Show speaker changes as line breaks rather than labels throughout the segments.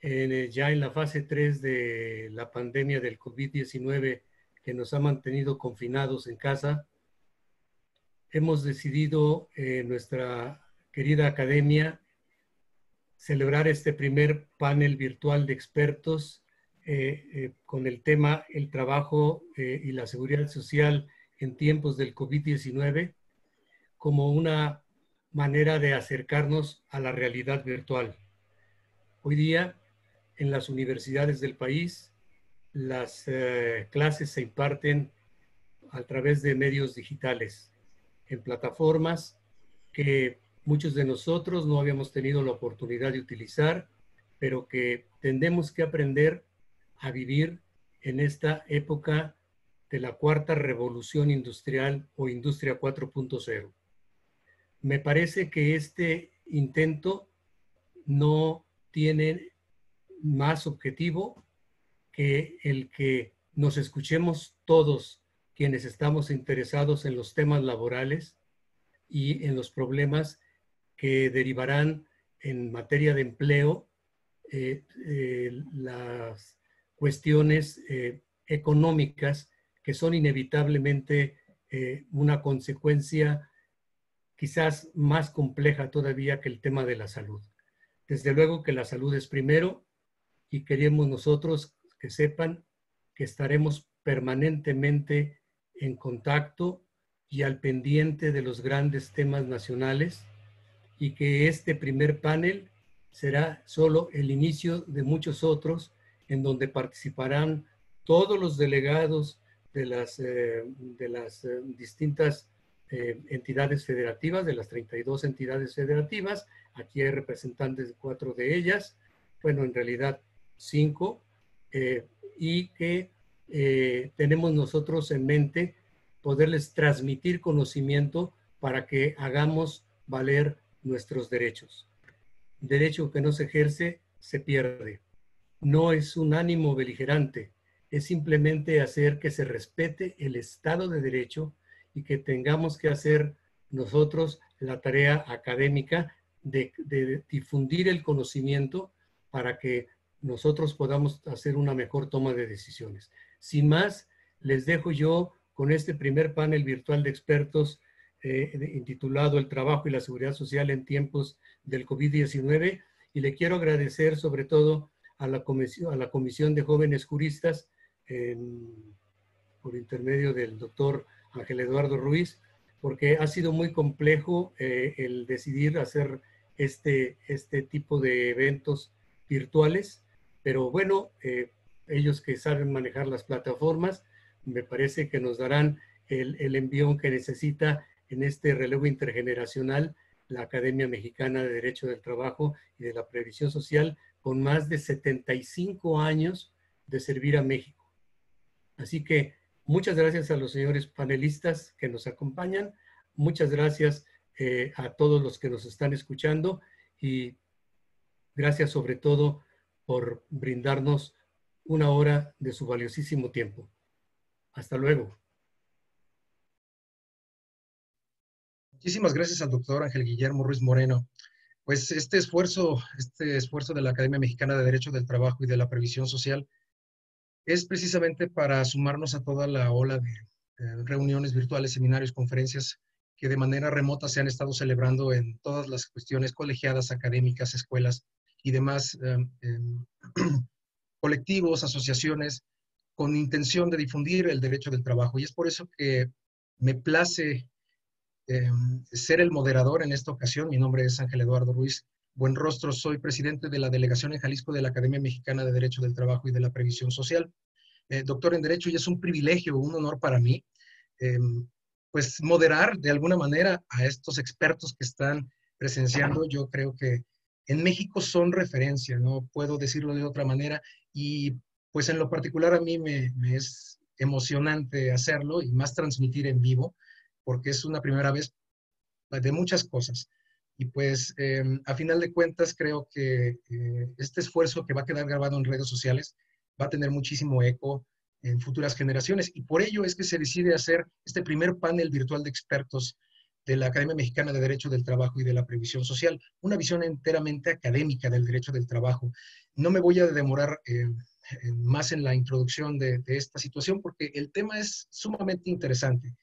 Ya en la fase 3 de la pandemia del COVID-19 que nos ha mantenido confinados en casa, hemos decidido nuestra querida academia celebrar este primer panel virtual de expertos con el tema el trabajo y la seguridad social en tiempos del COVID-19 como una manera de acercarnos a la realidad virtual. Hoy día, en las universidades del país, las clases se imparten a través de medios digitales, en plataformas que muchos de nosotros no habíamos tenido la oportunidad de utilizar, pero que tendremos que aprender a vivir en esta época de la cuarta revolución industrial o industria 4.0. Me parece que este intento no tiene más objetivo que el que nos escuchemos todos quienes estamos interesados en los temas laborales y en los problemas que derivarán en materia de empleo, las cuestiones económicas que son inevitablemente una consecuencia quizás más compleja todavía que el tema de la salud. Desde luego que la salud es primero y queremos nosotros que sepan que estaremos permanentemente en contacto y al pendiente de los grandes temas nacionales y que este primer panel será solo el inicio de muchos otros en donde participarán todos los delegados de las distintas entidades federativas, de las 32 entidades federativas. Aquí hay representantes de 4 de ellas, bueno, en realidad 5, y que tenemos nosotros en mente poderles transmitir conocimiento para que hagamos valer nuestros derechos. Derecho que no se ejerce, se pierde. No es un ánimo beligerante, es simplemente hacer que se respete el Estado de Derecho y que tengamos que hacer nosotros la tarea académica de difundir el conocimiento para que nosotros podamos hacer una mejor toma de decisiones. Sin más, les dejo yo con este primer panel virtual de expertos intitulado El trabajo y la seguridad social en tiempos del COVID-19, y le quiero agradecer sobre todo a la Comisión de Jóvenes Juristas por intermedio del doctor Ángel Eduardo Ruiz, porque ha sido muy complejo el decidir hacer este tipo de eventos virtuales, pero bueno, ellos que saben manejar las plataformas, me parece que nos darán el envión que necesita en este relevo intergeneracional la Academia Mexicana de Derecho del Trabajo y de la Previsión Social, con más de 75 años de servir a México. Así que muchas gracias a los señores panelistas que nos acompañan, muchas gracias a todos los que nos están escuchando y gracias sobre todo por brindarnos una hora de su valiosísimo tiempo. Hasta luego.
Muchísimas gracias al doctor Ángel Guillermo Ruiz Moreno. Pues este esfuerzo de la Academia Mexicana de Derecho del Trabajo y de la Previsión Social es precisamente para sumarnos a toda la ola de reuniones virtuales, seminarios, conferencias que de manera remota se han estado celebrando en todas las cuestiones colegiadas, académicas, escuelas y demás colectivos, asociaciones, con intención de difundir el derecho del trabajo. Y es por eso que me place ser el moderador en esta ocasión. Mi nombre es Ángel Eduardo Ruiz Buenrostro, soy presidente de la delegación en Jalisco de la Academia Mexicana de Derecho del Trabajo y de la Previsión Social. Doctor en Derecho, y es un privilegio, un honor para mí, pues moderar de alguna manera a estos expertos que están presenciando. Yo creo que en México son referencia, no puedo decirlo de otra manera, y pues en lo particular a mí me es emocionante hacerlo y más transmitir en vivo, porque es una primera vez de muchas cosas. Y pues a final de cuentas creo que este esfuerzo que va a quedar grabado en redes sociales va a tener muchísimo eco en futuras generaciones, y por ello es que se decide hacer este primer panel virtual de expertos de la Academia Mexicana de Derecho del Trabajo y de la Previsión Social, una visión enteramente académica del derecho del trabajo. No me voy a demorar más en la introducción de esta situación porque el tema es sumamente interesante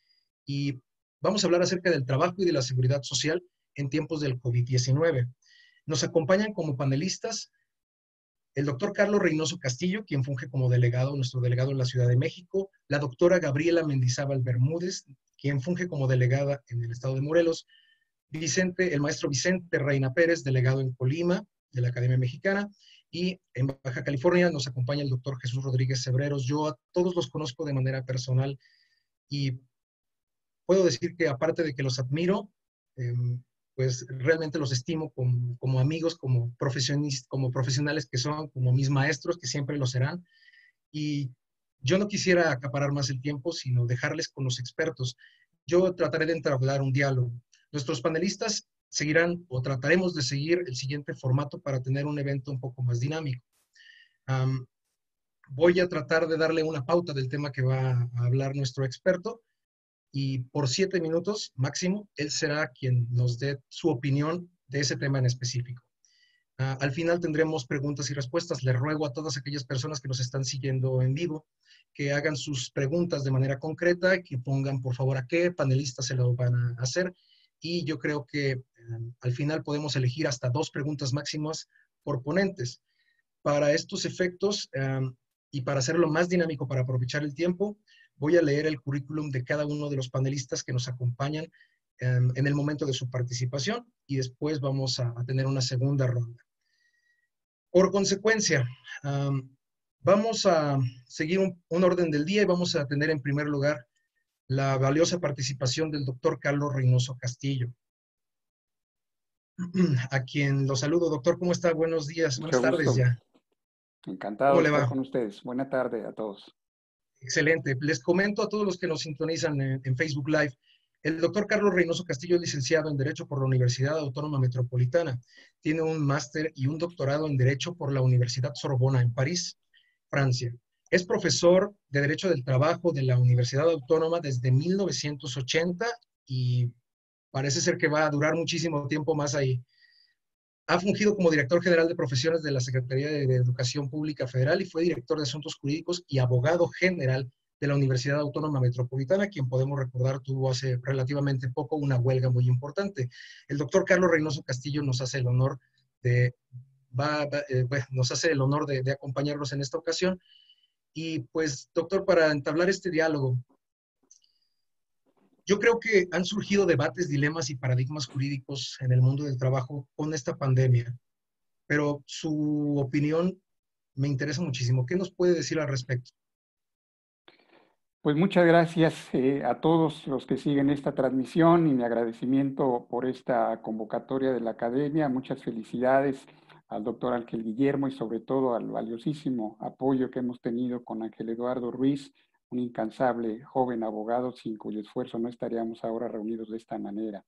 y vamos a hablar acerca del trabajo y de la seguridad social en tiempos del COVID-19. Nos acompañan como panelistas el doctor Carlos Reynoso Castillo, quien funge como delegado, nuestro delegado en la Ciudad de México, la doctora Gabriela Mendizábal Bermúdez, quien funge como delegada en el estado de Morelos, el maestro Vicente Reina Pérez, delegado en Colima, de la Academia Mexicana, y en Baja California nos acompaña el doctor Jesús Rodríguez Cebreros. Yo a todos los conozco de manera personal y puedo decir que aparte de que los admiro, pues realmente los estimo como amigos, como profesionales que son, como mis maestros, que siempre lo serán. Y yo no quisiera acaparar más el tiempo, sino dejarles con los expertos. Yo trataré de entablar un diálogo. Nuestros panelistas seguirán o trataremos de seguir el siguiente formato para tener un evento un poco más dinámico. Voy a tratar de darle una pauta del tema que va a hablar nuestro experto y por 7 minutos máximo, él será quien nos dé su opinión de ese tema en específico. Al final tendremos preguntas y respuestas. Les ruego a todas aquellas personas que nos están siguiendo en vivo que hagan sus preguntas de manera concreta, que pongan por favor a qué panelistas se lo van a hacer. Y yo creo que al final podemos elegir hasta 2 preguntas máximas por ponentes. Para estos efectos y para hacerlo más dinámico, para aprovechar el tiempo, voy a leer el currículum de cada uno de los panelistas que nos acompañan en el momento de su participación y después vamos a tener una segunda ronda. Por consecuencia, vamos a seguir un orden del día y vamos a tener en primer lugar la valiosa participación del doctor Carlos Reynoso Castillo, a quien lo saludo. Doctor, ¿cómo está? Buenos días, buenas
Mucho
tardes
gusto.
ya.
Encantado
¿Cómo
de
le
estar
va?
con ustedes. Buena tarde a todos.
Excelente. Les comento a todos los que nos sintonizan en Facebook Live. El doctor Carlos Reynoso Castillo es licenciado en Derecho por la Universidad Autónoma Metropolitana. Tiene un máster y un doctorado en Derecho por la Universidad Sorbona en París, Francia. Es profesor de Derecho del Trabajo de la Universidad Autónoma desde 1980 y parece ser que va a durar muchísimo tiempo más ahí. Ha fungido como director general de profesiones de la Secretaría de Educación Pública Federal y fue director de Asuntos Jurídicos y abogado general de la Universidad Autónoma Metropolitana, quien podemos recordar tuvo hace relativamente poco una huelga muy importante. El doctor Carlos Reynoso Castillo nos hace el honor de acompañarnos en esta ocasión. Y pues, doctor, para entablar este diálogo, yo creo que han surgido debates, dilemas y paradigmas jurídicos en el mundo del trabajo con esta pandemia, pero su opinión me interesa muchísimo. ¿Qué nos puede decir al respecto?
Pues muchas gracias a todos los que siguen esta transmisión y mi agradecimiento por esta convocatoria de la Academia. Muchas felicidades al doctor Ángel Guillermo y sobre todo al valiosísimo apoyo que hemos tenido con Ángel Eduardo Ruiz, un incansable joven abogado sin cuyo esfuerzo no estaríamos ahora reunidos de esta manera.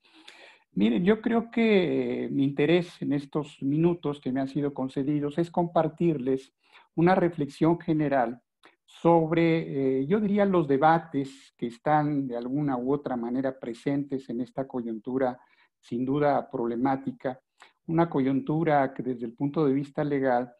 Miren, yo creo que mi interés en estos minutos que me han sido concedidos es compartirles una reflexión general sobre, yo diría, los debates que están de alguna u otra manera presentes en esta coyuntura sin duda problemática, una coyuntura que desde el punto de vista legal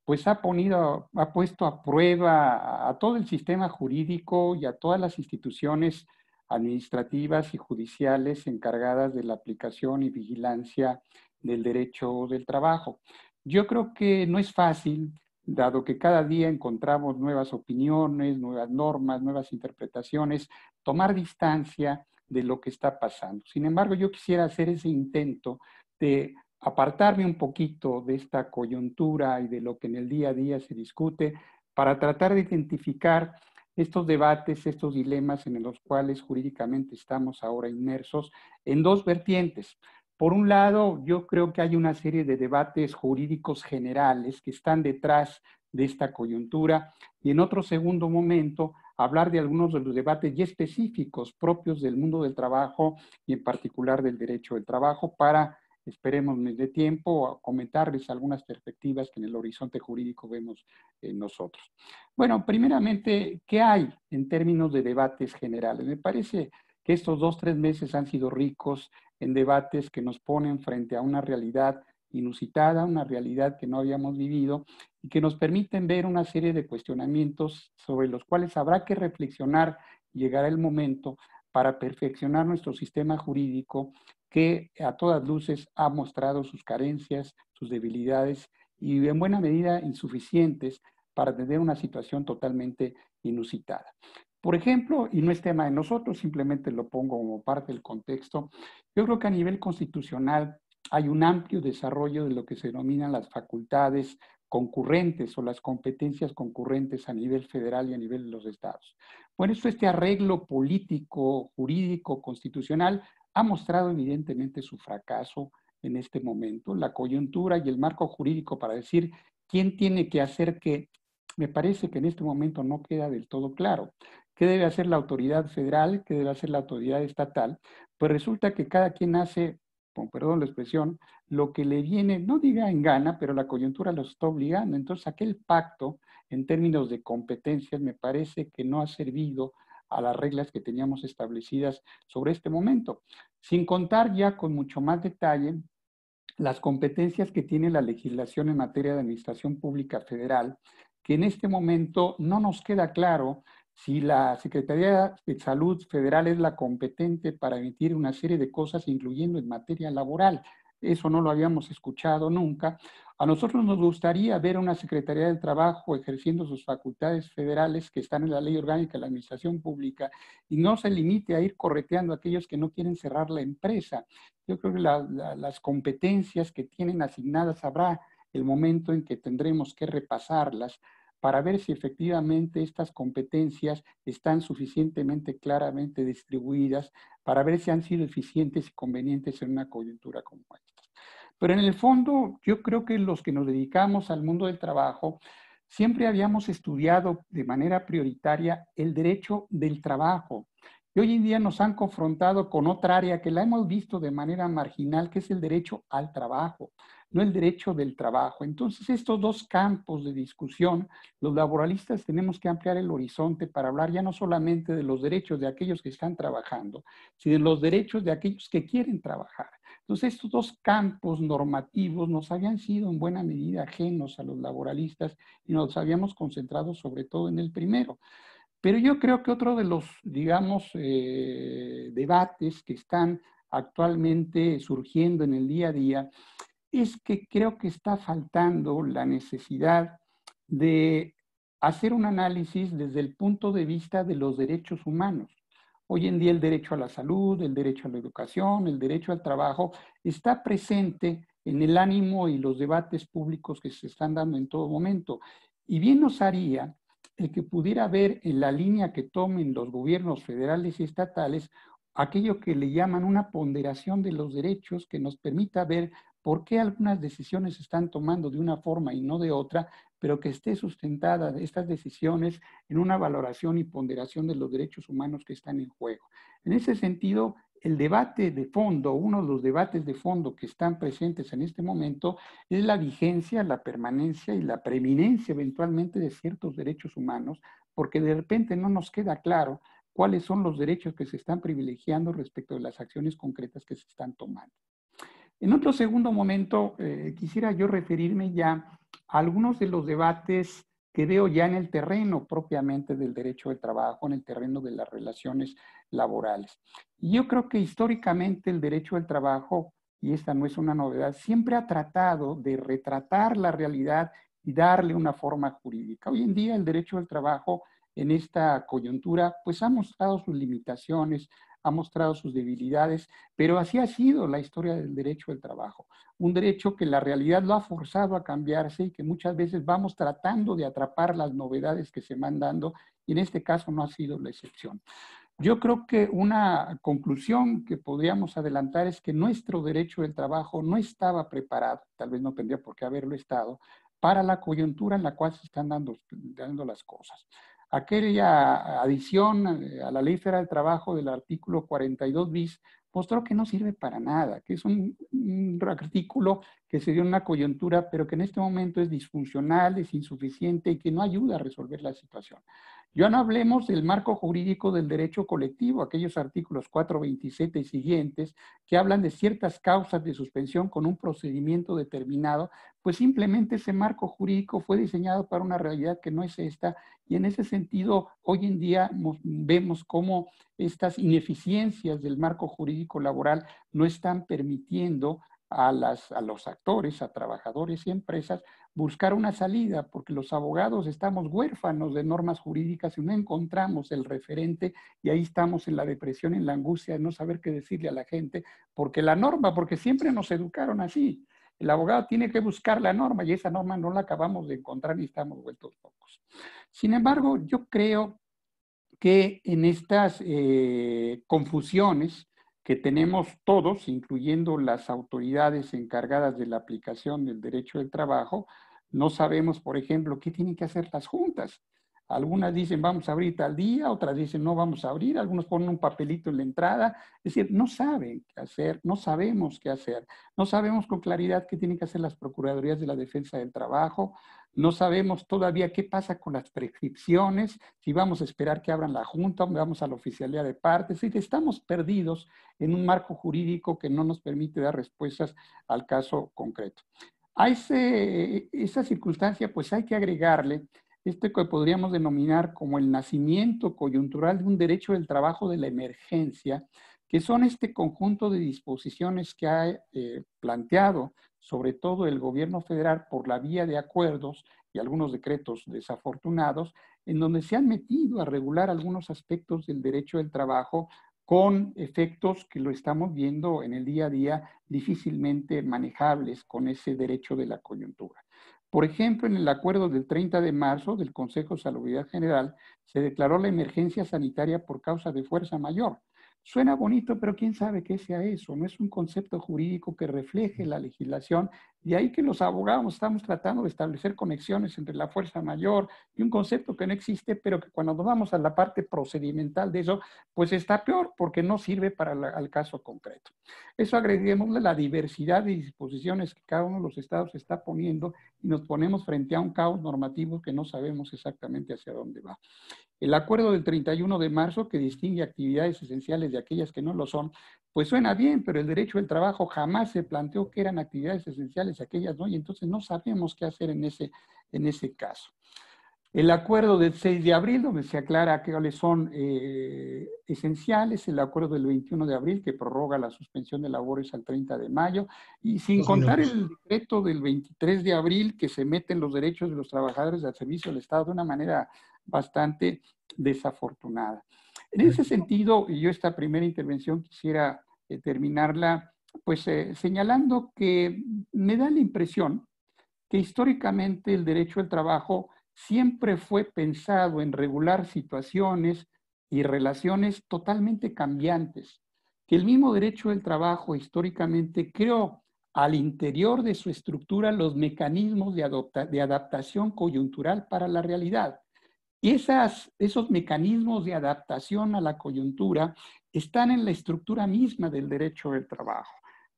pues ha puesto a prueba a todo el sistema jurídico y a todas las instituciones administrativas y judiciales encargadas de la aplicación y vigilancia del derecho del trabajo. Yo creo que no es fácil, dado que cada día encontramos nuevas opiniones, nuevas normas, nuevas interpretaciones, tomar distancia de lo que está pasando. Sin embargo, yo quisiera hacer ese intento de apartarme un poquito de esta coyuntura y de lo que en el día a día se discute para tratar de identificar estos debates, estos dilemas en los cuales jurídicamente estamos ahora inmersos en 2 vertientes. Por un lado, yo creo que hay una serie de debates jurídicos generales que están detrás de esta coyuntura y en otro segundo momento hablar de algunos de los debates ya específicos propios del mundo del trabajo y en particular del derecho del trabajo para, esperemos de tiempo, comentarles algunas perspectivas que en el horizonte jurídico vemos nosotros. Bueno, primeramente, ¿qué hay en términos de debates generales? Me parece que estos 2-3 meses han sido ricos en debates que nos ponen frente a una realidad inusitada, una realidad que no habíamos vivido y que nos permiten ver una serie de cuestionamientos sobre los cuales habrá que reflexionar. Llegará el momento para perfeccionar nuestro sistema jurídico que a todas luces ha mostrado sus carencias, sus debilidades y en buena medida insuficientes para tener una situación totalmente inusitada. Por ejemplo, y no es tema de nosotros, simplemente lo pongo como parte del contexto, yo creo que a nivel constitucional hay un amplio desarrollo de lo que se denominan las facultades concurrentes o las competencias concurrentes a nivel federal y a nivel de los estados. Por eso este arreglo político, jurídico, constitucional ha mostrado evidentemente su fracaso en este momento. La coyuntura y el marco jurídico para decir quién tiene que hacer qué, me parece que en este momento no queda del todo claro. ¿Qué debe hacer la autoridad federal? ¿Qué debe hacer la autoridad estatal? Pues resulta que cada quien hace, con perdón la expresión, lo que le viene, no diga en gana, pero la coyuntura los está obligando. Entonces aquel pacto en términos de competencias me parece que no ha servido a las reglas que teníamos establecidas sobre este momento, sin contar ya con mucho más detalle las competencias que tiene la legislación en materia de administración pública federal, que en este momento no nos queda claro si la Secretaría de Salud Federal es la competente para emitir una serie de cosas, incluyendo en materia laboral. Eso no lo habíamos escuchado nunca. A nosotros nos gustaría ver una Secretaría del Trabajo ejerciendo sus facultades federales que están en la Ley Orgánica de la Administración Pública y no se limite a ir correteando a aquellos que no quieren cerrar la empresa. Yo creo que las competencias que tienen asignadas habrá el momento en que tendremos que repasarlas para ver si efectivamente estas competencias están suficientemente claramente distribuidas, para ver si han sido eficientes y convenientes en una coyuntura como esta. Pero en el fondo, yo creo que los que nos dedicamos al mundo del trabajo, siempre habíamos estudiado de manera prioritaria el derecho del trabajo. Y hoy en día nos han confrontado con otra área que la hemos visto de manera marginal, que es el derecho al trabajo, no el derecho del trabajo. Entonces, estos dos campos de discusión, los laboralistas tenemos que ampliar el horizonte para hablar ya no solamente de los derechos de aquellos que están trabajando, sino de los derechos de aquellos que quieren trabajar. Entonces, estos dos campos normativos nos habían sido en buena medida ajenos a los laboralistas y nos habíamos concentrado sobre todo en el primero. Pero yo creo que otro de los, digamos, debates que están actualmente surgiendo en el día a día es que creo que está faltando la necesidad de hacer un análisis desde el punto de vista de los derechos humanos. Hoy en día el derecho a la salud, el derecho a la educación, el derecho al trabajo está presente en el ánimo y los debates públicos que se están dando en todo momento. Y bien nos haría el que pudiera ver en la línea que tomen los gobiernos federales y estatales aquello que le llaman una ponderación de los derechos que nos permita ver por qué algunas decisiones se están tomando de una forma y no de otra, pero que esté sustentada estas decisiones en una valoración y ponderación de los derechos humanos que están en juego. En ese sentido, el debate de fondo, uno de los debates de fondo que están presentes en este momento es la vigencia, la permanencia y la preeminencia eventualmente de ciertos derechos humanos, porque de repente no nos queda claro cuáles son los derechos que se están privilegiando respecto de las acciones concretas que se están tomando. En otro segundo momento, quisiera yo referirme ya a algunos de los debates que veo ya en el terreno propiamente del derecho del trabajo, en el terreno de las relaciones laborales. Y yo creo que históricamente el derecho del trabajo, y esta no es una novedad, siempre ha tratado de retratar la realidad y darle una forma jurídica. Hoy en día el derecho del trabajo en esta coyuntura pues ha mostrado sus limitaciones, ha mostrado sus debilidades, pero así ha sido la historia del derecho del trabajo. Un derecho que la realidad lo ha forzado a cambiarse y que muchas veces vamos tratando de atrapar las novedades que se van dando, y en este caso no ha sido la excepción. Yo creo que una conclusión que podríamos adelantar es que nuestro derecho del trabajo no estaba preparado, tal vez no tendría por qué haberlo estado, para la coyuntura en la cual se están dando las cosas. Aquella adición a la Ley Federal del Trabajo del artículo 42 bis mostró que no sirve para nada, que es un artículo que se dio en una coyuntura, pero que en este momento es disfuncional, es insuficiente y que no ayuda a resolver la situación. Ya no hablemos del marco jurídico del derecho colectivo, aquellos artículos 427 y siguientes que hablan de ciertas causas de suspensión con un procedimiento determinado, pues simplemente ese marco jurídico fue diseñado para una realidad que no es esta, y en ese sentido hoy en día vemos cómo estas ineficiencias del marco jurídico laboral no están permitiendo a los actores, a trabajadores y empresas, buscar una salida, porque los abogados estamos huérfanos de normas jurídicas y no encontramos el referente, y ahí estamos en la depresión, en la angustia de no saber qué decirle a la gente, porque la norma, porque siempre nos educaron así. El abogado tiene que buscar la norma y esa norma no la acabamos de encontrar y estamos vueltos locos. Sin embargo, yo creo que en estas confusiones que tenemos todos, incluyendo las autoridades encargadas de la aplicación del derecho del trabajo, no sabemos, por ejemplo, qué tienen que hacer las juntas. Algunas dicen vamos a abrir tal día, otras dicen no vamos a abrir, algunos ponen un papelito en la entrada, es decir, no saben qué hacer, no sabemos qué hacer, no sabemos con claridad qué tienen que hacer las Procuradurías de la Defensa del Trabajo, no sabemos todavía qué pasa con las prescripciones, si vamos a esperar que abran la Junta o vamos a la oficialía de partes, y estamos perdidos en un marco jurídico que no nos permite dar respuestas al caso concreto. A esa circunstancia, pues hay que agregarle que podríamos denominar como el nacimiento coyuntural de un derecho del trabajo de la emergencia, que son este conjunto de disposiciones que ha planteado sobre todo el gobierno federal por la vía de acuerdos y algunos decretos desafortunados, en donde se han metido a regular algunos aspectos del derecho del trabajo con efectos que lo estamos viendo en el día a día difícilmente manejables con ese derecho de la coyuntura. Por ejemplo, en el acuerdo del 30 de marzo del Consejo de Salubridad General se declaró la emergencia sanitaria por causa de fuerza mayor. Suena bonito, pero quién sabe qué sea eso. No es un concepto jurídico que refleje la legislación. De ahí que los abogados estamos tratando de establecer conexiones entre la fuerza mayor y un concepto que no existe, pero que cuando nos vamos a la parte procedimental de eso, pues está peor porque no sirve para el caso concreto. Eso agreguémosle la diversidad de disposiciones que cada uno de los estados está poniendo y nos ponemos frente a un caos normativo que no sabemos exactamente hacia dónde va. El acuerdo del 31 de marzo, que distingue actividades esenciales de aquellas que no lo son, pues suena bien, pero el derecho del trabajo jamás se planteó que eran actividades esenciales, aquellas no, y entonces no sabemos qué hacer en ese caso. El acuerdo del 6 de abril, donde se aclara cuáles son esenciales, el acuerdo del 21 de abril, que prorroga la suspensión de labores al 30 de mayo, y sin contar el decreto del 23 de abril, que se meten los derechos de los trabajadores al servicio del Estado de una manera bastante desafortunada. En ese sentido, yo esta primera intervención quisiera terminarla pues señalando que me da la impresión que históricamente el derecho al trabajo siempre fue pensado en regular situaciones y relaciones totalmente cambiantes, que el mismo derecho del trabajo históricamente creó al interior de su estructura los mecanismos de adaptación coyuntural para la realidad. Y esos mecanismos de adaptación a la coyuntura están en la estructura misma del derecho del trabajo.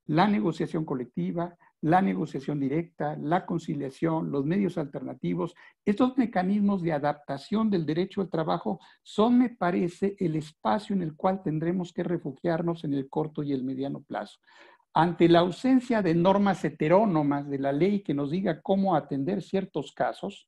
La negociación colectiva, la negociación directa, la conciliación, los medios alternativos, estos mecanismos de adaptación del derecho al trabajo son, me parece, el espacio en el cual tendremos que refugiarnos en el corto y el mediano plazo. Ante la ausencia de normas heterónomas de la ley que nos diga cómo atender ciertos casos,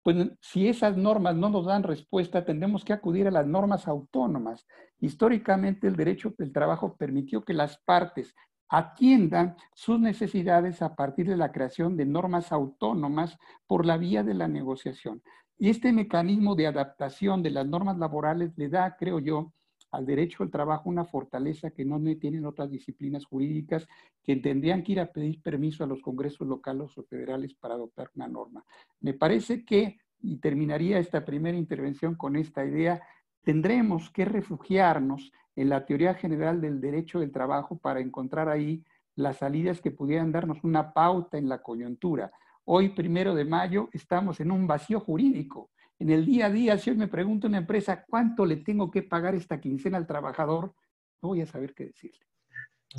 pues si esas normas no nos dan respuesta, tendremos que acudir a las normas autónomas. Históricamente el derecho del trabajo permitió que las partes atiendan sus necesidades a partir de la creación de normas autónomas por la vía de la negociación. Y este mecanismo de adaptación de las normas laborales le da, creo yo, al derecho al trabajo una fortaleza que no tienen otras disciplinas jurídicas que tendrían que ir a pedir permiso a los congresos locales o federales para adoptar una norma. Me parece que, y terminaría esta primera intervención con esta idea, tendremos que refugiarnos en la teoría general del derecho del trabajo para encontrar ahí las salidas que pudieran darnos una pauta en la coyuntura. Hoy, 1 de mayo, estamos en un vacío jurídico. En el día a día, si hoy me pregunta una empresa cuánto le tengo que pagar esta quincena al trabajador, no voy a saber qué decirle.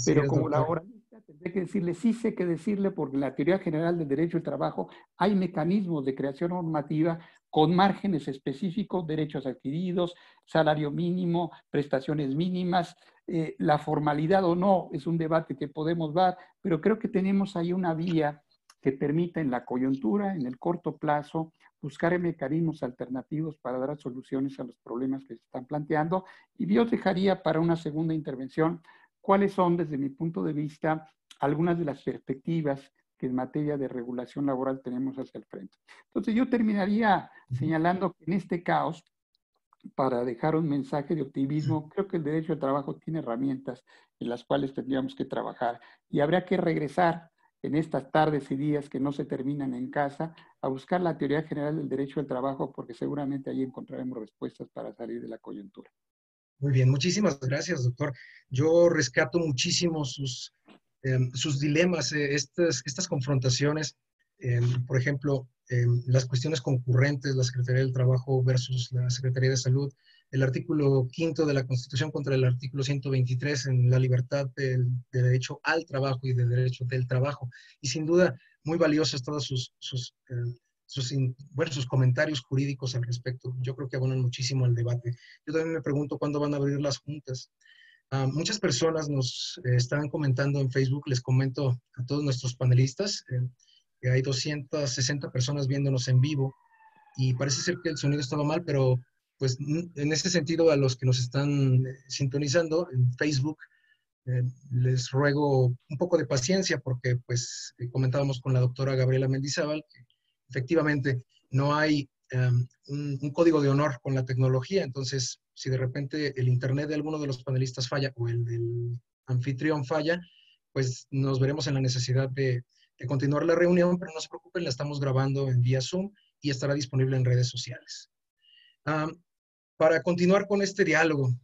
Pero como la hora tendré que decirle, sí sé qué decirle, porque en la teoría general del derecho del trabajo hay mecanismos de creación normativa con márgenes específicos, derechos adquiridos, salario mínimo, prestaciones mínimas. La formalidad o no es un debate que podemos dar, pero creo que tenemos ahí una vía que permita en la coyuntura, en el corto plazo, buscar mecanismos alternativos para dar soluciones a los problemas que se están planteando. Y yo dejaría para una segunda intervención cuáles son, desde mi punto de vista, algunas de las perspectivas que en materia de regulación laboral tenemos hacia el frente. Entonces yo terminaría señalando que en este caos, para dejar un mensaje de optimismo, creo que el derecho al trabajo tiene herramientas en las cuales tendríamos que trabajar y habría que regresar en estas tardes y días que no se terminan en casa a buscar la teoría general del derecho al trabajo, porque seguramente ahí encontraremos respuestas para salir de la coyuntura.
Muy bien, muchísimas gracias, doctor. Yo rescato muchísimo sus dilemas, estas confrontaciones, por ejemplo, las cuestiones concurrentes, la Secretaría del Trabajo versus la Secretaría de Salud, el artículo 5 de la Constitución contra el artículo 123 en la libertad del derecho al trabajo y del derecho del trabajo. Y sin duda, muy valiosos todos sus comentarios jurídicos al respecto. Yo creo que abonan muchísimo al debate. Yo también me pregunto cuándo van a abrir las juntas. Muchas personas nos están comentando en Facebook, les comento a todos nuestros panelistas, que hay 260 personas viéndonos en vivo y parece ser que el sonido estaba mal, pero pues en ese sentido a los que nos están sintonizando en Facebook, les ruego un poco de paciencia porque pues comentábamos con la doctora Gabriela Mendizábal que efectivamente no hay un código de honor con la tecnología, entonces si de repente el internet de alguno de los panelistas falla o el del anfitrión falla, pues nos veremos en la necesidad de continuar la reunión, pero no se preocupen, la estamos grabando en vía Zoom y estará disponible en redes sociales. Para continuar con este diálogo,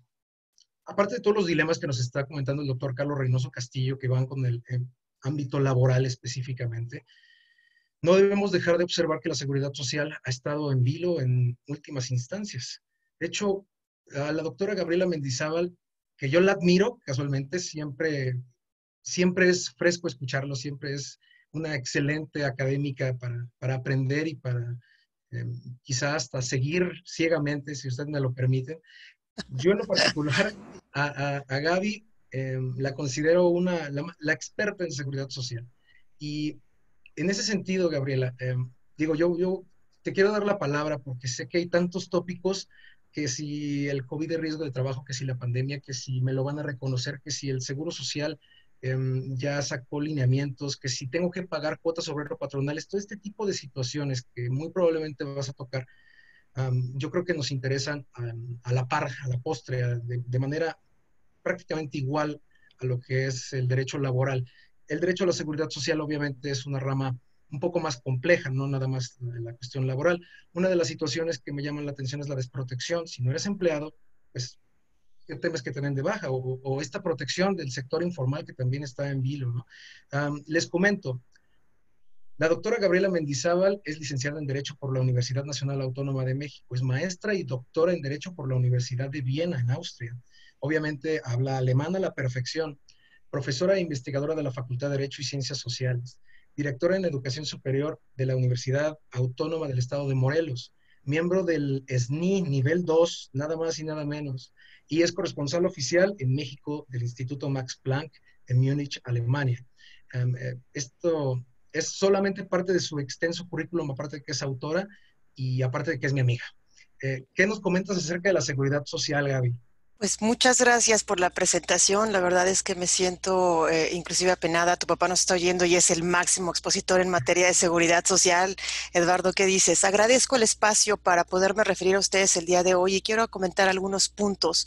aparte de todos los dilemas que nos está comentando el doctor Carlos Reynoso Castillo, que van con el ámbito laboral específicamente, no debemos dejar de observar que la seguridad social ha estado en vilo en últimas instancias. De hecho, a la doctora Gabriela Mendizábal, que yo la admiro casualmente, siempre es fresco escucharlo, siempre es una excelente académica para aprender y para quizá hasta seguir ciegamente, si usted me lo permite. Yo en lo particular, a Gaby la considero la experta en seguridad social. Y en ese sentido, Gabriela, digo, yo te quiero dar la palabra porque sé que hay tantos tópicos, que si el COVID de riesgo de trabajo, que si la pandemia, que si me lo van a reconocer, que si el Seguro Social ya sacó lineamientos, que si tengo que pagar cuotas obrero-patronales, todo este tipo de situaciones que muy probablemente vas a tocar, yo creo que nos interesan a la par, a la postre, de manera prácticamente igual a lo que es el derecho laboral. El derecho a la seguridad social obviamente es una rama un poco más compleja, no nada más la cuestión laboral. Una de las situaciones que me llaman la atención es la desprotección. Si no eres empleado, pues ¿qué temes que te den de baja? O esta protección del sector informal que también está en vilo, ¿no? Les comento, la doctora Gabriela Mendizábal es licenciada en Derecho por la Universidad Nacional Autónoma de México, es maestra y doctora en Derecho por la Universidad de Viena, en Austria. Obviamente habla alemán a la perfección, profesora e investigadora de la Facultad de Derecho y Ciencias Sociales, directora en Educación Superior de la Universidad Autónoma del Estado de Morelos, miembro del SNI nivel 2, nada más y nada menos, y es corresponsal oficial en México del Instituto Max Planck en Múnich, Alemania. Esto es solamente parte de su extenso currículum, aparte de que es autora y aparte de que es mi amiga. ¿Qué nos comentas acerca de la seguridad social, Gaby?
Pues muchas gracias por la presentación. La verdad es que me siento inclusive apenada. Tu papá nos está oyendo y es el máximo expositor en materia de seguridad social. Eduardo, ¿qué dices? Agradezco el espacio para poderme referir a ustedes el día de hoy y quiero comentar algunos puntos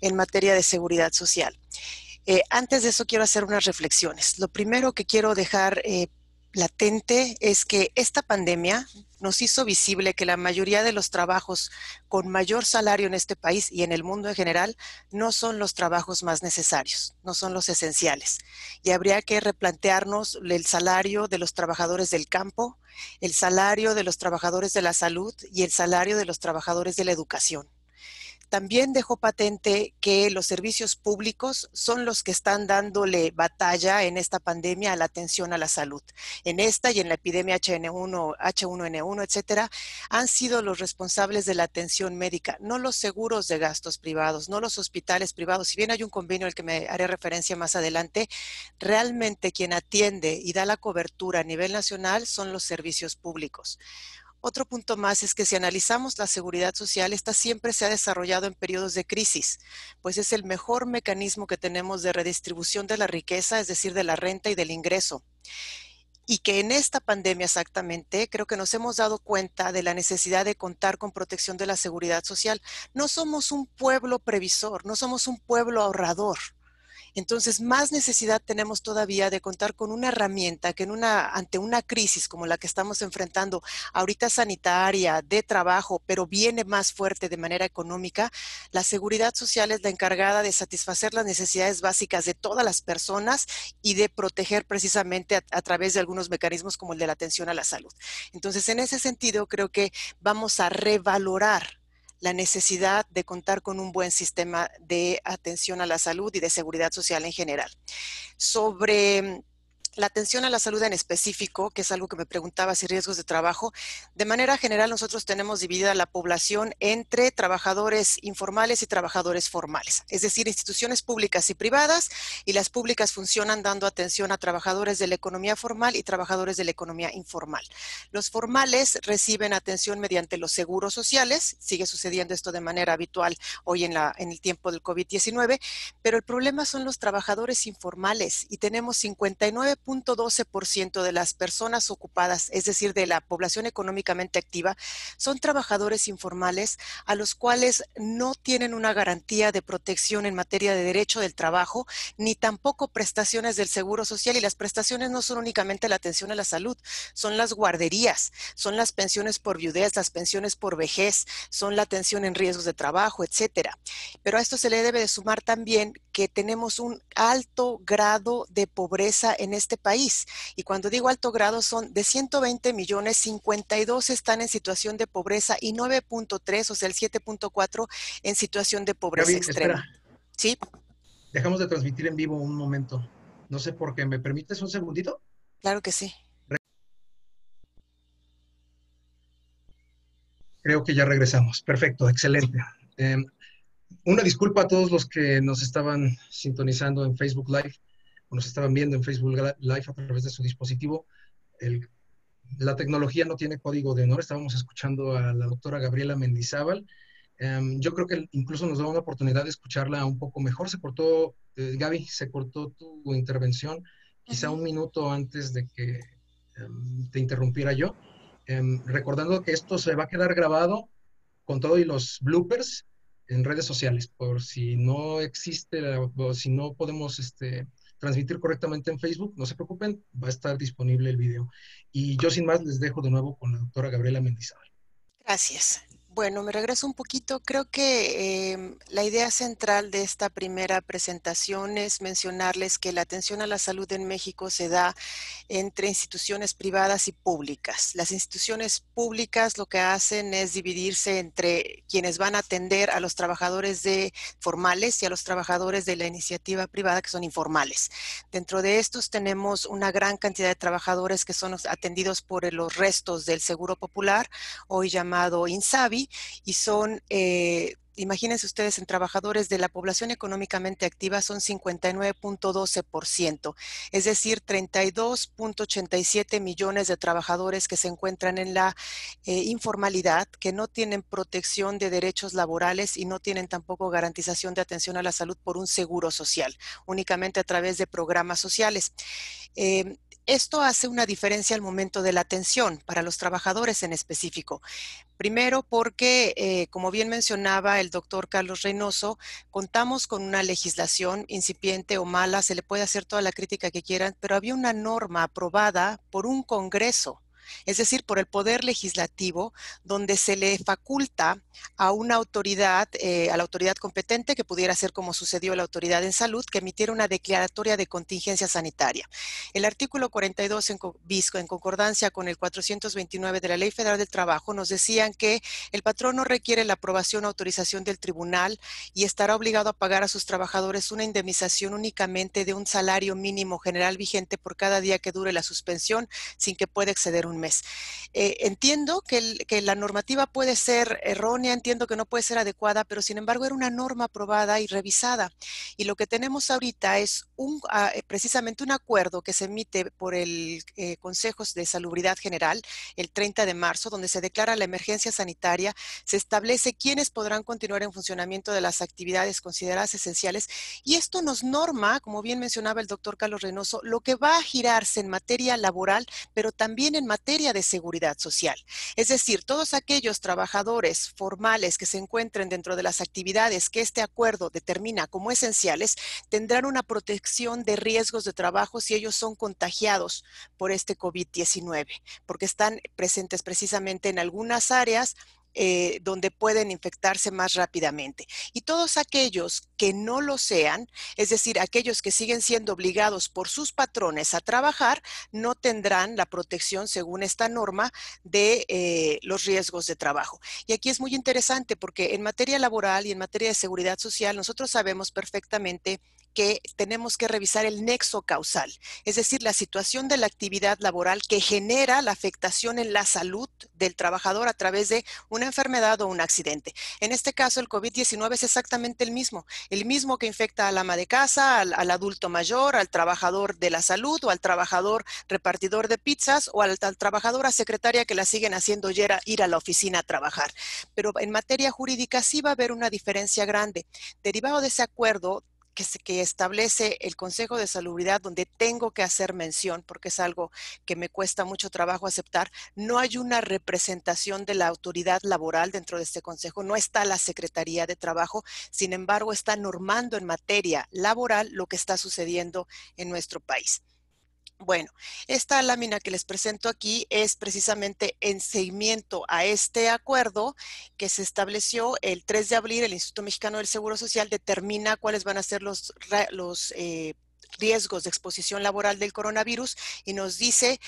en materia de seguridad social. Antes de eso quiero hacer unas reflexiones. Lo primero que quiero dejar latente es que esta pandemia nos hizo visible que la mayoría de los trabajos con mayor salario en este país y en el mundo en general no son los trabajos más necesarios, no son los esenciales. Y habría que replantearnos el salario de los trabajadores del campo, el salario de los trabajadores de la salud y el salario de los trabajadores de la educación. también dejó patente que los servicios públicos son los que están dándole batalla en esta pandemia a la atención a la salud. En esta y en la epidemia H1N1, etcétera, han sido los responsables de la atención médica, no los seguros de gastos privados, no los hospitales privados. Si bien hay un convenio al que me haré referencia más adelante, realmente quien atiende y da la cobertura a nivel nacional son los servicios públicos. Otro punto más es que si analizamos la seguridad social, esta siempre se ha desarrollado en periodos de crisis, pues es el mejor mecanismo que tenemos de redistribución de la riqueza, es decir, de la renta y del ingreso. Y que en esta pandemia exactamente creo que nos hemos dado cuenta de la necesidad de contar con protección de la seguridad social. No somos un pueblo previsor, no somos un pueblo ahorrador. Entonces, más necesidad tenemos todavía de contar con una herramienta que ante una crisis como la que estamos enfrentando ahorita sanitaria, de trabajo, pero viene más fuerte de manera económica, la seguridad social es la encargada de satisfacer las necesidades básicas de todas las personas y de proteger precisamente a través de algunos mecanismos como el de la atención a la salud. Entonces, en ese sentido, creo que vamos a revalorar la necesidad de contar con un buen sistema de atención a la salud y de seguridad social en general. Sobre la atención a la salud en específico, que es algo que me preguntabas, y riesgos de trabajo, de manera general nosotros tenemos dividida la población entre trabajadores informales y trabajadores formales, es decir, instituciones públicas y privadas, y las públicas funcionan dando atención a trabajadores de la economía formal y trabajadores de la economía informal. Los formales reciben atención mediante los seguros sociales, sigue sucediendo esto de manera habitual hoy en el tiempo del COVID-19, pero el problema son los trabajadores informales y tenemos 59.12% de las personas ocupadas, es decir, de la población económicamente activa, son trabajadores informales a los cuales no tienen una garantía de protección en materia de derecho del trabajo, ni tampoco prestaciones del Seguro Social. Y las prestaciones no son únicamente la atención a la salud, son las guarderías, son las pensiones por viudez, las pensiones por vejez, son la atención en riesgos de trabajo, etcétera. Pero a esto se le debe de sumar también que tenemos un alto grado de pobreza en este país. Y cuando digo alto grado, son de 120 millones, 52 están en situación de pobreza y 9.3, o sea, el 7.4 en situación de pobreza
Gaby,
extrema.
espera.
¿Sí?
Dejamos de transmitir en vivo un momento. No sé por qué. ¿Me permites un segundito?
Claro que sí.
Creo que ya regresamos. Perfecto, excelente. Una disculpa a todos los que nos estaban sintonizando en Facebook Live o nos estaban viendo en Facebook Live a través de su dispositivo. La tecnología no tiene código de honor. Estábamos escuchando a la doctora Gabriela Mendizábal. Yo creo que incluso nos da una oportunidad de escucharla un poco mejor. Se cortó, Gaby, se cortó tu intervención quizá un minuto antes de que te interrumpiera yo. Recordando que esto se va a quedar grabado con todo y los bloopers en redes sociales, por si no existe o si no podemos transmitir correctamente en Facebook, no se preocupen, va a estar disponible el video. Y yo sin más les dejo de nuevo con la doctora Gabriela Mendizábal.
Gracias. Bueno, me regreso un poquito. Creo que la idea central de esta primera presentación es mencionarles que la atención a la salud en México se da entre instituciones privadas y públicas. Las instituciones públicas lo que hacen es dividirse entre quienes van a atender a los trabajadores formales y a los trabajadores de la iniciativa privada que son informales. Dentro de estos tenemos una gran cantidad de trabajadores que son atendidos por los restos del Seguro Popular, hoy llamado INSABI, y son, imagínense ustedes, en trabajadores de la población económicamente activa son 59.12%, es decir, 32.87 millones de trabajadores que se encuentran en la informalidad, que no tienen protección de derechos laborales y no tienen tampoco garantización de atención a la salud por un seguro social, únicamente a través de programas sociales. Esto hace una diferencia al momento de la atención para los trabajadores en específico. Primero porque, como bien mencionaba el doctor Carlos Reynoso, contamos con una legislación incipiente o mala, se le puede hacer toda la crítica que quieran, pero había una norma aprobada por un Congreso es decir, por el Poder Legislativo, donde se le faculta a una autoridad, a la autoridad competente, que pudiera ser como sucedió la autoridad en salud, que emitiera una declaratoria de contingencia sanitaria. El artículo 42 en concordancia con el 429 de la Ley Federal del Trabajo nos decían que el patrón no requiere la aprobación o autorización del tribunal y estará obligado a pagar a sus trabajadores una indemnización únicamente de un salario mínimo general vigente por cada día que dure la suspensión, sin que pueda exceder un mes. Entiendo que la normativa puede ser errónea, entiendo que no puede ser adecuada, pero sin embargo era una norma aprobada y revisada. Y lo que tenemos ahorita es precisamente un acuerdo que se emite por el Consejo de Salubridad General el 30 de marzo, donde se declara la emergencia sanitaria, se establece quiénes podrán continuar en funcionamiento de las actividades consideradas esenciales, y esto nos norma, como bien mencionaba el doctor Carlos Reynoso, lo que va a girarse en materia laboral, pero también en materia de seguridad social. Es decir, todos aquellos trabajadores formales que se encuentren dentro de las actividades que este acuerdo determina como esenciales, tendrán una protección de riesgos de trabajo si ellos son contagiados por este COVID-19, porque están presentes precisamente en algunas áreas donde pueden infectarse más rápidamente. Y todos aquellos que no lo sean, es decir, aquellos que siguen siendo obligados por sus patrones a trabajar, no tendrán la protección, según esta norma, de los riesgos de trabajo. Y aquí es muy interesante porque en materia laboral y en materia de seguridad social, nosotros sabemos perfectamente que tenemos que revisar el nexo causal, es decir, la situación de la actividad laboral que genera la afectación en la salud del trabajador a través de una enfermedad o un accidente. En este caso, el COVID-19 es exactamente el mismo que infecta al ama de casa, al adulto mayor, al trabajador de la salud o al trabajador repartidor de pizzas o al trabajadora secretaria que la siguen haciendo ir a la oficina a trabajar. Pero en materia jurídica sí va a haber una diferencia grande. Derivado de ese acuerdo que establece el Consejo de Salubridad, donde tengo que hacer mención, porque es algo que me cuesta mucho trabajo aceptar, no hay una representación de la autoridad laboral dentro de este consejo, no está la Secretaría de Trabajo, sin embargo está normando en materia laboral lo que está sucediendo en nuestro país. Bueno, esta lámina que les presento aquí es precisamente en seguimiento a este acuerdo que se estableció el 3 de abril. El Instituto Mexicano del Seguro Social determina cuáles van a ser los riesgos de exposición laboral del coronavirus y nos dice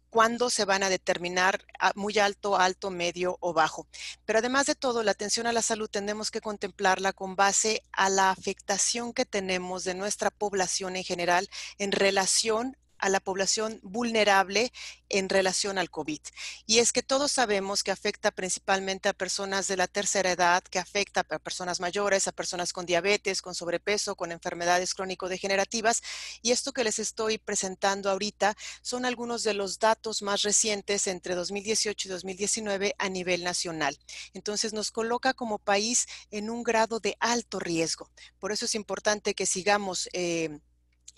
cuándo se van a determinar muy alto, alto, medio o bajo. Pero además de todo, la atención a la salud tenemos que contemplarla con base a la afectación que tenemos de nuestra población en general en relación a la población vulnerable en relación al COVID. Y es que todos sabemos que afecta principalmente a personas de la tercera edad, que afecta a personas mayores, a personas con diabetes, con sobrepeso, con enfermedades crónico-degenerativas. Y esto que les estoy presentando ahorita son algunos de los datos más recientes entre 2018 y 2019 a nivel nacional. Entonces nos coloca como país en un grado de alto riesgo. Por eso es importante que sigamos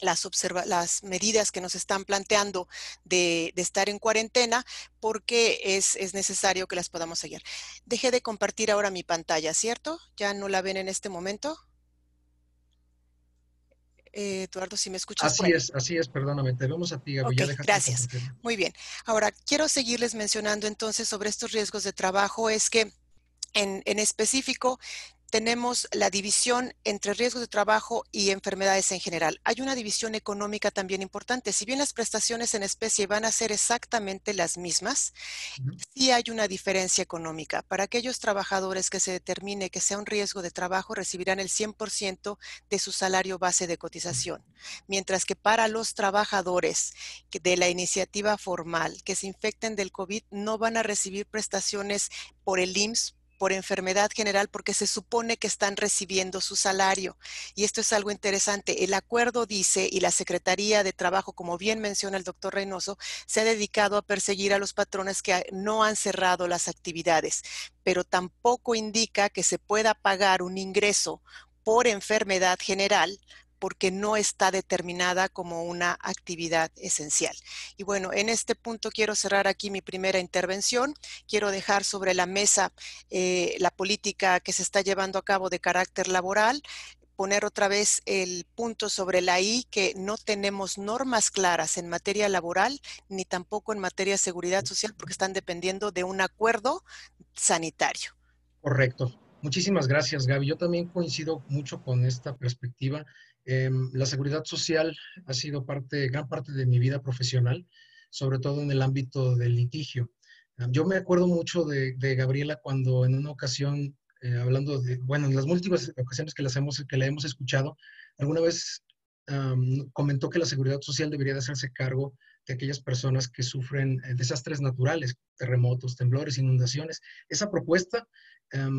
las medidas que nos están planteando de estar en cuarentena, porque es necesario que las podamos seguir. Dejé de compartir ahora mi pantalla, ¿cierto? ¿Ya no la ven en este momento? Eduardo, si me escuchas.
Así es, perdóname, te vemos a ti, Gaby.
Ok,
Ya dejaste
gracias.
de
Muy bien. Ahora, quiero seguirles mencionando entonces sobre estos riesgos de trabajo. Es que en específico, tenemos la división entre riesgos de trabajo y enfermedades en general. Hay una división económica también importante. Si bien las prestaciones en especie van a ser exactamente las mismas, sí hay una diferencia económica. Para aquellos trabajadores que se determine que sea un riesgo de trabajo, recibirán el 100% de su salario base de cotización. Mientras que para los trabajadores de la iniciativa formal que se infecten del COVID, no van a recibir prestaciones por el IMSS, por enfermedad general, porque se supone que están recibiendo su salario. Y esto es algo interesante. El acuerdo dice, y la Secretaría de Trabajo, como bien menciona el doctor Reynoso, se ha dedicado a perseguir a los patrones que no han cerrado las actividades, pero tampoco indica que se pueda pagar un ingreso por enfermedad general porque no está determinada como una actividad esencial. Y bueno, en este punto quiero cerrar aquí mi primera intervención. Quiero dejar sobre la mesa la política que se está llevando a cabo de carácter laboral, poner otra vez el punto sobre la I, que no tenemos normas claras en materia laboral ni tampoco en materia de seguridad social, porque están dependiendo de un acuerdo sanitario.
Correcto. Muchísimas gracias, Gaby. Yo también coincido mucho con esta perspectiva. La seguridad social ha sido gran parte de mi vida profesional, sobre todo en el ámbito del litigio. Yo me acuerdo mucho de Gabriela cuando en una ocasión, hablando de, bueno, en las múltiples ocasiones que la hemos escuchado, alguna vez comentó que la seguridad social debería de hacerse cargo de aquellas personas que sufren desastres naturales, terremotos, temblores, inundaciones. Esa propuesta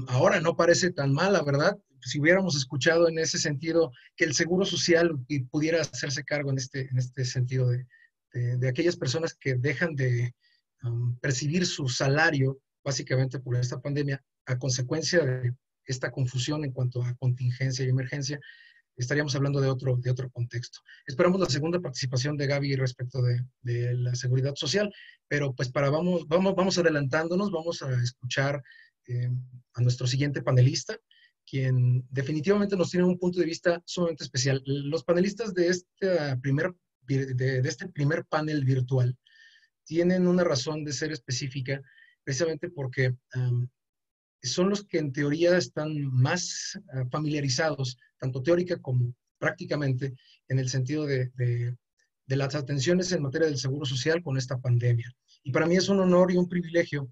ahora no parece tan mala, ¿verdad? Si hubiéramos escuchado en ese sentido que el Seguro Social pudiera hacerse cargo en este sentido de aquellas personas que dejan de percibir su salario, básicamente por esta pandemia, a consecuencia de esta confusión en cuanto a contingencia y emergencia, estaríamos hablando de otro contexto. Esperamos la segunda participación de Gaby respecto de la seguridad social, pero pues vamos adelantándonos, vamos a escuchar a nuestro siguiente panelista, quien definitivamente nos tiene un punto de vista sumamente especial. Los panelistas de este primer panel virtual tienen una razón de ser específica, precisamente porque son los que en teoría están más familiarizados, tanto teórica como prácticamente, en el sentido de las atenciones en materia del seguro social con esta pandemia. Y para mí es un honor y un privilegio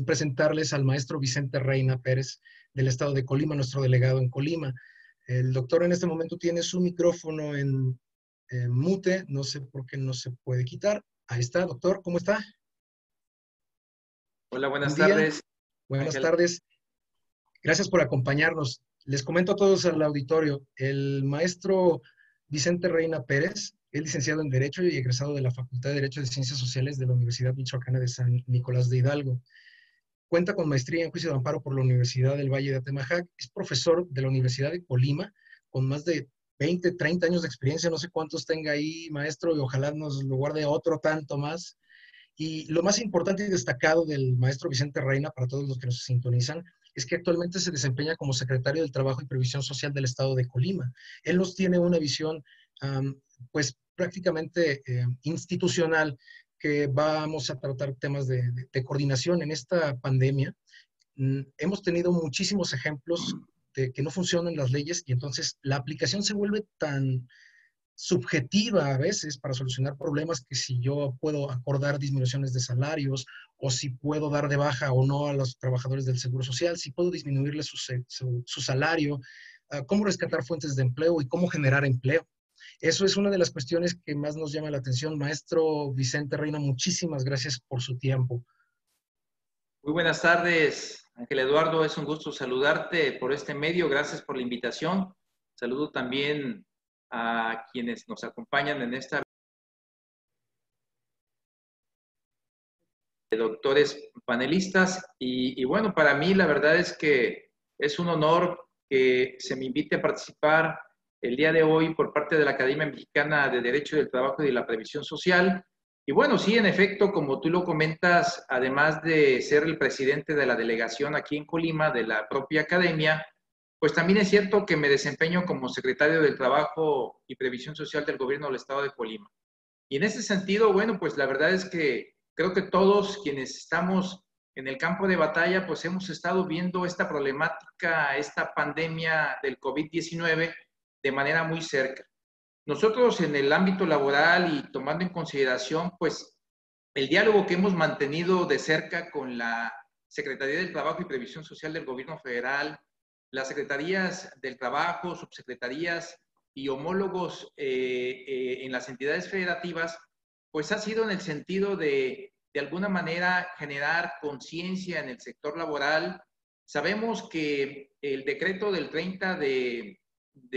presentarles al maestro Vicente Reina Pérez del estado de Colima, nuestro delegado en Colima. El doctor en este momento tiene su micrófono en mute, no sé por qué no se puede quitar. Ahí está, doctor, ¿cómo está?
Hola, buenas tardes.
Buenas tardes. Gracias por acompañarnos. Les comento a todos al auditorio, el maestro Vicente Reina Pérez es licenciado en Derecho y egresado de la Facultad de Derecho de Ciencias Sociales de la Universidad Michoacana de San Nicolás de Hidalgo. Cuenta con maestría en Juicio de Amparo por la Universidad del Valle de Atemajac. Es profesor de la Universidad de Colima, con más de 20, 30 años de experiencia. No sé cuántos tenga ahí, maestro, y ojalá nos lo guarde otro tanto más. Y lo más importante y destacado del maestro Vicente Reina, para todos los que nos sintonizan, es que actualmente se desempeña como secretario del Trabajo y Previsión Social del Estado de Colima. Él nos tiene una visión, pues, prácticamente institucional, que vamos a tratar temas de coordinación en esta pandemia. Hemos tenido muchísimos ejemplos de que no funcionan las leyes y entonces la aplicación se vuelve tan subjetiva a veces para solucionar problemas, que si yo puedo acordar disminuciones de salarios, o si puedo dar de baja o no a los trabajadores del Seguro Social, si puedo disminuirle su salario, cómo rescatar fuentes de empleo y cómo generar empleo. Eso es una de las cuestiones que más nos llama la atención. Maestro Vicente Reina, muchísimas gracias por su tiempo.
Muy buenas tardes, Ángel Eduardo. Es un gusto saludarte por este medio. Gracias por la invitación. Saludo también a quienes nos acompañan en esta doctores panelistas. Y bueno, para mí la verdad es que es un honor que se me invite a participar el día de hoy por parte de la Academia Mexicana de Derecho del Trabajo y de la Previsión Social. Y bueno, sí, en efecto, como tú lo comentas, además de ser el presidente de la delegación aquí en Colima, de la propia academia, pues también es cierto que me desempeño como secretario del Trabajo y Previsión Social del Gobierno del Estado de Colima. Y en ese sentido, bueno, pues la verdad es que creo que todos quienes estamos en el campo de batalla, pues hemos estado viendo esta problemática, esta pandemia del COVID-19 de manera muy cerca. Nosotros en el ámbito laboral y tomando en consideración, pues, el diálogo que hemos mantenido de cerca con la Secretaría del Trabajo y Previsión Social del Gobierno Federal, las secretarías del trabajo, subsecretarías y homólogos en las entidades federativas, pues ha sido en el sentido de alguna manera generar conciencia en el sector laboral. Sabemos que el decreto del 30 de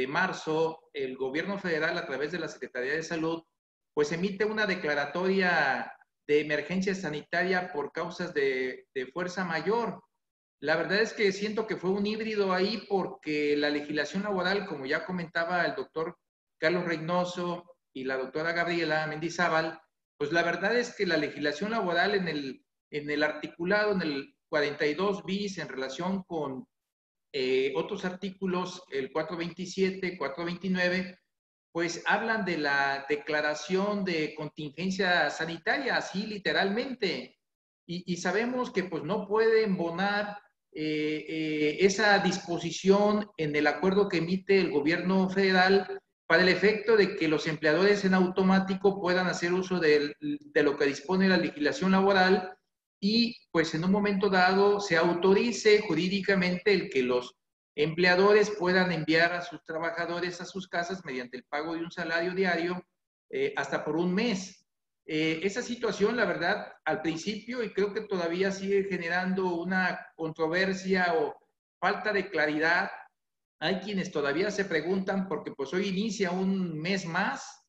marzo, el gobierno federal a través de la Secretaría de Salud, pues emite una declaratoria de emergencia sanitaria por causas de fuerza mayor. La verdad es que siento que fue un híbrido ahí, porque la legislación laboral, como ya comentaba el doctor Carlos Reynoso y la doctora Gabriela Mendizábal, pues la verdad es que la legislación laboral en el articulado, en el 42 bis, en relación con otros artículos, el 427, 429, pues hablan de la declaración de contingencia sanitaria, así literalmente. Y sabemos que pues no puede embonar esa disposición en el acuerdo que emite el gobierno federal para el efecto de que los empleadores en automático puedan hacer uso de lo que dispone la legislación laboral y pues en un momento dado se autorice jurídicamente el que los empleadores puedan enviar a sus trabajadores a sus casas mediante el pago de un salario diario hasta por un mes. Esa situación, la verdad, al principio, y creo que todavía sigue generando una controversia o falta de claridad. Hay quienes todavía se preguntan, porque pues hoy inicia un mes más,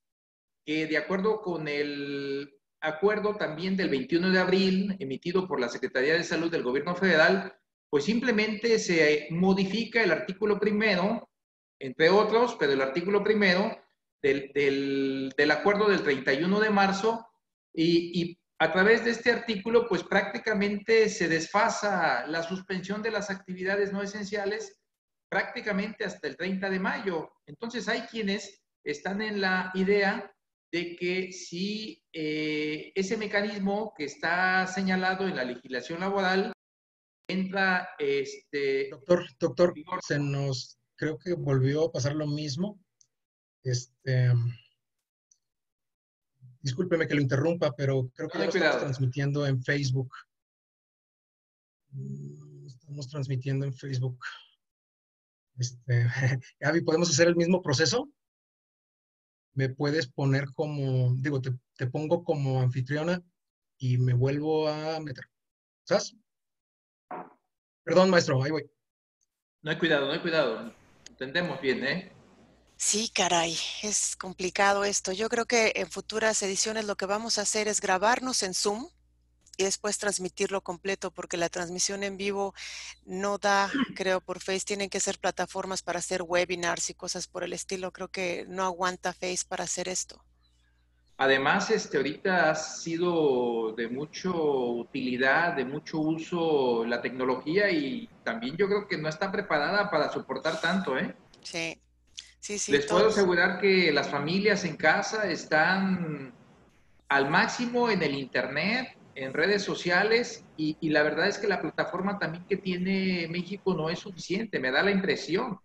que de acuerdo con el acuerdo también del 21 de abril, emitido por la Secretaría de Salud del Gobierno Federal, pues simplemente se modifica el artículo primero, entre otros, pero el artículo primero del acuerdo del 31 de marzo, y a través de este artículo, pues prácticamente se desfasa la suspensión de las actividades no esenciales prácticamente hasta el 30 de mayo. Entonces hay quienes están en la idea de que si ese mecanismo que está señalado en la legislación laboral entra
Doctor, creo que volvió a pasar lo mismo. Discúlpeme que lo interrumpa, pero creo que ya lo estamos transmitiendo en Facebook. Estamos transmitiendo en Facebook. Gaby, ¿podemos hacer el mismo proceso? Me puedes poner como, digo, te pongo como anfitriona y me vuelvo a meter. ¿Sabes? Perdón, maestro, ahí voy.
No hay cuidado, no hay cuidado. Entendemos bien, ¿eh?
Sí, caray, es complicado esto. Yo creo que en futuras ediciones lo que vamos a hacer es grabarnos en Zoom y después transmitirlo completo, porque la transmisión en vivo no da, creo, por Face. Tienen que ser plataformas para hacer webinars y cosas por el estilo. Creo que no aguanta Face para hacer esto.
Además, ahorita ha sido de mucha utilidad, de mucho uso la tecnología y también yo creo que no está preparada para soportar tanto, ¿eh?
Sí, sí, sí.
Les puedo asegurar que las familias en casa están al máximo en el internet, en redes sociales y la verdad es que la plataforma también que tiene México no es suficiente, me da la impresión,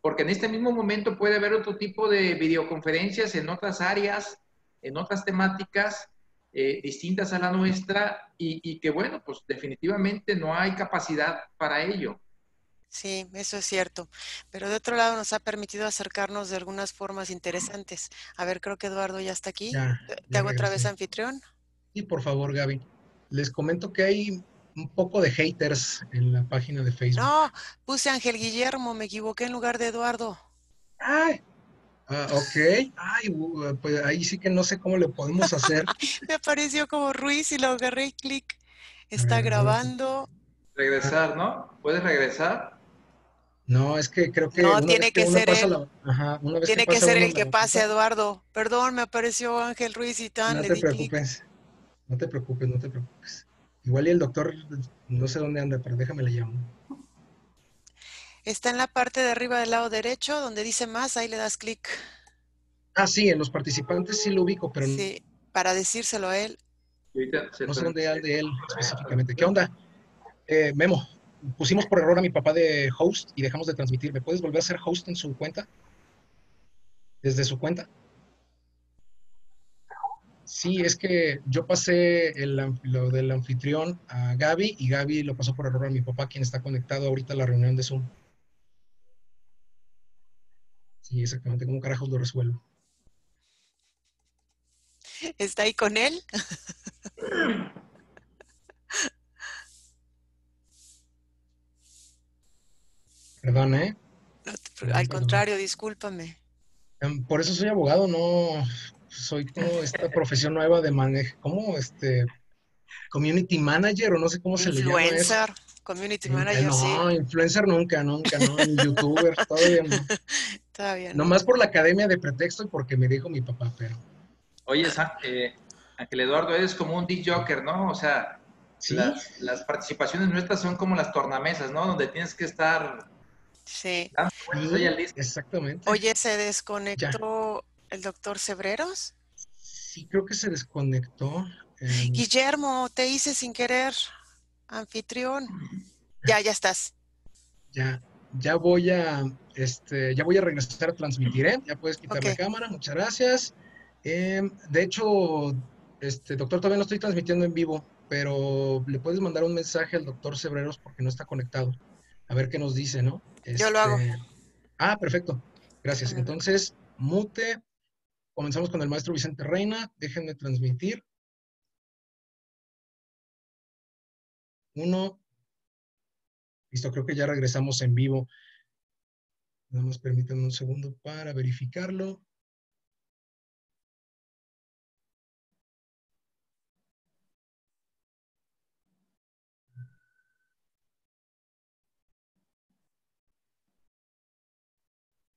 porque en este mismo momento puede haber otro tipo de videoconferencias en otras áreas, en otras temáticas distintas a la nuestra y que bueno, pues definitivamente no hay capacidad para ello.
Sí, eso es cierto. Pero de otro lado nos ha permitido acercarnos de algunas formas interesantes. A ver, creo que Eduardo ya está aquí. ¿Te hago otra vez anfitrión?
Sí, por favor, Gaby. Les comento que hay un poco de haters en la página de Facebook.
No, puse Ángel Guillermo, me equivoqué en lugar de Eduardo.
¡Ay! Ok. Ay, pues ahí sí que no sé cómo le podemos hacer.
Me apareció como Ruiz y lo agarré y clic. Está grabando.
Regresar, ¿no? ¿Puedes regresar?
No, es que creo que
no,
una
tiene
vez que
que
uno
ser
pasa
él.
una vez
Tiene
que
que
pasa
ser
uno
el que pase, Eduardo. Perdón, me apareció Ángel Ruiz y tan,
no
le
te
di clic.
preocupes. No te preocupes, no te preocupes. Igual y el doctor, no sé dónde anda, pero déjame le llamo.
Está en la parte de arriba del lado derecho, donde dice más, ahí le das clic.
Ah, sí, en los participantes sí lo ubico, pero
sí, para decírselo a él.
No sé dónde hay de él específicamente. ¿Qué onda? Memo, pusimos por error a mi papá de host y dejamos de transmitir. ¿Me puedes volver a ser host en su cuenta? ¿Desde su cuenta? Sí, es que yo pasé lo del anfitrión a Gaby y Gaby lo pasó por error a mi papá, quien está conectado ahorita a la reunión de Zoom. Sí, exactamente. ¿Cómo carajos lo resuelvo?
¿Está ahí con él?
Perdón, ¿eh?
No, al contrario, discúlpame.
Por eso soy abogado, no soy como esta profesión nueva de manejo, ¿cómo? Community manager o no sé cómo se le llama eso.
Influencer, community manager, sí.
No, influencer nunca, no, ni youtuber, todavía no.
Todavía no.
Nomás por la academia de pretexto y porque me dijo mi papá, pero...
Oye, Ángel Eduardo, eres como un disc-jocker, ¿no? O sea,
¿sí?
las participaciones nuestras son como las tornamesas, ¿no? Donde tienes que estar
Sí.
Exactamente.
Oye, ¿se
Ya.
desconectó el doctor Cebreros?
Sí, creo que se desconectó.
Guillermo, te hice sin querer, anfitrión. Ya estás.
Ya voy a, ya voy a regresar a transmitir, ¿eh? Ya puedes quitar
Ok.
la cámara, muchas gracias. De hecho, doctor, todavía no estoy transmitiendo en vivo, pero le puedes mandar un mensaje al doctor Cebreros porque no está conectado. A ver qué nos dice, ¿no?
Yo lo hago.
Perfecto. Gracias.
Déjame ver.
Entonces, mute. Comenzamos con el maestro Vicente Reina. Déjenme transmitir. 1. Listo, creo que ya regresamos en vivo. Nada más permítanme un segundo para verificarlo.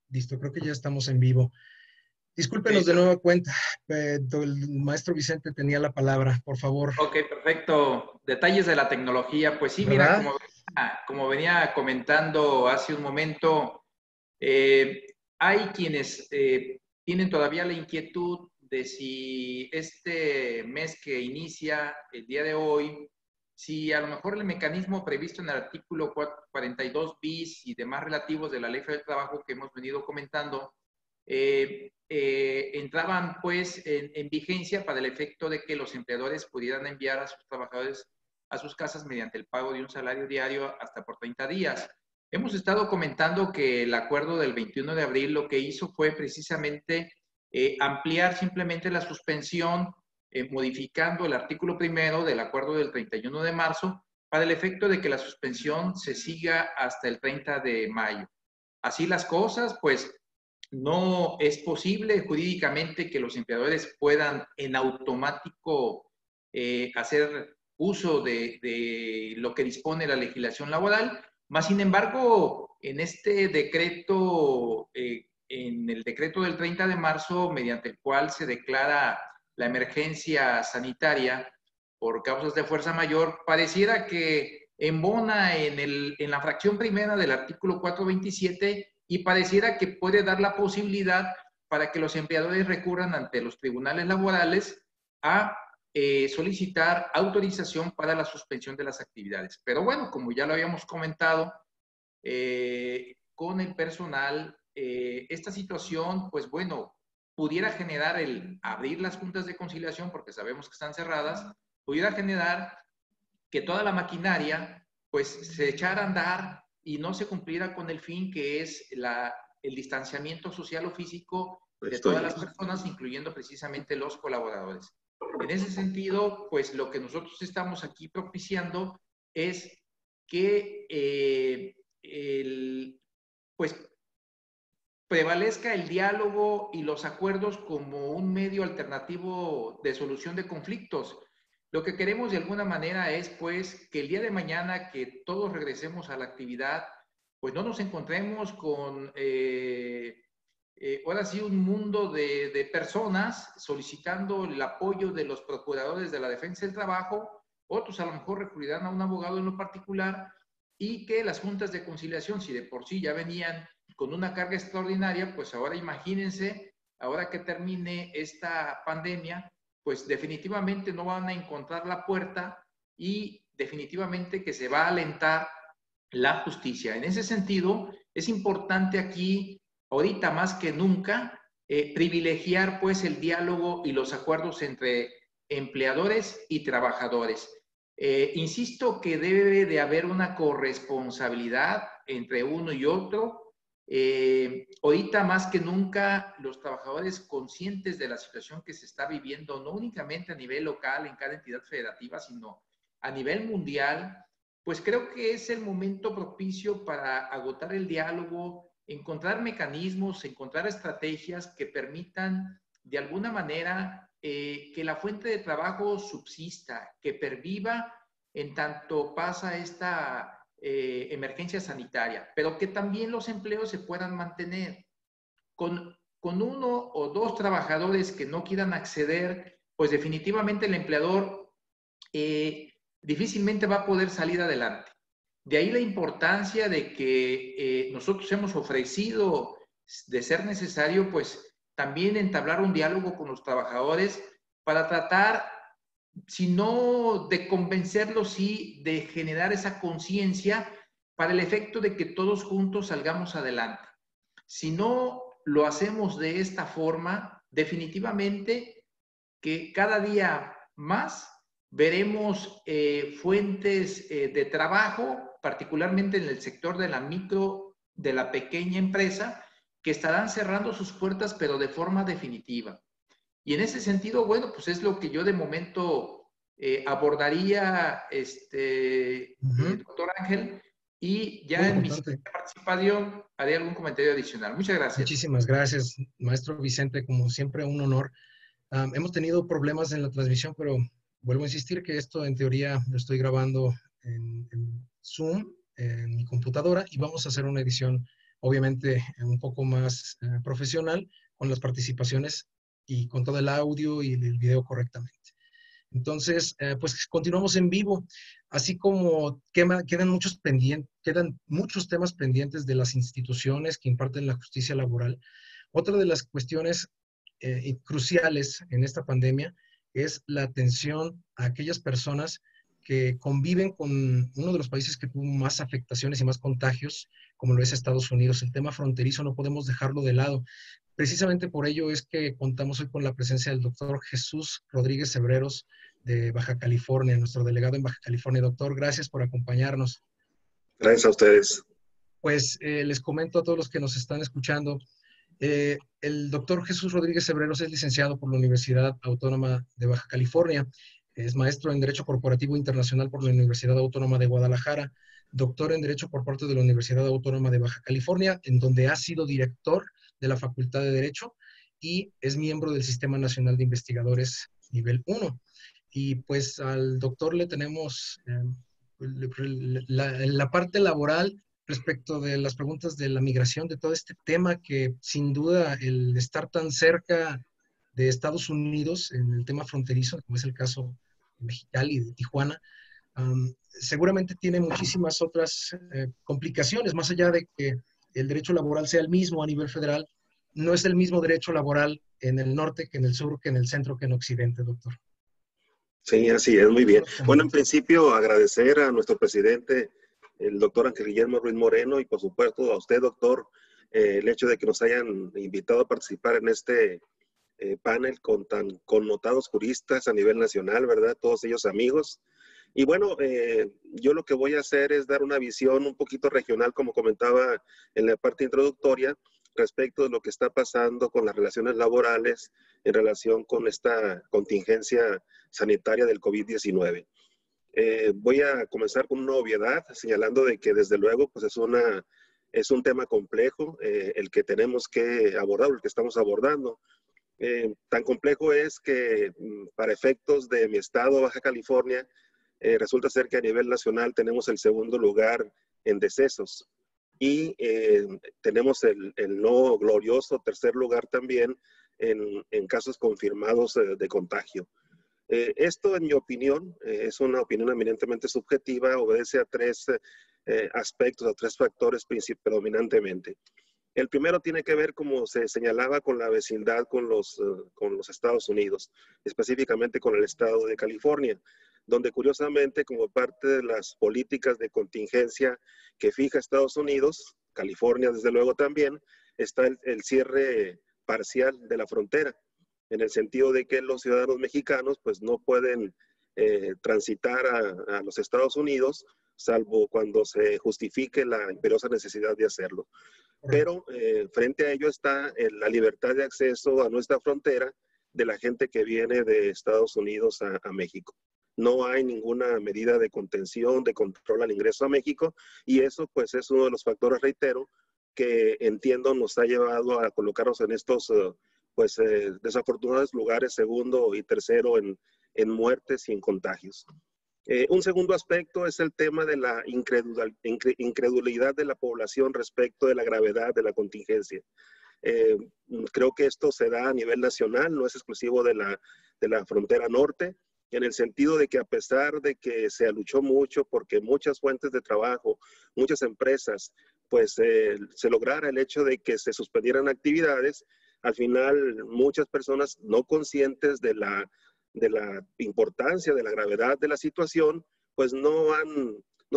Listo, creo que ya estamos en vivo. Discúlpenos de nueva cuenta. El maestro Vicente tenía la palabra, por favor.
Ok, perfecto. Detalles de la tecnología. Pues sí, mira,
¿Verdad?
como venía comentando hace un momento, hay quienes tienen todavía la inquietud de si este mes que inicia el día de hoy, si a lo mejor el mecanismo previsto en el artículo 42 bis y demás relativos de la Ley Federal del Trabajo que hemos venido comentando, entraban pues en vigencia para el efecto de que los empleadores pudieran enviar a sus trabajadores a sus casas mediante el pago de un salario diario hasta por 30 días. Hemos estado comentando que el acuerdo del 21 de abril lo que hizo fue precisamente ampliar simplemente la suspensión, modificando el artículo primero del acuerdo del 31 de marzo para el efecto de que la suspensión se siga hasta el 30 de mayo. Así las cosas, pues no es posible jurídicamente que los empleadores puedan en automático hacer uso de lo que dispone la legislación laboral, más sin embargo, en este decreto, en el decreto del 30 de marzo, mediante el cual se declara la emergencia sanitaria por causas de fuerza mayor, pareciera que embona en la fracción primera del artículo 427 y pareciera que puede dar la posibilidad para que los empleadores recurran ante los tribunales laborales a solicitar autorización para la suspensión de las actividades. Pero bueno, como ya lo habíamos comentado con el personal, esta situación, pues bueno, pudiera generar el abrir las juntas de conciliación, porque sabemos que están cerradas, pudiera generar que toda la maquinaria pues se echara a andar y no se cumpliera con el fin que es el distanciamiento social o físico de todas las personas, incluyendo precisamente los colaboradores. En ese sentido, pues lo que nosotros estamos aquí propiciando es que pues prevalezca el diálogo y los acuerdos como un medio alternativo de solución de conflictos. Lo que queremos de alguna manera es, pues, que el día de mañana que todos regresemos a la actividad, pues no nos encontremos con, ahora sí, un mundo de personas solicitando el apoyo de los procuradores de la defensa del trabajo, otros a lo mejor recurrirán a un abogado en lo particular, y que las juntas de conciliación, si de por sí ya venían con una carga extraordinaria, pues ahora imagínense, ahora que termine esta pandemia, pues definitivamente no van a encontrar la puerta y definitivamente que se va a alentar la justicia. En ese sentido, es importante aquí, ahorita más que nunca, privilegiar pues el diálogo y los acuerdos entre empleadores y trabajadores. Insisto que debe de haber una corresponsabilidad entre uno y otro. Ahorita más que nunca los trabajadores conscientes de la situación que se está viviendo, no únicamente a nivel local en cada entidad federativa, sino a nivel mundial, pues creo que es el momento propicio para agotar el diálogo, encontrar mecanismos, encontrar estrategias que permitan de alguna manera que la fuente de trabajo subsista, que perviva en tanto pasa esta emergencia sanitaria, pero que también los empleos se puedan mantener. Con uno o dos trabajadores que no quieran acceder, pues definitivamente el empleador difícilmente va a poder salir adelante. De ahí la importancia de que nosotros hemos ofrecido, de ser necesario, pues también entablar un diálogo con los trabajadores para tratar, si no de convencerlos, sí de generar esa conciencia para el efecto de que todos juntos salgamos adelante. Si no lo hacemos de esta forma, definitivamente que cada día más veremos fuentes de trabajo, particularmente en el sector de la micro, de la pequeña empresa, que estarán cerrando sus puertas, pero de forma definitiva. Y en ese sentido, bueno, pues es lo que yo de momento abordaría, doctor Ángel, y ya en mi siguiente participación haré algún comentario adicional. Muchas gracias.
Muchísimas gracias, maestro Vicente, como siempre un honor. Hemos tenido problemas en la transmisión, pero vuelvo a insistir que esto en teoría lo estoy grabando en Zoom, en mi computadora, y vamos a hacer una edición obviamente un poco más profesional, con las participaciones y con todo el audio y el video correctamente. Entonces, pues continuamos en vivo, así como quedan muchos temas pendientes de las instituciones que imparten la justicia laboral. Otra de las cuestiones cruciales en esta pandemia es la atención a aquellas personas que conviven con uno de los países que tuvo más afectaciones y más contagios, como lo es Estados Unidos. El tema fronterizo no podemos dejarlo de lado. Precisamente por ello es que contamos hoy con la presencia del doctor Jesús Rodríguez Cebreros de Baja California, nuestro delegado en Baja California. Doctor, gracias por acompañarnos.
Gracias a ustedes.
Pues les comento a todos los que nos están escuchando. El doctor Jesús Rodríguez Cebreros es licenciado por la Universidad Autónoma de Baja California. Es maestro en Derecho Corporativo Internacional por la Universidad Autónoma de Guadalajara, doctor en Derecho por parte de la Universidad Autónoma de Baja California, en donde ha sido director de la Facultad de Derecho y es miembro del Sistema Nacional de Investigadores Nivel 1. Y pues al doctor le tenemos la parte laboral respecto de las preguntas de la migración, de todo este tema que sin duda el estar tan cerca de Estados Unidos en el tema fronterizo, como es el caso de Mexicali y de Tijuana, seguramente tiene muchísimas otras complicaciones, más allá de que el derecho laboral sea el mismo a nivel federal, no es el mismo derecho laboral en el norte que en el sur, que en el centro, que en occidente, doctor.
Sí, así es, muy bien. Bueno, en principio agradecer a nuestro presidente, el doctor Ángel Guillermo Ruiz Moreno, y por supuesto a usted, doctor, el hecho de que nos hayan invitado a participar en este panel con tan connotados juristas a nivel nacional, ¿verdad? Todos ellos amigos. Y bueno, yo lo que voy a hacer es dar una visión un poquito regional, como comentaba en la parte introductoria, respecto de lo que está pasando con las relaciones laborales en relación con esta contingencia sanitaria del COVID-19. Voy a comenzar con una obviedad, señalando de que desde luego pues es un tema complejo el que tenemos que abordar, el que estamos abordando. Tan complejo es que para efectos de mi estado, Baja California, resulta ser que a nivel nacional tenemos el segundo lugar en decesos y tenemos el no glorioso tercer lugar también en casos confirmados de contagio. Esto, en mi opinión, es una opinión eminentemente subjetiva, obedece a tres aspectos, a tres factores predominantemente. El primero tiene que ver, como se señalaba, con la vecindad con los Estados Unidos, específicamente con el estado de California, donde curiosamente, como parte de las políticas de contingencia que fija Estados Unidos, California desde luego también, está el cierre parcial de la frontera, en el sentido de que los ciudadanos mexicanos pues no pueden transitar a los Estados Unidos, salvo cuando se justifique la imperiosa necesidad de hacerlo. Pero frente a ello está la libertad de acceso a nuestra frontera de la gente que viene de Estados Unidos a México. No hay ninguna medida de contención, de control al ingreso a México, y eso pues es uno de los factores, reitero, que entiendo nos ha llevado a colocarnos en estos desafortunados lugares segundo y tercero en muertes y en contagios. Un segundo aspecto es el tema de la incredulidad de la población respecto de la gravedad de la contingencia. Creo que esto se da a nivel nacional, no es exclusivo de la frontera norte. en el sentido de que a pesar de que se luchó mucho porque muchas fuentes de trabajo, muchas empresas, pues se lograra el hecho de que se suspendieran actividades, al final muchas personas no conscientes de la importancia, de la gravedad de la situación, pues no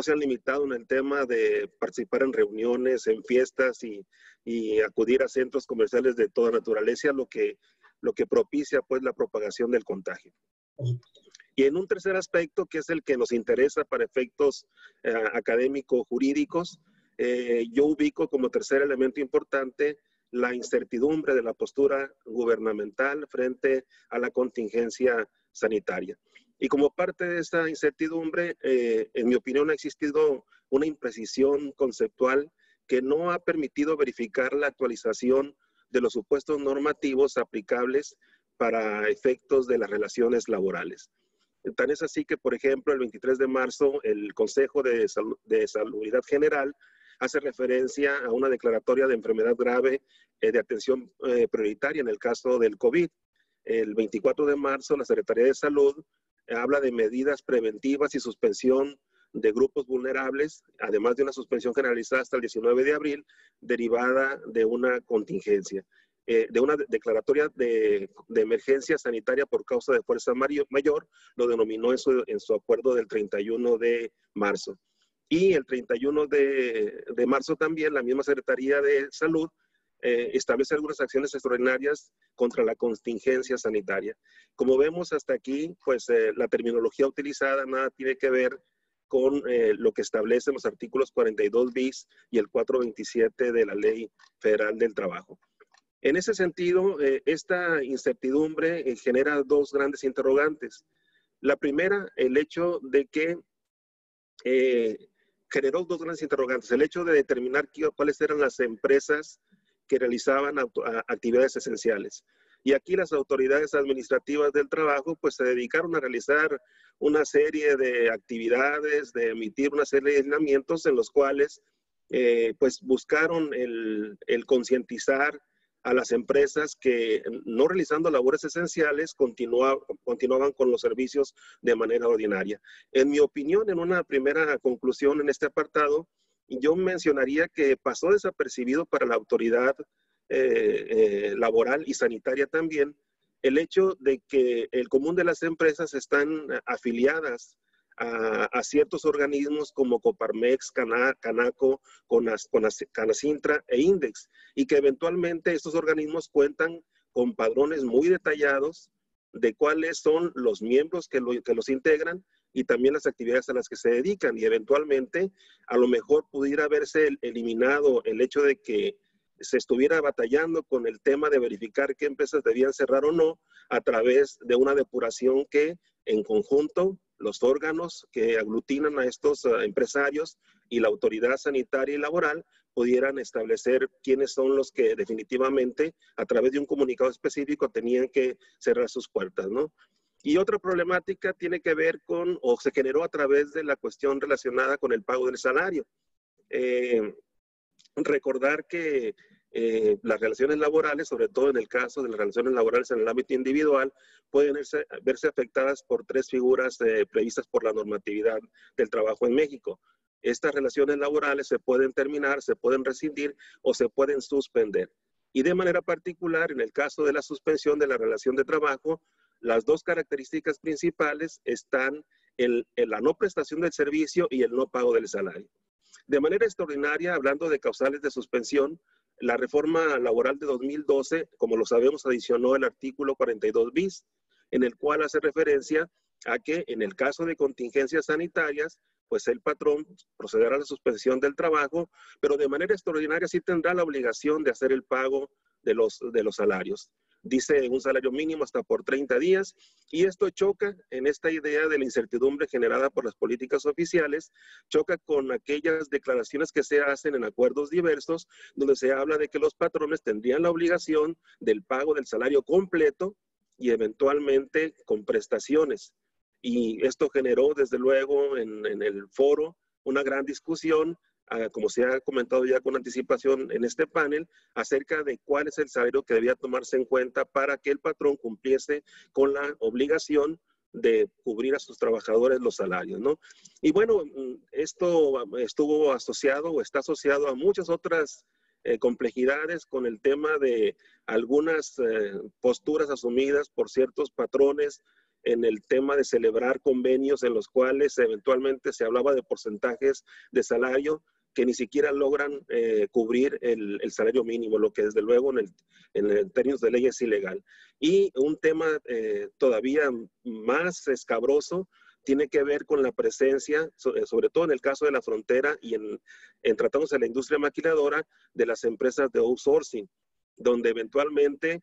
se han limitado en el tema de participar en reuniones, en fiestas y acudir a centros comerciales de toda naturaleza, lo que propicia pues la propagación del contagio. Y en un tercer aspecto, que es el que nos interesa para efectos académico-jurídicos, yo ubico como tercer elemento importante la incertidumbre de la postura gubernamental frente a la contingencia sanitaria. Y como parte de esta incertidumbre, en mi opinión, ha existido una imprecisión conceptual que no ha permitido verificar la actualización de los supuestos normativos aplicables para efectos de las relaciones laborales. Tan es así que, por ejemplo, el 23 de marzo, el Consejo de Salubridad General hace referencia a una declaratoria de enfermedad grave de atención prioritaria en el caso del COVID. El 24 de marzo, la Secretaría de Salud habla de medidas preventivas y suspensión de grupos vulnerables, además de una suspensión generalizada hasta el 19 de abril, derivada de una contingencia, de una declaratoria de emergencia sanitaria por causa de fuerza mayor, lo denominó en su acuerdo del 31 de marzo. Y el 31 de marzo también la misma Secretaría de Salud establece algunas acciones extraordinarias contra la contingencia sanitaria. Como vemos hasta aquí, pues la terminología utilizada nada tiene que ver con lo que establecen los artículos 42 bis y el 427 de la Ley Federal del Trabajo. En ese sentido, esta incertidumbre genera dos grandes interrogantes. La primera, el hecho de que generó dos grandes interrogantes. El hecho de determinar cuáles eran las empresas que realizaban actividades esenciales. Y aquí las autoridades administrativas del trabajo pues se dedicaron a realizar una serie de actividades, de emitir una serie de lineamientos en los cuales pues buscaron el concientizar a las empresas que no realizando labores esenciales continuaban con los servicios de manera ordinaria. En mi opinión, en una primera conclusión en este apartado, yo mencionaría que pasó desapercibido para la autoridad laboral y sanitaria también el hecho de que el común de las empresas están afiliadas a ciertos organismos como Coparmex, Canaco, Canacintra e Index, y que eventualmente estos organismos cuentan con padrones muy detallados de cuáles son los miembros que los integran y también las actividades a las que se dedican, y eventualmente a lo mejor pudiera haberse eliminado el hecho de que se estuviera batallando con el tema de verificar qué empresas debían cerrar o no a través de una depuración que en conjunto los órganos que aglutinan a estos empresarios y la autoridad sanitaria y laboral pudieran establecer quiénes son los que definitivamente a través de un comunicado específico tenían que cerrar sus puertas, ¿no? Y otra problemática tiene que ver con, o se generó a través de la cuestión relacionada con el pago del salario. Recordar que las relaciones laborales, sobre todo en el caso de las relaciones laborales en el ámbito individual, pueden verse afectadas por tres figuras previstas por la normatividad del trabajo en México. Estas relaciones laborales se pueden terminar, se pueden rescindir o se pueden suspender. Y de manera particular, en el caso de la suspensión de la relación de trabajo, las dos características principales están en la no prestación del servicio y el no pago del salario. De manera extraordinaria, hablando de causales de suspensión, la reforma laboral de 2012, como lo sabemos, adicionó el artículo 42 bis, en el cual hace referencia a que en el caso de contingencias sanitarias, pues el patrón procederá a la suspensión del trabajo, pero de manera extraordinaria sí tendrá la obligación de hacer el pago de los salarios. Dice un salario mínimo hasta por 30 días, y esto choca en esta idea de la incertidumbre generada por las políticas oficiales, choca con aquellas declaraciones que se hacen en acuerdos diversos, donde se habla de que los patrones tendrían la obligación del pago del salario completo y eventualmente con prestaciones. Y esto generó, desde luego, en el foro una gran discusión, como se ha comentado ya con anticipación en este panel, acerca de cuál es el salario que debía tomarse en cuenta para que el patrón cumpliese con la obligación de cubrir a sus trabajadores los salarios, ¿no? Y bueno, esto estuvo asociado o está asociado a muchas otras complejidades con el tema de algunas posturas asumidas por ciertos patrones en el tema de celebrar convenios en los cuales eventualmente se hablaba de porcentajes de salario que ni siquiera logran cubrir el salario mínimo, lo que desde luego en términos de ley es ilegal. Y un tema todavía más escabroso tiene que ver con la presencia, sobre todo en el caso de la frontera y en tratándose de la industria maquiladora, de las empresas de outsourcing, donde eventualmente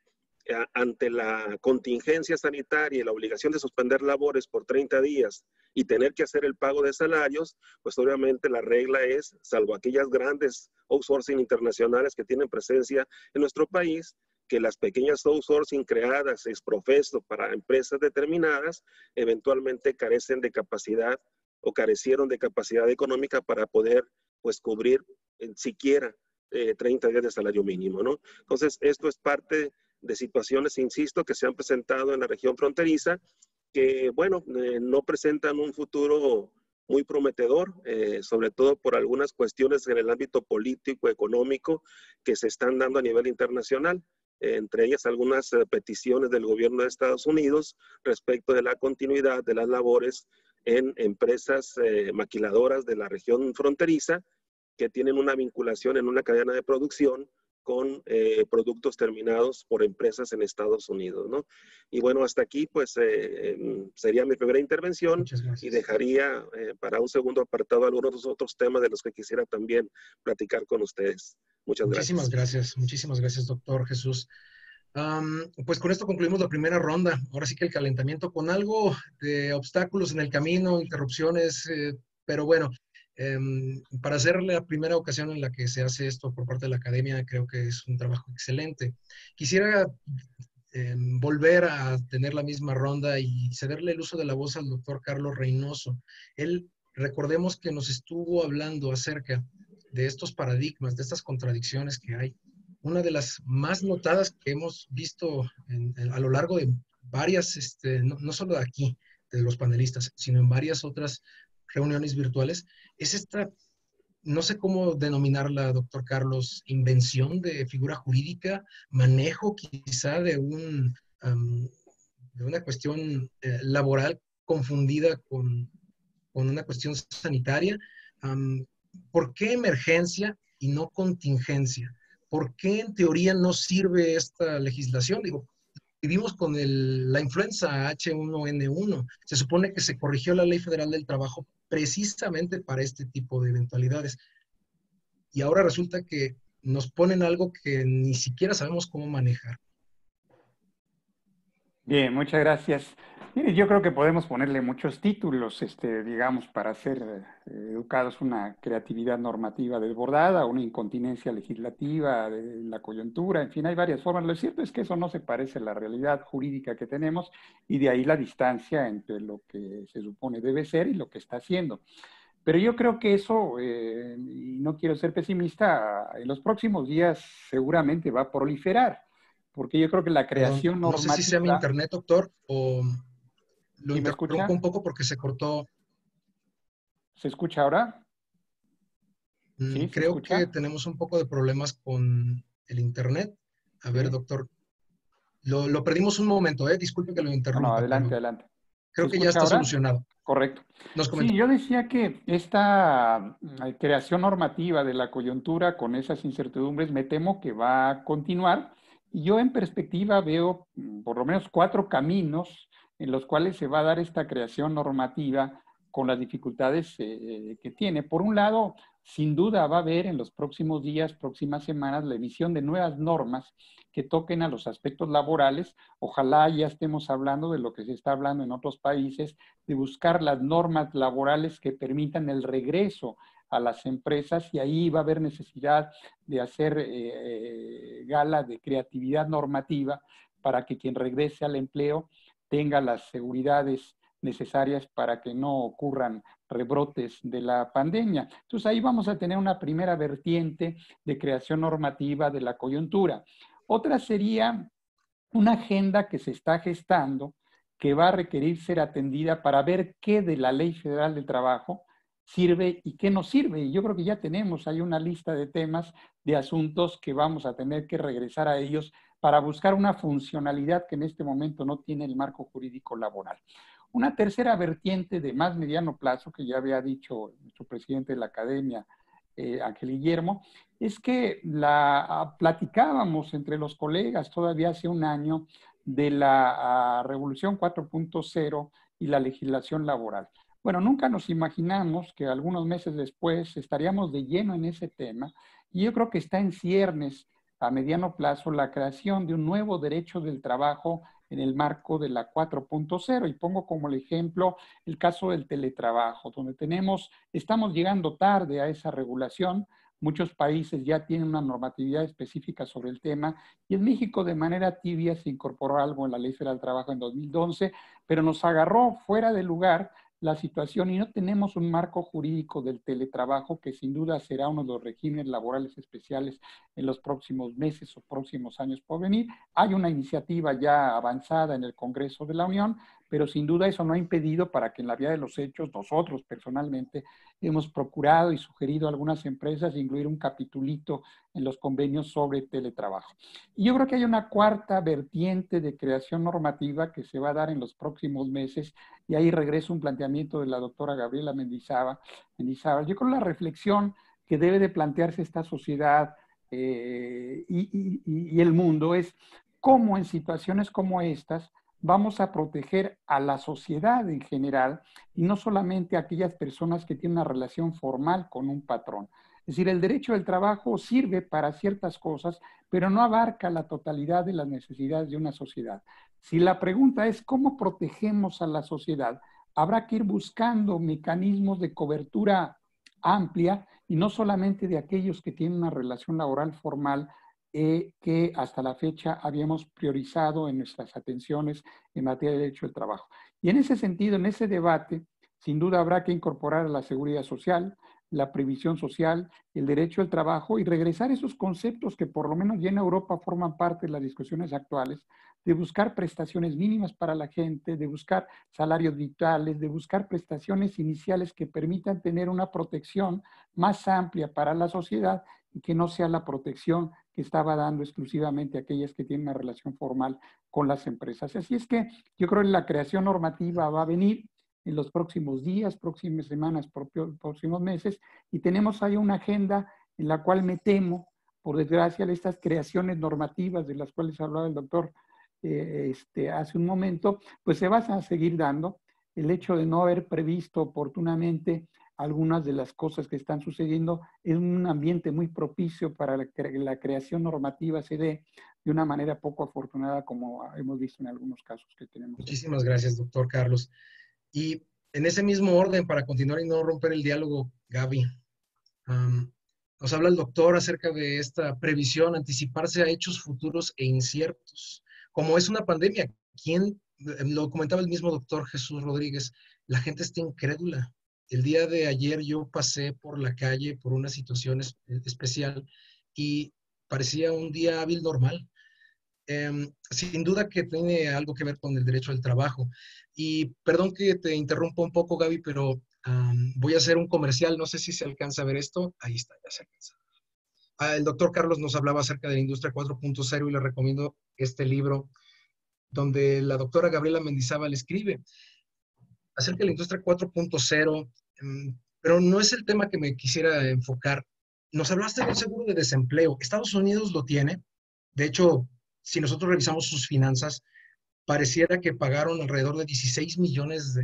ante la contingencia sanitaria y la obligación de suspender labores por 30 días y tener que hacer el pago de salarios, pues obviamente la regla es, salvo aquellas grandes outsourcing internacionales que tienen presencia en nuestro país, que las pequeñas outsourcing creadas ex profeso para empresas determinadas eventualmente carecen de capacidad o carecieron de capacidad económica para poder pues cubrir siquiera 30 días de salario mínimo, ¿no? Entonces, esto es parte de situaciones, insisto, que se han presentado en la región fronteriza, que, bueno, no presentan un futuro muy prometedor, sobre todo por algunas cuestiones en el ámbito político, económico, que se están dando a nivel internacional. Entre ellas algunas peticiones del gobierno de Estados Unidos respecto de la continuidad de las labores en empresas maquiladoras de la región fronteriza que tienen una vinculación en una cadena de producción con productos terminados por empresas en Estados Unidos, ¿no? Y bueno, hasta aquí pues sería mi primera intervención y dejaría para un segundo apartado algunos de los otros temas de los que quisiera también platicar con ustedes.
Muchísimas gracias, doctor Jesús. Pues con esto concluimos la primera ronda. Ahora sí que el calentamiento con algo de obstáculos en el camino, interrupciones, pero bueno, para hacer la primera ocasión en la que se hace esto por parte de la academia, creo que es un trabajo excelente. Quisiera volver a tener la misma ronda y cederle el uso de la voz al doctor Carlos Reynoso. Él, recordemos que nos estuvo hablando acerca de estos paradigmas, de estas contradicciones que hay. Una de las más notadas que hemos visto a lo largo de varias, no solo de aquí, de los panelistas, sino en varias otras reuniones virtuales, es esta, no sé cómo denominarla, doctor Carlos, invención de figura jurídica, manejo quizá de una cuestión laboral confundida con una cuestión sanitaria. ¿Por qué emergencia y no contingencia? ¿Por qué en teoría no sirve esta legislación? Digo, vivimos con la influenza H1N1. Se supone que se corrigió la Ley Federal del Trabajo precisamente para este tipo de eventualidades. Y ahora resulta que nos ponen algo que ni siquiera sabemos cómo manejar.
Bien, muchas gracias. Mire, yo creo que podemos ponerle muchos títulos, digamos, para ser educados, una creatividad normativa desbordada, una incontinencia legislativa de la coyuntura, en fin, hay varias formas. Lo cierto es que eso no se parece a la realidad jurídica que tenemos y de ahí la distancia entre lo que se supone debe ser y lo que está haciendo. Pero yo creo que eso, y no quiero ser pesimista, en los próximos días seguramente va a proliferar. Porque yo creo que la creación normativa...
No sé si sea mi internet, doctor, o lo
¿Sí me escucha?
interrumpo un poco porque se cortó.
¿Se escucha ahora?
¿Sí, creo que tenemos un poco de problemas con el internet. A ver, doctor. Lo perdimos un momento, disculpe que lo interrumpa.
No, adelante.
Creo que ya está solucionado.
Correcto. Sí, yo decía que esta creación normativa de la coyuntura con esas incertidumbres me temo que va a continuar. Y yo en perspectiva veo por lo menos 4 caminos en los cuales se va a dar esta creación normativa con las dificultades que tiene. Por un lado, sin duda va a haber en los próximos días, próximas semanas, la emisión de nuevas normas que toquen a los aspectos laborales. Ojalá ya estemos hablando de lo que se está hablando en otros países, de buscar las normas laborales que permitan el regreso a las empresas, y ahí va a haber necesidad de hacer gala de creatividad normativa para que quien regrese al empleo tenga las seguridades necesarias para que no ocurran rebrotes de la pandemia. Entonces ahí vamos a tener una primera vertiente de creación normativa de la coyuntura. Otra sería una agenda que se está gestando, que va a requerir ser atendida para ver qué de la Ley Federal del Trabajo sirve y qué no sirve. Y yo creo que ya tenemos ahí una lista de temas, de asuntos que vamos a tener que regresar a ellos para buscar una funcionalidad que en este momento no tiene el marco jurídico laboral. Una tercera vertiente de más mediano plazo, que ya había dicho nuestro presidente de la academia, Ángel Guillermo, es que platicábamos entre los colegas todavía hace un año de la Revolución 4.0 y la legislación laboral. Bueno, nunca nos imaginamos que algunos meses después estaríamos de lleno en ese tema, y yo creo que está en ciernes a mediano plazo la creación de un nuevo derecho del trabajo en el marco de la 4.0. Y pongo como el ejemplo el caso del teletrabajo, donde estamos llegando tarde a esa regulación. Muchos países ya tienen una normatividad específica sobre el tema, y en México de manera tibia se incorporó algo en la Ley Federal del Trabajo en 2011, pero nos agarró fuera de lugar la situación y no tenemos un marco jurídico del teletrabajo, que sin duda será uno de los regímenes laborales especiales en los próximos meses o próximos años por venir. Hay una iniciativa ya avanzada en el Congreso de la Unión, pero sin duda eso no ha impedido para que en la vía de los hechos nosotros personalmente hemos procurado y sugerido a algunas empresas incluir un capitulito en los convenios sobre teletrabajo. Y yo creo que hay una cuarta vertiente de creación normativa que se va a dar en los próximos meses, y ahí regreso a un planteamiento de la doctora Gabriela Mendizábal. Yo creo la reflexión que debe de plantearse esta sociedad y el mundo es cómo en situaciones como estas vamos a proteger a la sociedad en general, y no solamente a aquellas personas que tienen una relación formal con un patrón. Es decir, el derecho del trabajo sirve para ciertas cosas, pero no abarca la totalidad de las necesidades de una sociedad. Si la pregunta es cómo protegemos a la sociedad, habrá que ir buscando mecanismos de cobertura amplia, y no solamente de aquellos que tienen una relación laboral formal, que hasta la fecha habíamos priorizado en nuestras atenciones en materia de derecho del trabajo. Y en ese sentido, en ese debate, sin duda habrá que incorporar la seguridad social, la previsión social, el derecho al trabajo, y regresar esos conceptos que por lo menos ya en Europa forman parte de las discusiones actuales, de buscar prestaciones mínimas para la gente, de buscar salarios vitales, de buscar prestaciones iniciales que permitan tener una protección más amplia para la sociedad, y que no sea la protección que estaba dando exclusivamente a aquellas que tienen una relación formal con las empresas. Así es que yo creo que la creación normativa va a venir en los próximos días, próximas semanas, próximos meses, y tenemos ahí una agenda en la cual me temo, por desgracia, estas creaciones normativas de las cuales hablaba el doctor hace un momento, pues se van a seguir dando. El hecho de no haber previsto oportunamente algunas de las cosas que están sucediendo es un ambiente muy propicio para que la creación normativa se dé de una manera poco afortunada, como hemos visto en algunos casos que tenemos.
Muchísimas gracias, doctor Carlos. Y en ese mismo orden, para continuar y no romper el diálogo, Gaby, nos habla el doctor acerca de esta previsión, anticiparse a hechos futuros e inciertos, como es una pandemia. Lo comentaba el mismo doctor Jesús Rodríguez, la gente está incrédula. El día de ayer yo pasé por la calle por una situación especial y parecía un día hábil normal. Sin duda que tiene algo que ver con el derecho al trabajo. Y perdón que te interrumpa un poco, Gaby, pero voy a hacer un comercial. No sé si se alcanza a ver esto. Ahí está, ya se alcanza. El doctor Carlos nos hablaba acerca de la industria 4.0 y le recomiendo este libro donde la doctora Gabriela Mendizábal escribe acerca de la industria 4.0, pero no es el tema que me quisiera enfocar. Nos hablaste del seguro de desempleo. Estados Unidos lo tiene. De hecho, si nosotros revisamos sus finanzas, pareciera que pagaron alrededor de 16 millones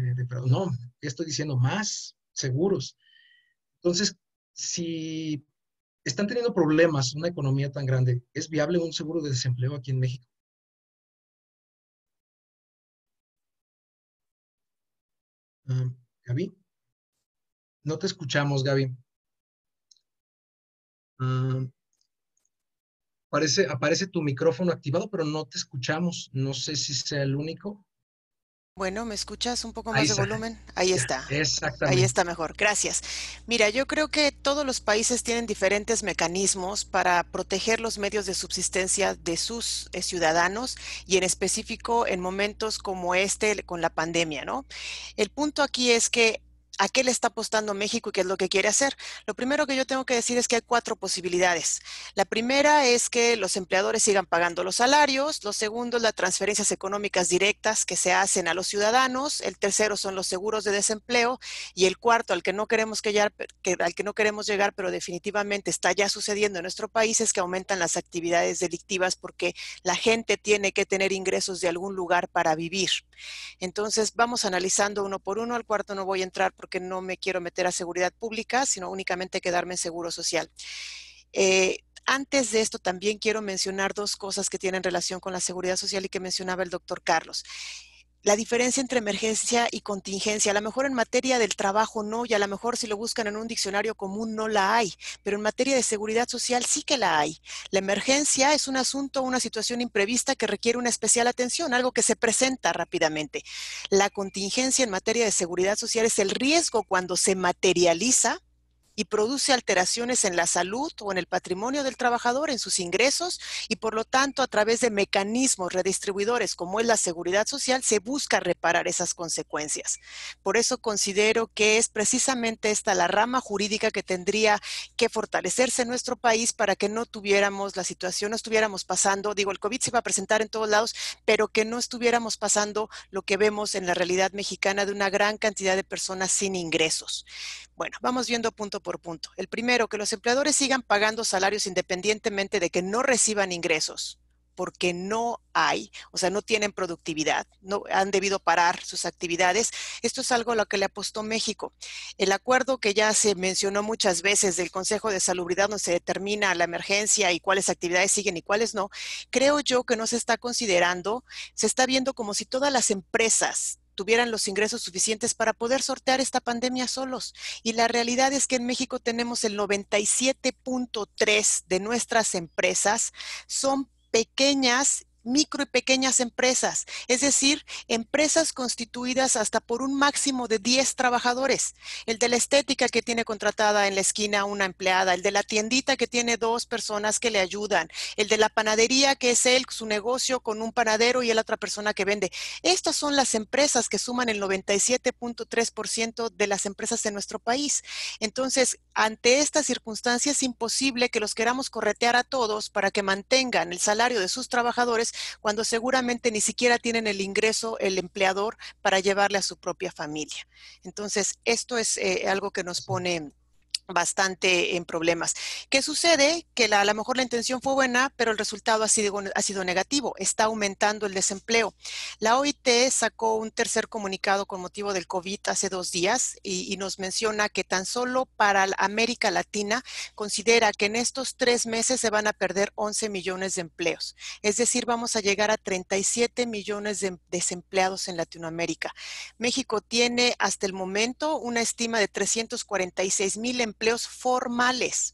no, ¿qué estoy diciendo? Más seguros. Entonces, si están teniendo problemas, una economía tan grande, ¿es viable un seguro de desempleo aquí en México? Gaby, no te escuchamos, Gaby. Aparece tu micrófono activado, pero no te escuchamos. No sé si sea el único.
Bueno, ¿me escuchas un poco
Ahí
más de
está.
volumen? Ahí
Ya,
está. Ahí
exactamente.
está mejor. Gracias. Mira, yo creo que todos los países tienen diferentes mecanismos para proteger los medios de subsistencia de sus ciudadanos y en específico en momentos como este con la pandemia, ¿no? El punto aquí es que ¿a qué le está apostando México y qué es lo que quiere hacer? Lo primero que yo tengo que decir es que hay 4 posibilidades. La primera es que los empleadores sigan pagando los salarios. Lo segundo es las transferencias económicas directas que se hacen a los ciudadanos. El tercero son los seguros de desempleo. Y el cuarto, al que no queremos llegar, pero definitivamente está ya sucediendo en nuestro país, es que aumentan las actividades delictivas porque la gente tiene que tener ingresos de algún lugar para vivir. Entonces, vamos analizando uno por uno. Al cuarto no voy a entrar porque no me quiero meter a seguridad pública, sino únicamente quedarme en seguro social. Antes de esto, también quiero mencionar 2 cosas que tienen relación con la seguridad social y que mencionaba el doctor Carlos. La diferencia entre emergencia y contingencia, a lo mejor en materia del trabajo no, y a lo mejor si lo buscan en un diccionario común no la hay, pero en materia de seguridad social sí que la hay. La emergencia es un asunto, una situación imprevista que requiere una especial atención, algo que se presenta rápidamente. La contingencia en materia de seguridad social es el riesgo cuando se materializa y produce alteraciones en la salud o en el patrimonio del trabajador, en sus ingresos, y por lo tanto a través de mecanismos redistribuidores como es la seguridad social se busca reparar esas consecuencias. Por eso considero que es precisamente esta la rama jurídica que tendría que fortalecerse en nuestro país para que no tuviéramos la situación, no estuviéramos pasando, digo, el COVID se va a presentar en todos lados, pero que no estuviéramos pasando lo que vemos en la realidad mexicana de una gran cantidad de personas sin ingresos. Bueno, vamos viendo punto por punto. El primero, que los empleadores sigan pagando salarios independientemente de que no reciban ingresos, porque no hay, o sea, no tienen productividad, no han debido parar sus actividades. Esto es algo a lo que le apostó México. El acuerdo que ya se mencionó muchas veces del Consejo de Salubridad, donde se determina la emergencia y cuáles actividades siguen y cuáles no, creo yo que no se está considerando, se está viendo como si todas las empresas tuvieran los ingresos suficientes para poder sortear esta pandemia solos. Y la realidad es que en México tenemos el 97.3 de nuestras empresas son pequeñas, micro y pequeñas empresas, es decir, empresas constituidas hasta por un máximo de 10 trabajadores. El de la estética que tiene contratada en la esquina una empleada, el de la tiendita que tiene 2 personas que le ayudan, el de la panadería que es él, su negocio con un panadero y la otra persona que vende. Estas son las empresas que suman el 97.3% de las empresas en nuestro país. Entonces, ante estas circunstancias es imposible que los queramos corretear a todos para que mantengan el salario de sus trabajadores cuando seguramente ni siquiera tienen el ingreso el empleador para llevarle a su propia familia. Entonces, esto es algo que nos pone bastante en problemas. ¿Qué sucede? Que a lo mejor la intención fue buena, pero el resultado ha sido negativo. Está aumentando el desempleo. La OIT sacó un tercer comunicado con motivo del COVID hace 2 días y nos menciona que tan solo para América Latina considera que en estos 3 meses se van a perder 11 millones de empleos. Es decir, vamos a llegar a 37 millones de desempleados en Latinoamérica. México tiene hasta el momento una estima de 346,000 empleos formales.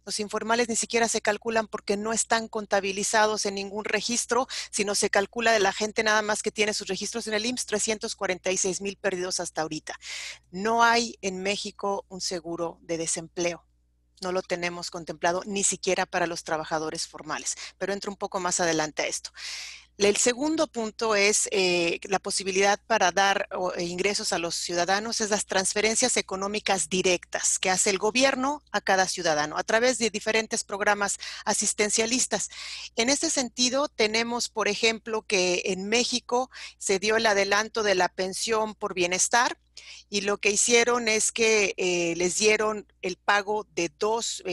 Los informales ni siquiera se calculan porque no están contabilizados en ningún registro, sino se calcula de la gente nada más que tiene sus registros en el IMSS, 346,000 perdidos hasta ahorita. No hay en México un seguro de desempleo. No lo tenemos contemplado ni siquiera para los trabajadores formales, pero entro un poco más adelante a esto. El segundo punto es la posibilidad para dar ingresos a los ciudadanos, es las transferencias económicas directas que hace el gobierno a cada ciudadano a través de diferentes programas asistencialistas. En este sentido, tenemos, por ejemplo, que en México se dio el adelanto de la pensión por bienestar y lo que hicieron es que les dieron el pago de dos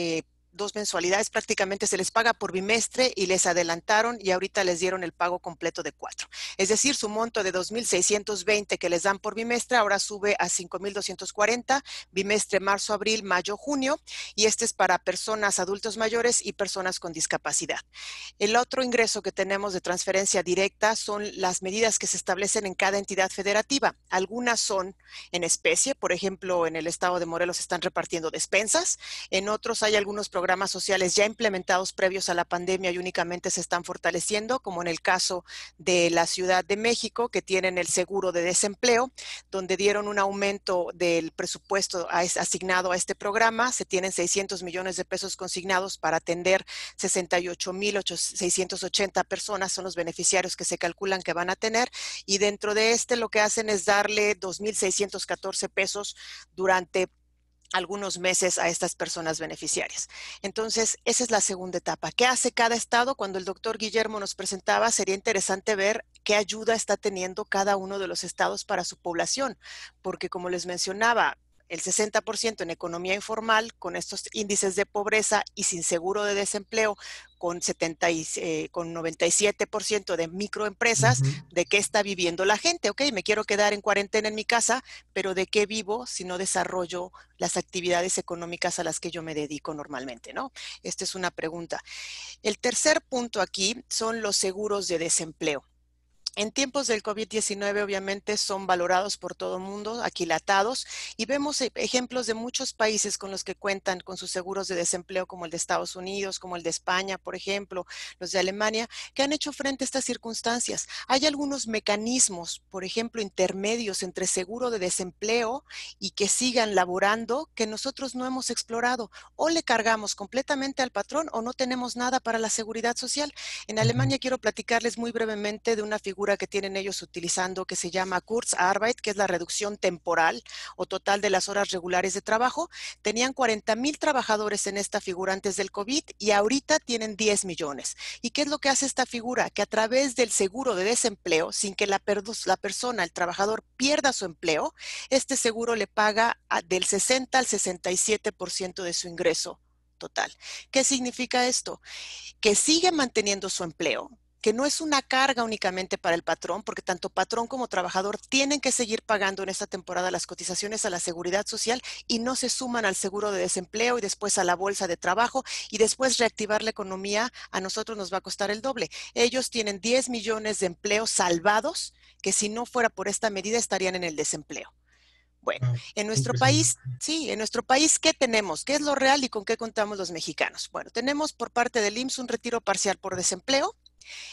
mensualidades, prácticamente se les paga por bimestre y les adelantaron y ahorita les dieron el pago completo de 4. Es decir, su monto de 2,620 que les dan por bimestre ahora sube a 5,240, bimestre marzo, abril, mayo, junio, y este es para personas adultos mayores y personas con discapacidad. El otro ingreso que tenemos de transferencia directa son las medidas que se establecen en cada entidad federativa. Algunas son en especie, por ejemplo, en el estado de Morelos están repartiendo despensas, en otros hay algunos programas programas sociales ya implementados previos a la pandemia y únicamente se están fortaleciendo, como en el caso de la Ciudad de México, que tienen el seguro de desempleo, donde dieron un aumento del presupuesto asignado a este programa. Se tienen 600 millones de pesos consignados para atender 68,680 personas, son los beneficiarios que se calculan que van a tener, y dentro de lo que hacen es darle 2,614 pesos durante algunos meses a estas personas beneficiarias. Entonces, esa es la segunda etapa. ¿Qué hace cada estado? Cuando el doctor Guillermo nos presentaba, sería interesante ver qué ayuda está teniendo cada uno de los estados para su población, porque como les mencionaba, el 60% en economía informal, con estos índices de pobreza y sin seguro de desempleo, con 97% de microempresas, ¿de qué está viviendo la gente? Ok, me quiero quedar en cuarentena en mi casa, pero ¿de qué vivo si no desarrollo las actividades económicas a las que yo me dedico normalmente, ¿no? Esta es una pregunta. El tercer punto aquí son los seguros de desempleo. En tiempos del COVID-19 obviamente son valorados por todo el mundo, aquilatados, y vemos ejemplos de muchos países con los que cuentan con sus seguros de desempleo, como el de Estados Unidos, como el de España, por ejemplo, los de Alemania, que han hecho frente a estas circunstancias. Hay algunos mecanismos, por ejemplo, intermedios entre seguro de desempleo y que sigan laborando, que nosotros no hemos explorado. O le cargamos completamente al patrón o no tenemos nada para la seguridad social. En Alemania quiero platicarles muy brevemente de una figura que tienen ellos utilizando que se llama Kurzarbeit, que es la reducción temporal o total de las horas regulares de trabajo. Tenían 40,000 trabajadores en esta figura antes del COVID y ahorita tienen 10 millones. ¿Y qué es lo que hace esta figura? Que a través del seguro de desempleo, sin que la persona, el trabajador, pierda su empleo, este seguro le paga del 60 al 67% de su ingreso total. ¿Qué significa esto? Que sigue manteniendo su empleo, que no es una carga únicamente para el patrón, porque tanto patrón como trabajador tienen que seguir pagando en esta temporada las cotizaciones a la seguridad social y no se suman al seguro de desempleo y después a la bolsa de trabajo, y después reactivar la economía a nosotros nos va a costar el doble. Ellos tienen 10 millones de empleos salvados que si no fuera por esta medida estarían en el desempleo. Bueno, en nuestro país, sí, en nuestro país, ¿qué tenemos? ¿Qué es lo real y con qué contamos los mexicanos? Bueno, tenemos por parte del IMSS un retiro parcial por desempleo.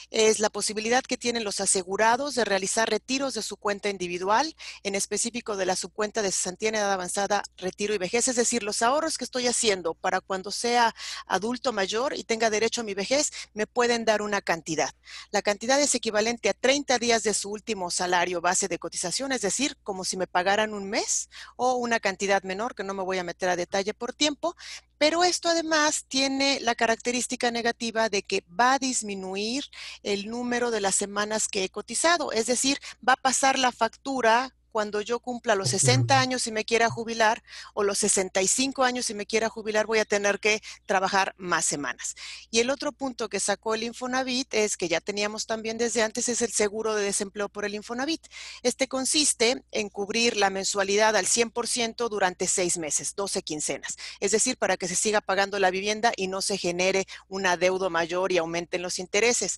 Es la posibilidad que tienen los asegurados de realizar retiros de su cuenta individual, en específico de la subcuenta de cesantía en edad avanzada, retiro y vejez, es decir, los ahorros que estoy haciendo para cuando sea adulto mayor y tenga derecho a mi vejez, me pueden dar una cantidad. La cantidad es equivalente a 30 días de su último salario base de cotización, es decir, como si me pagaran un mes o una cantidad menor, que no me voy a meter a detalle por tiempo. Pero esto además tiene la característica negativa de que va a disminuir el número de las semanas que he cotizado. Es decir, va a pasar la factura cuando yo cumpla los 60 años y me quiera jubilar, o los 65 años y me quiera jubilar, voy a tener que trabajar más semanas. Y el otro punto que sacó el Infonavit es que ya teníamos también desde antes, es el seguro de desempleo por el Infonavit. Este consiste en cubrir la mensualidad al 100% durante 6 meses, 12 quincenas. Es decir, para que se siga pagando la vivienda y no se genere un adeudo mayor y aumenten los intereses.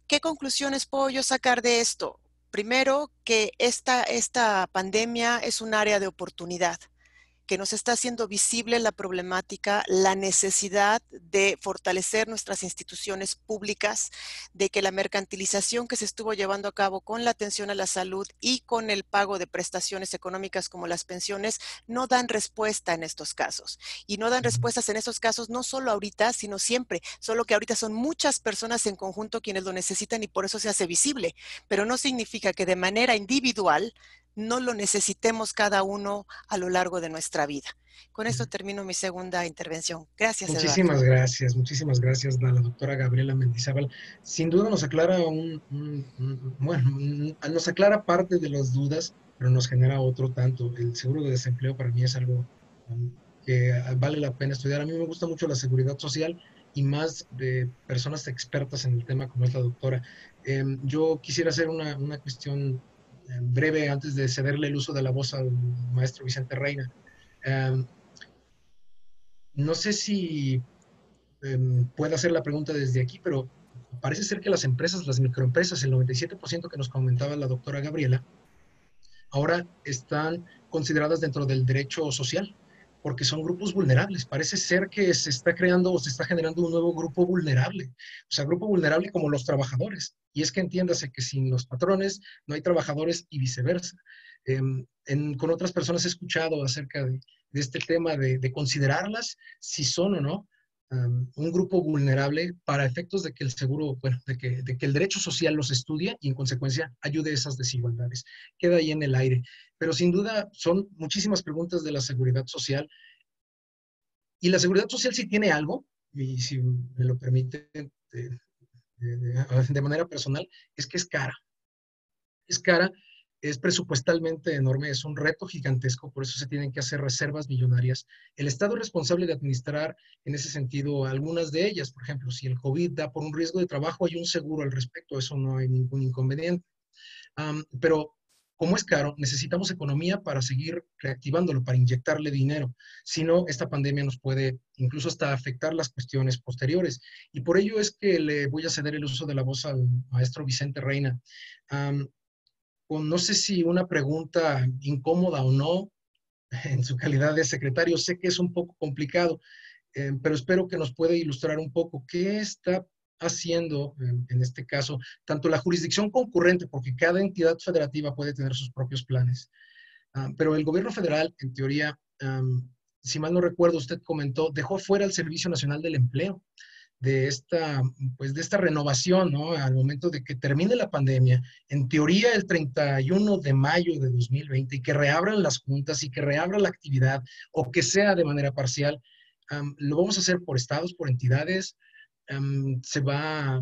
¿Qué conclusiones puedo yo sacar de esto? Primero, que esta pandemia es un área de oportunidad, que nos está haciendo visible la problemática, la necesidad de fortalecer nuestras instituciones públicas, de que la mercantilización que se estuvo llevando a cabo con la atención a la salud y con el pago de prestaciones económicas como las pensiones no dan respuesta en estos casos. Y no dan respuestas en estos casos no solo ahorita, sino siempre, solo que ahorita son muchas personas en conjunto quienes lo necesitan y por eso se hace visible, pero no significa que de manera individual no lo necesitemos cada uno a lo largo de nuestra vida. Con esto termino mi segunda intervención. Gracias,
Muchísimas
Eduardo.
muchísimas gracias a la doctora Gabriela Mendizábal. Sin duda nos aclara nos aclara parte de las dudas, pero nos genera otro tanto. El seguro de desempleo para mí es algo que vale la pena estudiar. A mí me gusta mucho la seguridad social y más de personas expertas en el tema como es la doctora. Yo quisiera hacer una cuestión breve antes de cederle el uso de la voz al maestro Vicente Reina. No sé si puedo hacer la pregunta desde aquí, pero parece ser que las empresas, las microempresas, el 97% que nos comentaba la doctora Gabriela, ahora están consideradas dentro del derecho social. porque son grupos vulnerables. Parece ser que se está creando o se está generando un nuevo grupo vulnerable. O sea, grupo vulnerable como los trabajadores. Y es que entiéndase que sin los patrones no hay trabajadores y viceversa. Con otras personas he escuchado acerca de este tema de considerarlas si son o no un grupo vulnerable para efectos de que el seguro, bueno, de que el derecho social los estudie y en consecuencia ayude a esas desigualdades. Queda ahí en el aire. Pero sin duda son muchísimas preguntas de la seguridad social. Y la seguridad social sí tiene algo, y si me lo permite de manera personal, es que es cara. Es cara, es presupuestalmente enorme, es un reto gigantesco, por eso se tienen que hacer reservas millonarias. El Estado es responsable de administrar en ese sentido algunas de ellas. Por ejemplo, si el COVID da por un riesgo de trabajo, hay un seguro al respecto, eso no hay ningún inconveniente. Pero como es caro, necesitamos economía para seguir reactivándolo, para inyectarle dinero. Si no, esta pandemia nos puede incluso hasta afectar las cuestiones posteriores. Y por ello es que le voy a ceder el uso de la voz al maestro Vicente Reina. Con no sé si una pregunta incómoda o no, en su calidad de secretario, sé que es un poco complicado, pero espero que nos pueda ilustrar un poco qué está haciendo, en este caso, tanto la jurisdicción concurrente, porque cada entidad federativa puede tener sus propios planes, pero el gobierno federal, en teoría, si mal no recuerdo, usted comentó, dejó fuera el Servicio Nacional del Empleo pues de esta renovación, ¿no? Al momento de que termine la pandemia, en teoría el 31 de mayo de 2020, y que reabran las juntas y que reabra la actividad, o que sea de manera parcial, lo vamos a hacer por estados, por entidades, se va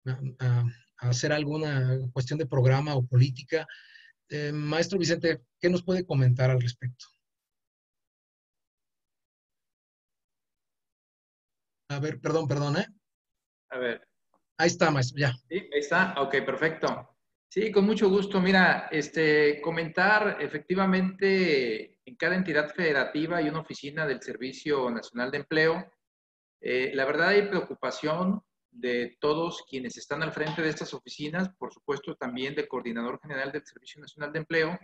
a hacer alguna cuestión de programa o política. Maestro Vicente, ¿qué nos puede comentar al respecto? A ver, perdón, ¿eh?
A ver.
Ahí está, maestro, ya.
Sí, ahí está. Ok, perfecto. Sí, con mucho gusto. Mira, comentar efectivamente en cada entidad federativa hay una oficina del Servicio Nacional de Empleo. La verdad hay preocupación de todos quienes están al frente de estas oficinas, por supuesto también del Coordinador General del Servicio Nacional de Empleo,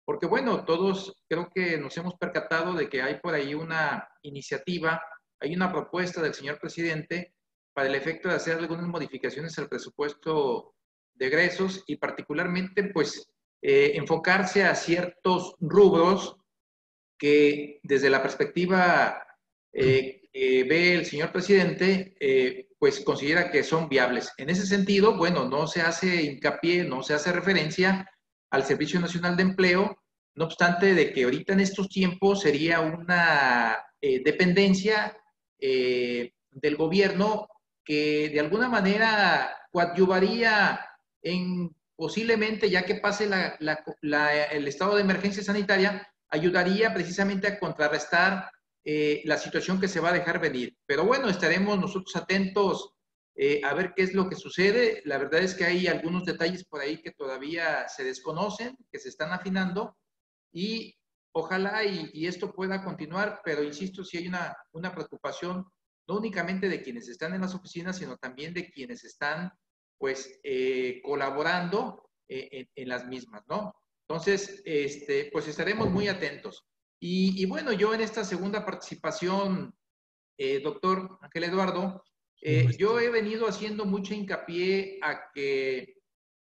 porque bueno, todos creo que nos hemos percatado de que hay por ahí una iniciativa, hay una propuesta del señor presidente para el efecto de hacer algunas modificaciones al presupuesto de egresos y particularmente pues enfocarse a ciertos rubros que desde la perspectiva que ve el señor presidente, pues considera que son viables. En ese sentido, bueno, no se hace hincapié, no se hace referencia al Servicio Nacional de Empleo, no obstante de que ahorita en estos tiempos sería una dependencia del gobierno que de alguna manera coadyuvaría en posiblemente, ya que pase el estado de emergencia sanitaria, ayudaría precisamente a contrarrestar la situación que se va a dejar venir. Pero bueno, estaremos nosotros atentos a ver qué es lo que sucede. La verdad es que hay algunos detalles por ahí que todavía se desconocen, que se están afinando y ojalá y esto pueda continuar, pero insisto, sí hay una preocupación no únicamente de quienes están en las oficinas, sino también de quienes están pues colaborando en las mismas, ¿no? Entonces, pues estaremos muy atentos. Y bueno, yo en esta segunda participación, doctor Ángel Eduardo, yo he venido haciendo mucho hincapié a que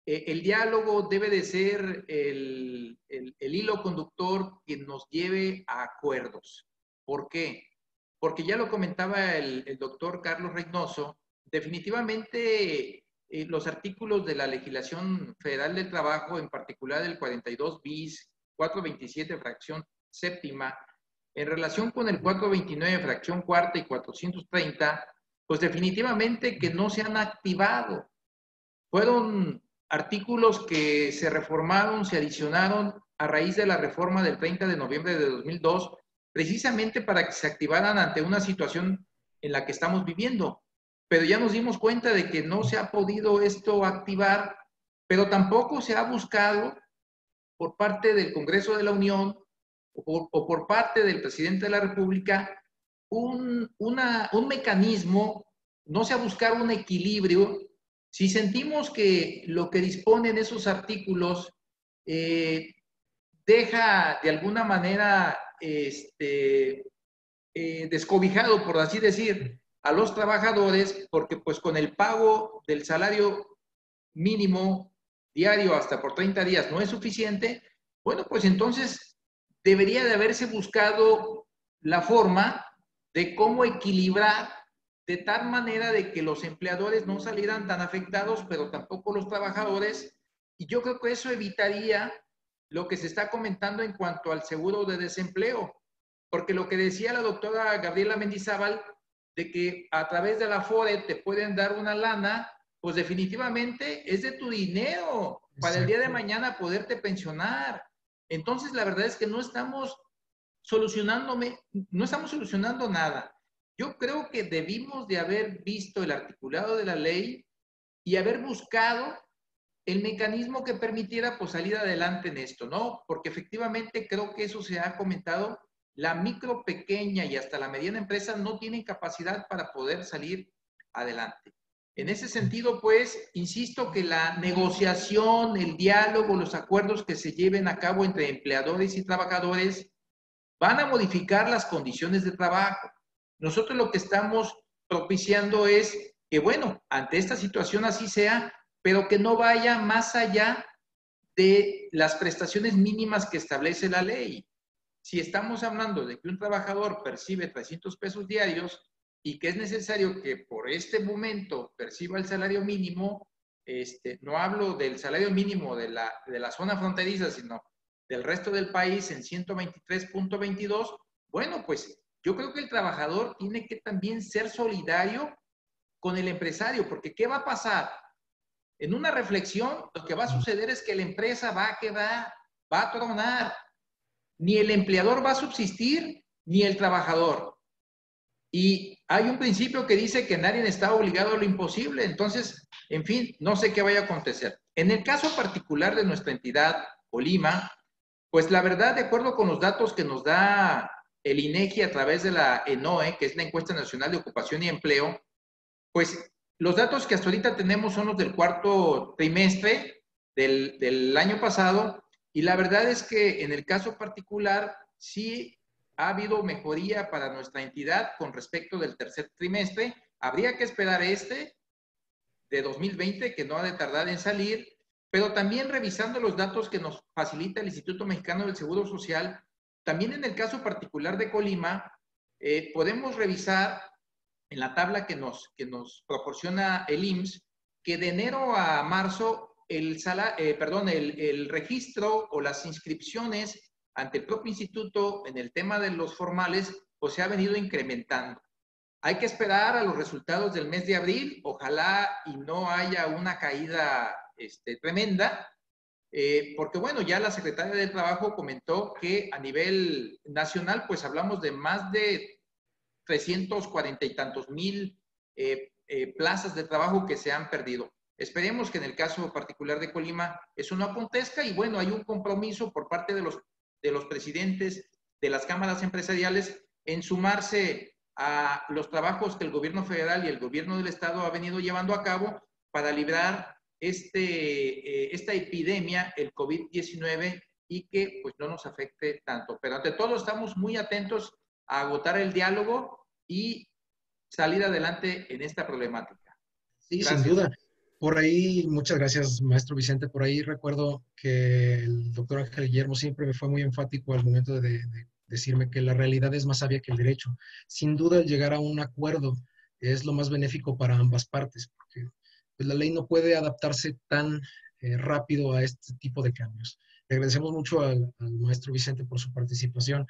el diálogo debe de ser el hilo conductor que nos lleve a acuerdos. ¿Por qué? Porque ya lo comentaba el doctor Carlos Reynoso, definitivamente los artículos de la legislación federal del trabajo, en particular el 42 bis, 427 fracción séptima, en relación con el 429 fracción cuarta y 430, pues definitivamente que no se han activado. Fueron artículos que se reformaron, se adicionaron a raíz de la reforma del 30 de noviembre de 2002, precisamente para que se activaran ante una situación en la que estamos viviendo. Pero ya nos dimos cuenta de que no se ha podido esto activar, pero tampoco se ha buscado por parte del Congreso de la Unión o por parte del presidente de la República un mecanismo, no se ha buscado un equilibrio. Si sentimos que lo que disponen esos artículos deja de alguna manera descobijado, por así decir, a los trabajadores, porque pues con el pago del salario mínimo diario hasta por 30 días no es suficiente, bueno, pues entonces debería de haberse buscado la forma de cómo equilibrar de tal manera de que los empleadores no salieran tan afectados, pero tampoco los trabajadores, y yo creo que eso evitaría lo que se está comentando en cuanto al seguro de desempleo, porque lo que decía la doctora Gabriela Mendizábal, de que a través de la FORE te pueden dar una lana, pues definitivamente es de tu dinero para el día de mañana poderte pensionar. Entonces, la verdad es que no estamos solucionando nada. Yo creo que debimos de haber visto el articulado de la ley y haber buscado el mecanismo que permitiera pues salir adelante en esto, ¿no? Porque efectivamente creo que eso se ha comentado, la micro, pequeña y hasta la mediana empresa no tienen capacidad para poder salir adelante. En ese sentido, pues, insisto que la negociación, el diálogo, los acuerdos que se lleven a cabo entre empleadores y trabajadores van a modificar las condiciones de trabajo. Nosotros lo que estamos propiciando es que, bueno, ante esta situación así sea, pero que no vaya más allá de las prestaciones mínimas que establece la ley. Si estamos hablando de que un trabajador percibe 300 pesos diarios y que es necesario que por este momento perciba el salario mínimo, no hablo del salario mínimo de la zona fronteriza, sino del resto del país en 123.22, bueno, pues yo creo que el trabajador tiene que también ser solidario con el empresario, porque ¿qué va a pasar? En una reflexión, lo que va a suceder es que la empresa va a quedar, va a tronar. Ni el empleador va a subsistir, ni el trabajador. Y hay un principio que dice que nadie está obligado a lo imposible. Entonces, en fin, no sé qué vaya a acontecer. En el caso particular de nuestra entidad, Colima, pues la verdad, de acuerdo con los datos que nos da el INEGI a través de la ENOE, que es la Encuesta Nacional de Ocupación y Empleo, pues los datos que hasta ahorita tenemos son los del cuarto trimestre del año pasado, y la verdad es que en el caso particular sí ha habido mejoría para nuestra entidad con respecto del tercer trimestre. Habría que esperar de 2020, que no ha de tardar en salir, pero también revisando los datos que nos facilita el Instituto Mexicano del Seguro Social, también en el caso particular de Colima, podemos revisar en la tabla que nos proporciona el IMSS, que de enero a marzo el registro o las inscripciones ante el propio instituto en el tema de los formales, pues se ha venido incrementando. Hay que esperar a los resultados del mes de abril, ojalá y no haya una caída tremenda, porque bueno, ya la Secretaría del Trabajo comentó que a nivel nacional, pues hablamos de más de 340 y tantos mil plazas de trabajo que se han perdido. Esperemos que en el caso particular de Colima eso no acontezca, y bueno, hay un compromiso por parte de los presidentes de las cámaras empresariales en sumarse a los trabajos que el gobierno federal y el gobierno del estado ha venido llevando a cabo para librar esta epidemia, el COVID-19, y que pues no nos afecte tanto. Pero ante todo estamos muy atentos a agotar el diálogo y salir adelante en esta problemática.
Sí, gracias. Sin duda. Por ahí, muchas gracias, maestro Vicente. Por ahí recuerdo que el doctor Ángel Guillermo siempre me fue muy enfático al momento de decirme que la realidad es más sabia que el derecho. Sin duda, el llegar a un acuerdo es lo más benéfico para ambas partes, porque pues, la ley no puede adaptarse tan rápido a este tipo de cambios. Le agradecemos mucho al maestro Vicente por su participación.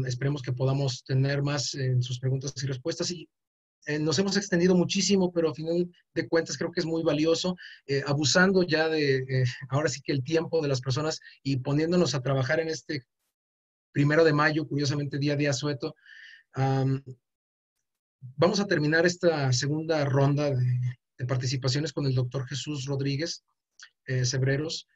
Esperemos que podamos tener más en sus preguntas y respuestas. Y nos hemos extendido muchísimo, pero a final de cuentas creo que es muy valioso, abusando ya de, ahora sí que el tiempo de las personas y poniéndonos a trabajar en este 1 de mayo, curiosamente día asueto. Vamos a terminar esta segunda ronda de participaciones con el doctor Jesús Rodríguez Cebreros,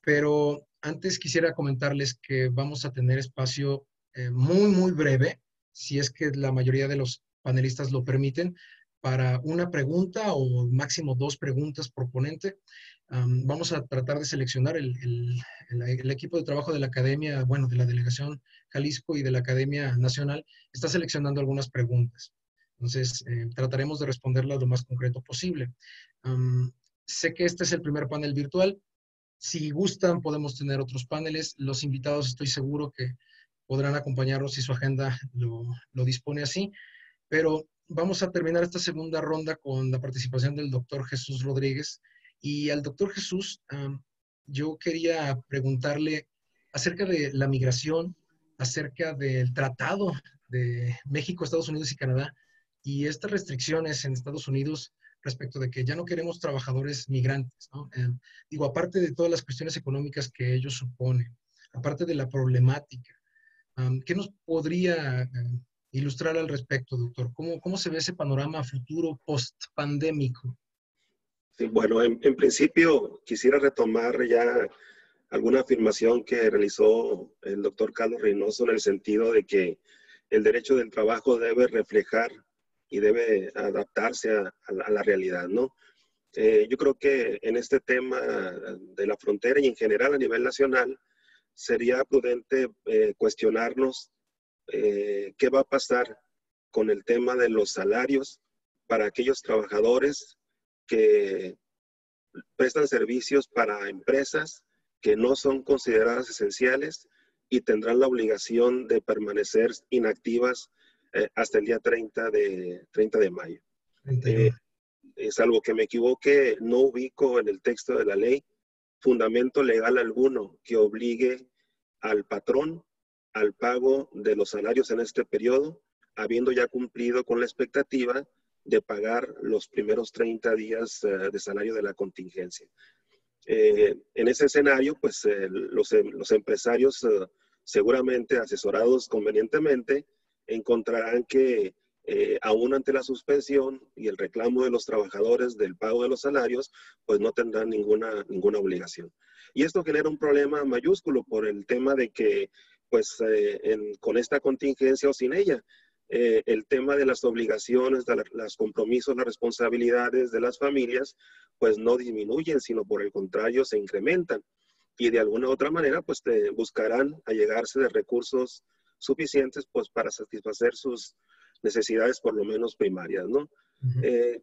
pero antes quisiera comentarles que vamos a tener espacio muy breve, si es que la mayoría de los panelistas lo permiten, para una pregunta o máximo 2 preguntas por ponente. Vamos a tratar de seleccionar el equipo de trabajo de la academia, bueno, de la Delegación Jalisco y de la Academia Nacional, está seleccionando algunas preguntas. Entonces, trataremos de responderlas lo más concreto posible. Sé que este es el primer panel virtual. Si gustan, podemos tener otros paneles. Los invitados estoy seguro que podrán acompañarnos si su agenda lo dispone así. Pero vamos a terminar esta segunda ronda con la participación del doctor Jesús Rodríguez. Y al doctor Jesús, yo quería preguntarle acerca de la migración, acerca del tratado de México, Estados Unidos y Canadá, y estas restricciones en Estados Unidos respecto de que ya no queremos trabajadores migrantes, ¿no? Digo, aparte de todas las cuestiones económicas que ello supone, aparte de la problemática, ¿qué nos podría ilustrar al respecto, doctor? ¿Cómo se ve ese panorama futuro post-pandémico?
Sí, bueno, en principio quisiera retomar ya alguna afirmación que realizó el doctor Carlos Reynoso en el sentido de que el derecho del trabajo debe reflejar y debe adaptarse a la realidad, ¿no? Yo creo que en este tema de la frontera y en general a nivel nacional sería prudente cuestionarnos qué va a pasar con el tema de los salarios para aquellos trabajadores que prestan servicios para empresas que no son consideradas esenciales y tendrán la obligación de permanecer inactivas hasta el día 30 de mayo. Salvo que me equivoque, no ubico en el texto de la ley fundamento legal alguno que obligue al patrón al pago de los salarios en este periodo, habiendo ya cumplido con la expectativa de pagar los primeros 30 días de salario de la contingencia. En ese escenario, pues los empresarios seguramente asesorados convenientemente encontrarán que aún ante la suspensión y el reclamo de los trabajadores del pago de los salarios, pues no tendrán ninguna obligación. Y esto genera un problema mayúsculo por el tema de que, pues con esta contingencia o sin ella, el tema de las obligaciones, de los compromisos, las responsabilidades de las familias, pues no disminuyen, sino por el contrario se incrementan. Y de alguna u otra manera, pues buscarán allegarse de recursos suficientes, pues para satisfacer sus necesidades por lo menos primarias, ¿no?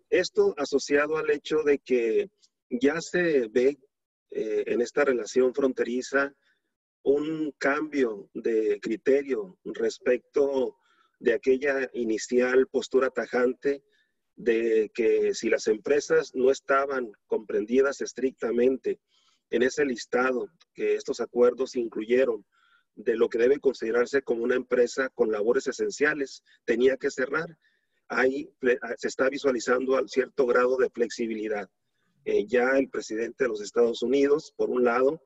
Esto asociado al hecho de que ya se ve en esta relación fronteriza un cambio de criterio respecto de aquella inicial postura tajante de que si las empresas no estaban comprendidas estrictamente en ese listado que estos acuerdos incluyeron de lo que debe considerarse como una empresa con labores esenciales, tenía que cerrar. Ahí se está visualizando a cierto grado de flexibilidad. Ya el presidente de los Estados Unidos, por un lado,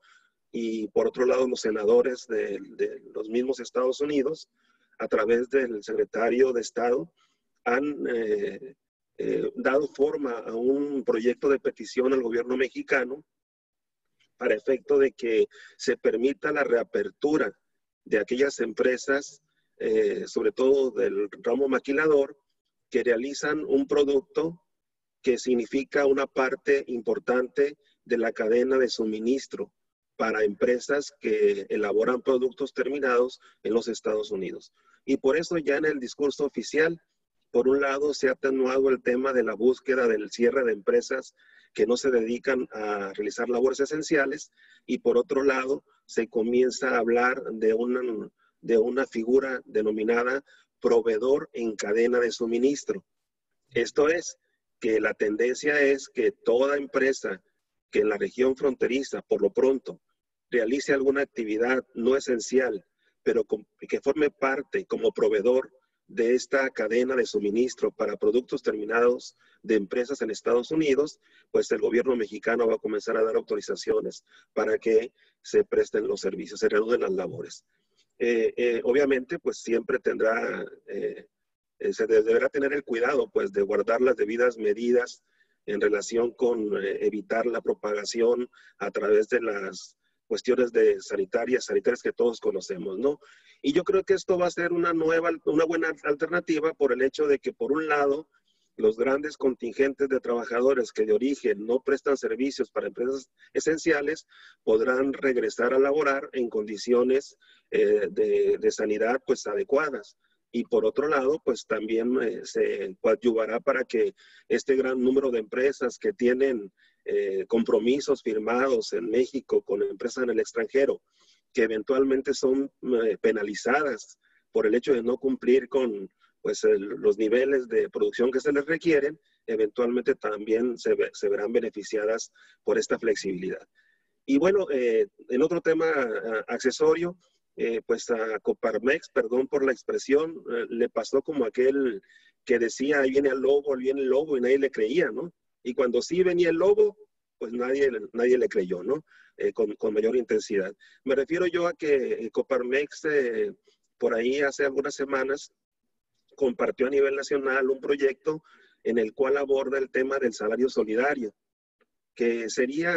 y por otro lado los senadores de los mismos Estados Unidos, a través del secretario de Estado, han dado forma a un proyecto de petición al gobierno mexicano para efecto de que se permita la reapertura de aquellas empresas, sobre todo del ramo maquilador, que realizan un producto que significa una parte importante de la cadena de suministro para empresas que elaboran productos terminados en los Estados Unidos. Y por eso ya en el discurso oficial, por un lado, se ha atenuado el tema de la búsqueda del cierre de empresas que no se dedican a realizar labores esenciales, y por otro lado, se comienza a hablar de una figura denominada proveedor en cadena de suministro. Esto es, que la tendencia es que toda empresa que en la región fronteriza, por lo pronto, realice alguna actividad no esencial, pero que forme parte como proveedor de esta cadena de suministro para productos terminados de empresas en Estados Unidos, pues el gobierno mexicano va a comenzar a dar autorizaciones para que se presten los servicios, se reanuden las labores. Obviamente, pues siempre se deberá tener el cuidado, pues, de guardar las debidas medidas en relación con evitar la propagación a través de las cuestiones sanitarias que todos conocemos, ¿no? Y yo creo que esto va a ser una buena alternativa por el hecho de que, por un lado, los grandes contingentes de trabajadores que de origen no prestan servicios para empresas esenciales podrán regresar a laborar en condiciones de sanidad pues adecuadas. Y por otro lado, pues también se coadyuvará para que este gran número de empresas que tienen compromisos firmados en México con empresas en el extranjero, que eventualmente son penalizadas por el hecho de no cumplir con pues, los niveles de producción que se les requieren, eventualmente también se verán beneficiadas por esta flexibilidad. Y bueno, en otro tema accesorio, pues a Coparmex, perdón por la expresión, le pasó como aquel que decía, ahí viene el lobo, y nadie le creía, ¿no? Y cuando sí venía el lobo, pues nadie le creyó, ¿no? Con mayor intensidad. Me refiero yo a que Coparmex, por ahí hace algunas semanas, compartió a nivel nacional un proyecto en el cual aborda el tema del salario solidario, que sería,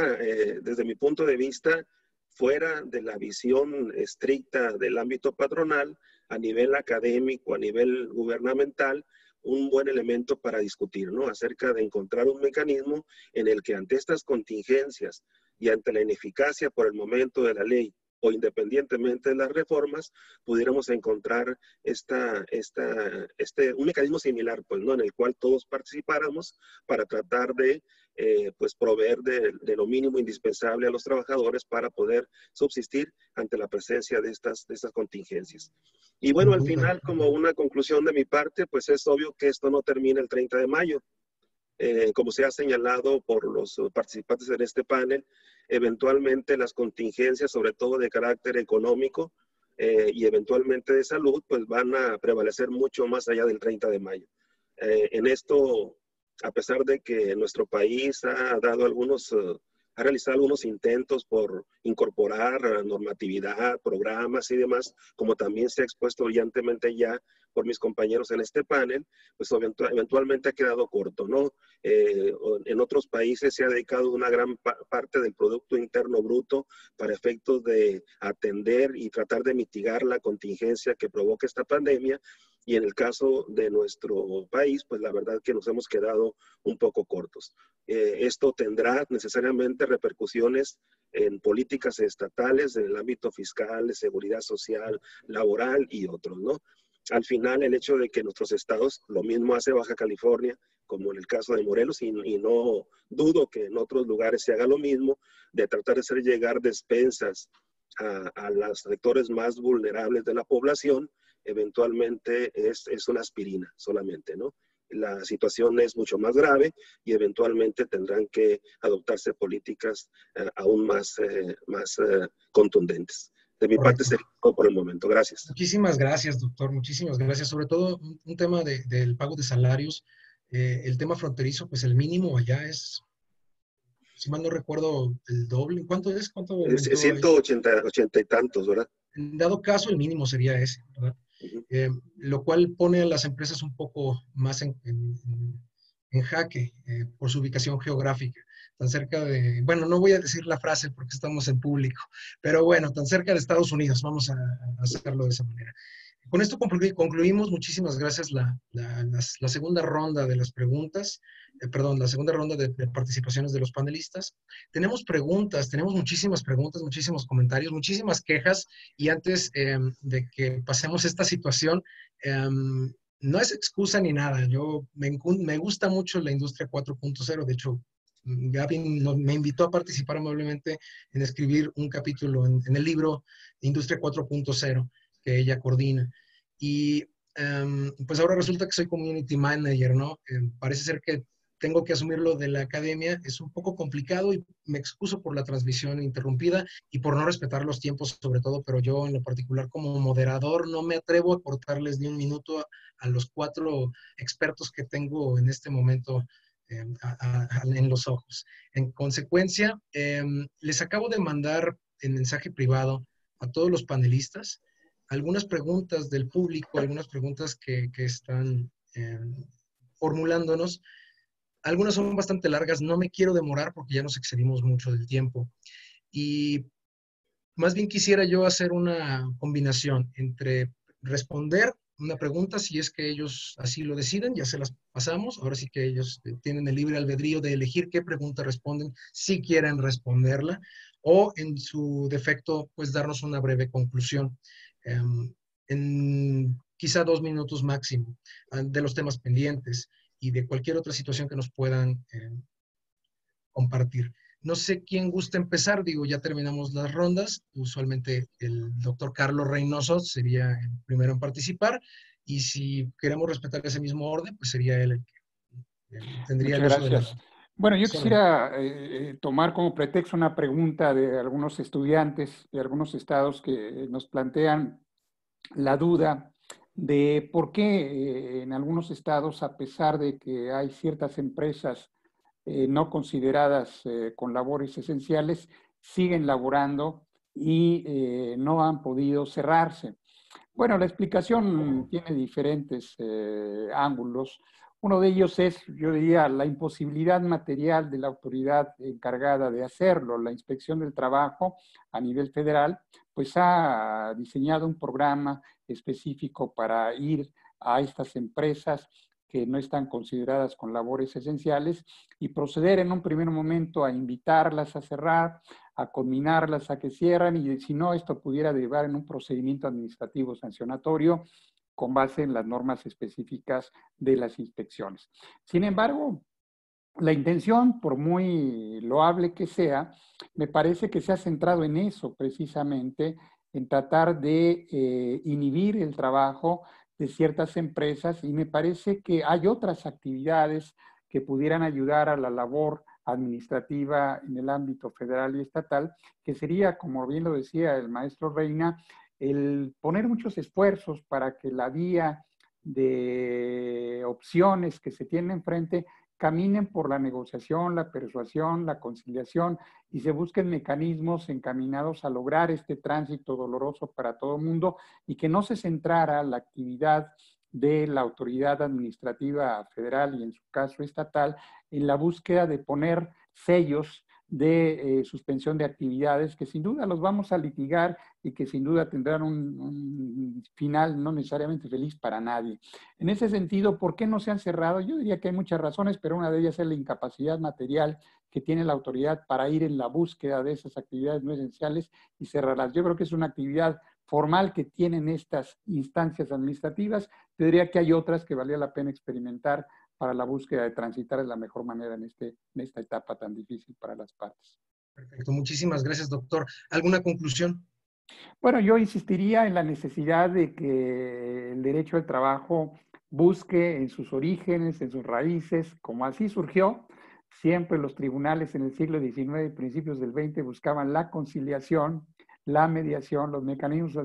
desde mi punto de vista, fuera de la visión estricta del ámbito patronal, a nivel académico, a nivel gubernamental, un buen elemento para discutir, ¿no? Acerca de encontrar un mecanismo en el que ante estas contingencias y ante la ineficacia por el momento de la ley o independientemente de las reformas, pudiéramos encontrar un mecanismo similar, pues, ¿no? En el cual todos participáramos para tratar de pues proveer de lo mínimo indispensable a los trabajadores para poder subsistir ante la presencia de estas contingencias. Y bueno, al final, como una conclusión de mi parte, pues es obvio que esto no termina el 30 de mayo. Como se ha señalado por los participantes en este panel, eventualmente las contingencias, sobre todo de carácter económico y eventualmente de salud, pues van a prevalecer mucho más allá del 30 de mayo. En esto, a pesar de que nuestro país ha realizado algunos intentos por incorporar normatividad, programas y demás, como también se ha expuesto brillantemente ya por mis compañeros en este panel, pues eventualmente ha quedado corto, ¿no? En otros países se ha dedicado una gran parte del Producto Interno Bruto para efectos de atender y tratar de mitigar la contingencia que provoca esta pandemia. Y en el caso de nuestro país, pues la verdad que nos hemos quedado un poco cortos. Esto tendrá necesariamente repercusiones en políticas estatales, en el ámbito fiscal, de seguridad social, laboral y otros, ¿no? Al final, el hecho de que nuestros estados, lo mismo hace Baja California, como en el caso de Morelos, y no dudo que en otros lugares se haga lo mismo, de tratar de hacer llegar despensas a los sectores más vulnerables de la población, eventualmente es una aspirina solamente, ¿no? La situación es mucho más grave y eventualmente tendrán que adoptarse políticas aún más contundentes. De mi parte sería todo por el momento. Gracias.
Muchísimas gracias, doctor. Muchísimas gracias. Sobre todo un tema del pago de salarios. El tema fronterizo, pues el mínimo allá es, si mal no recuerdo, el doble. ¿Cuánto es? ¿Cuánto?
180 y tantos, ¿verdad?
En dado caso, el mínimo sería ese, ¿verdad? Lo cual pone a las empresas un poco más en jaque por su ubicación geográfica, tan cerca de, bueno, no voy a decir la frase porque estamos en público, pero bueno, tan cerca de Estados Unidos, vamos a hacerlo de esa manera. Con esto concluimos. Muchísimas gracias la segunda ronda de las preguntas, la segunda ronda de participaciones de los panelistas. Tenemos preguntas, tenemos muchísimas preguntas, muchísimos comentarios, muchísimas quejas, y antes de que pasemos esta situación, no es excusa ni nada. Me gusta mucho la industria 4.0, de hecho, Gaby me invitó a participar amablemente en escribir un capítulo en el libro Industria 4.0 que ella coordina. Y pues ahora resulta que soy community manager, ¿no? Parece ser que tengo que asumir lo de la academia. Es un poco complicado y me excuso por la transmisión interrumpida y por no respetar los tiempos sobre todo, pero yo en lo particular como moderador no me atrevo a cortarles ni un minuto a los 4 expertos que tengo en este momento en los ojos. En consecuencia, les acabo de mandar en mensaje privado a todos los panelistas algunas preguntas del público, algunas preguntas que están formulándonos. Algunas son bastante largas, no me quiero demorar porque ya nos excedimos mucho del tiempo. Y más bien quisiera yo hacer una combinación entre responder una pregunta, si es que ellos así lo deciden, ya se las pasamos. Ahora sí que ellos tienen el libre albedrío de elegir qué pregunta responden, si quieren responderla, o en su defecto, pues darnos una breve conclusión, en quizá 2 minutos máximo, de los temas pendientes y de cualquier otra situación que nos puedan compartir. No sé quién gusta empezar, digo, ya terminamos las rondas. Usualmente el doctor Carlos Reynoso sería el primero en participar, y si queremos respetar ese mismo orden, pues sería él el que tendría
Muchas
el uso de
gracias. Bueno, yo
órdenes.
quisiera tomar como pretexto una pregunta de algunos estudiantes de algunos estados que nos plantean la duda de por qué en algunos estados, a pesar de que hay ciertas empresas no consideradas con labores esenciales, siguen laborando y no han podido cerrarse. Bueno, la explicación tiene diferentes ángulos. Uno de ellos es, yo diría, la imposibilidad material de la autoridad encargada de hacerlo. La Inspección del Trabajo a nivel federal, pues ha diseñado un programa específico para ir a estas empresas que no están consideradas con labores esenciales y proceder en un primer momento a invitarlas a cerrar, a conminarlas a que cierran, y si no, esto pudiera derivar en un procedimiento administrativo sancionatorio con base en las normas específicas de las inspecciones. Sin embargo, la intención, por muy loable que sea, me parece que se ha centrado en eso precisamente, en tratar de inhibir el trabajo de ciertas empresas, y me parece que hay otras actividades que pudieran ayudar a la labor administrativa en el ámbito federal y estatal, que sería, como bien lo decía el maestro Reina, el poner muchos esfuerzos para que la vía de opciones que se tiene enfrente caminen por la negociación, la persuasión, la conciliación, y se busquen mecanismos encaminados a lograr este tránsito doloroso para todo el mundo, y que no se centrara la actividad de la autoridad administrativa federal y en su caso estatal en la búsqueda de poner sellos de suspensión de actividades que sin duda los vamos a litigar y que sin duda tendrán un final no necesariamente feliz para nadie. En ese sentido, ¿por qué no se han cerrado? Yo diría que hay muchas razones, pero una de ellas es la incapacidad material que tiene la autoridad para ir en la búsqueda de esas actividades no esenciales y cerrarlas. Yo creo que es una actividad formal que tienen estas instancias administrativas. Yo diría que hay otras que valía la pena experimentar para la búsqueda de transitar de la mejor manera en esta etapa tan difícil para las partes.
Perfecto, muchísimas gracias, doctor. ¿Alguna conclusión?
Bueno, yo insistiría en la necesidad de que el derecho al trabajo busque en sus orígenes, en sus raíces, como así surgió. Siempre los tribunales en el siglo XIX y principios del XX buscaban la conciliación, la mediación, los mecanismos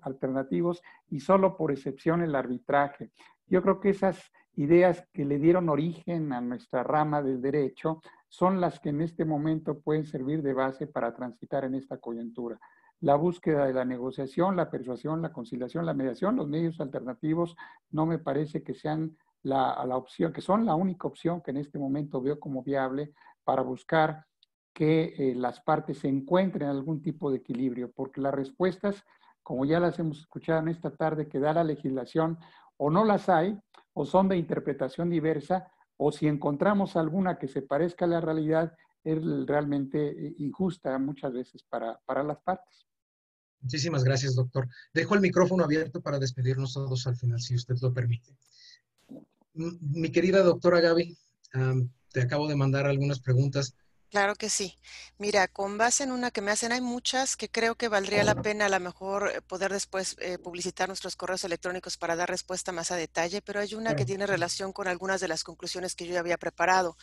alternativos y solo por excepción el arbitraje. Yo creo que esas ideas que le dieron origen a nuestra rama del derecho son las que en este momento pueden servir de base para transitar en esta coyuntura. La búsqueda de la negociación, la persuasión, la conciliación, la mediación, los medios alternativos, no me parece que sean la opción, que son la única opción que en este momento veo como viable para buscar que las partes se encuentren en algún tipo de equilibrio, porque las respuestas, como ya las hemos escuchado en esta tarde, que da la legislación, o no las hay, o son de interpretación diversa, o si encontramos alguna que se parezca a la realidad, es realmente injusta muchas veces para las partes.
Muchísimas gracias, doctor. Dejo el micrófono abierto para despedirnos todos al final, si usted lo permite. Mi querida doctora Gaby, te acabo de mandar algunas preguntas.
Claro que sí. Mira, con base en una que me hacen, hay muchas que creo que valdría la pena a lo mejor poder después publicitar nuestros correos electrónicos para dar respuesta más a detalle, pero hay una que tiene relación con algunas de las conclusiones que yo ya había preparado.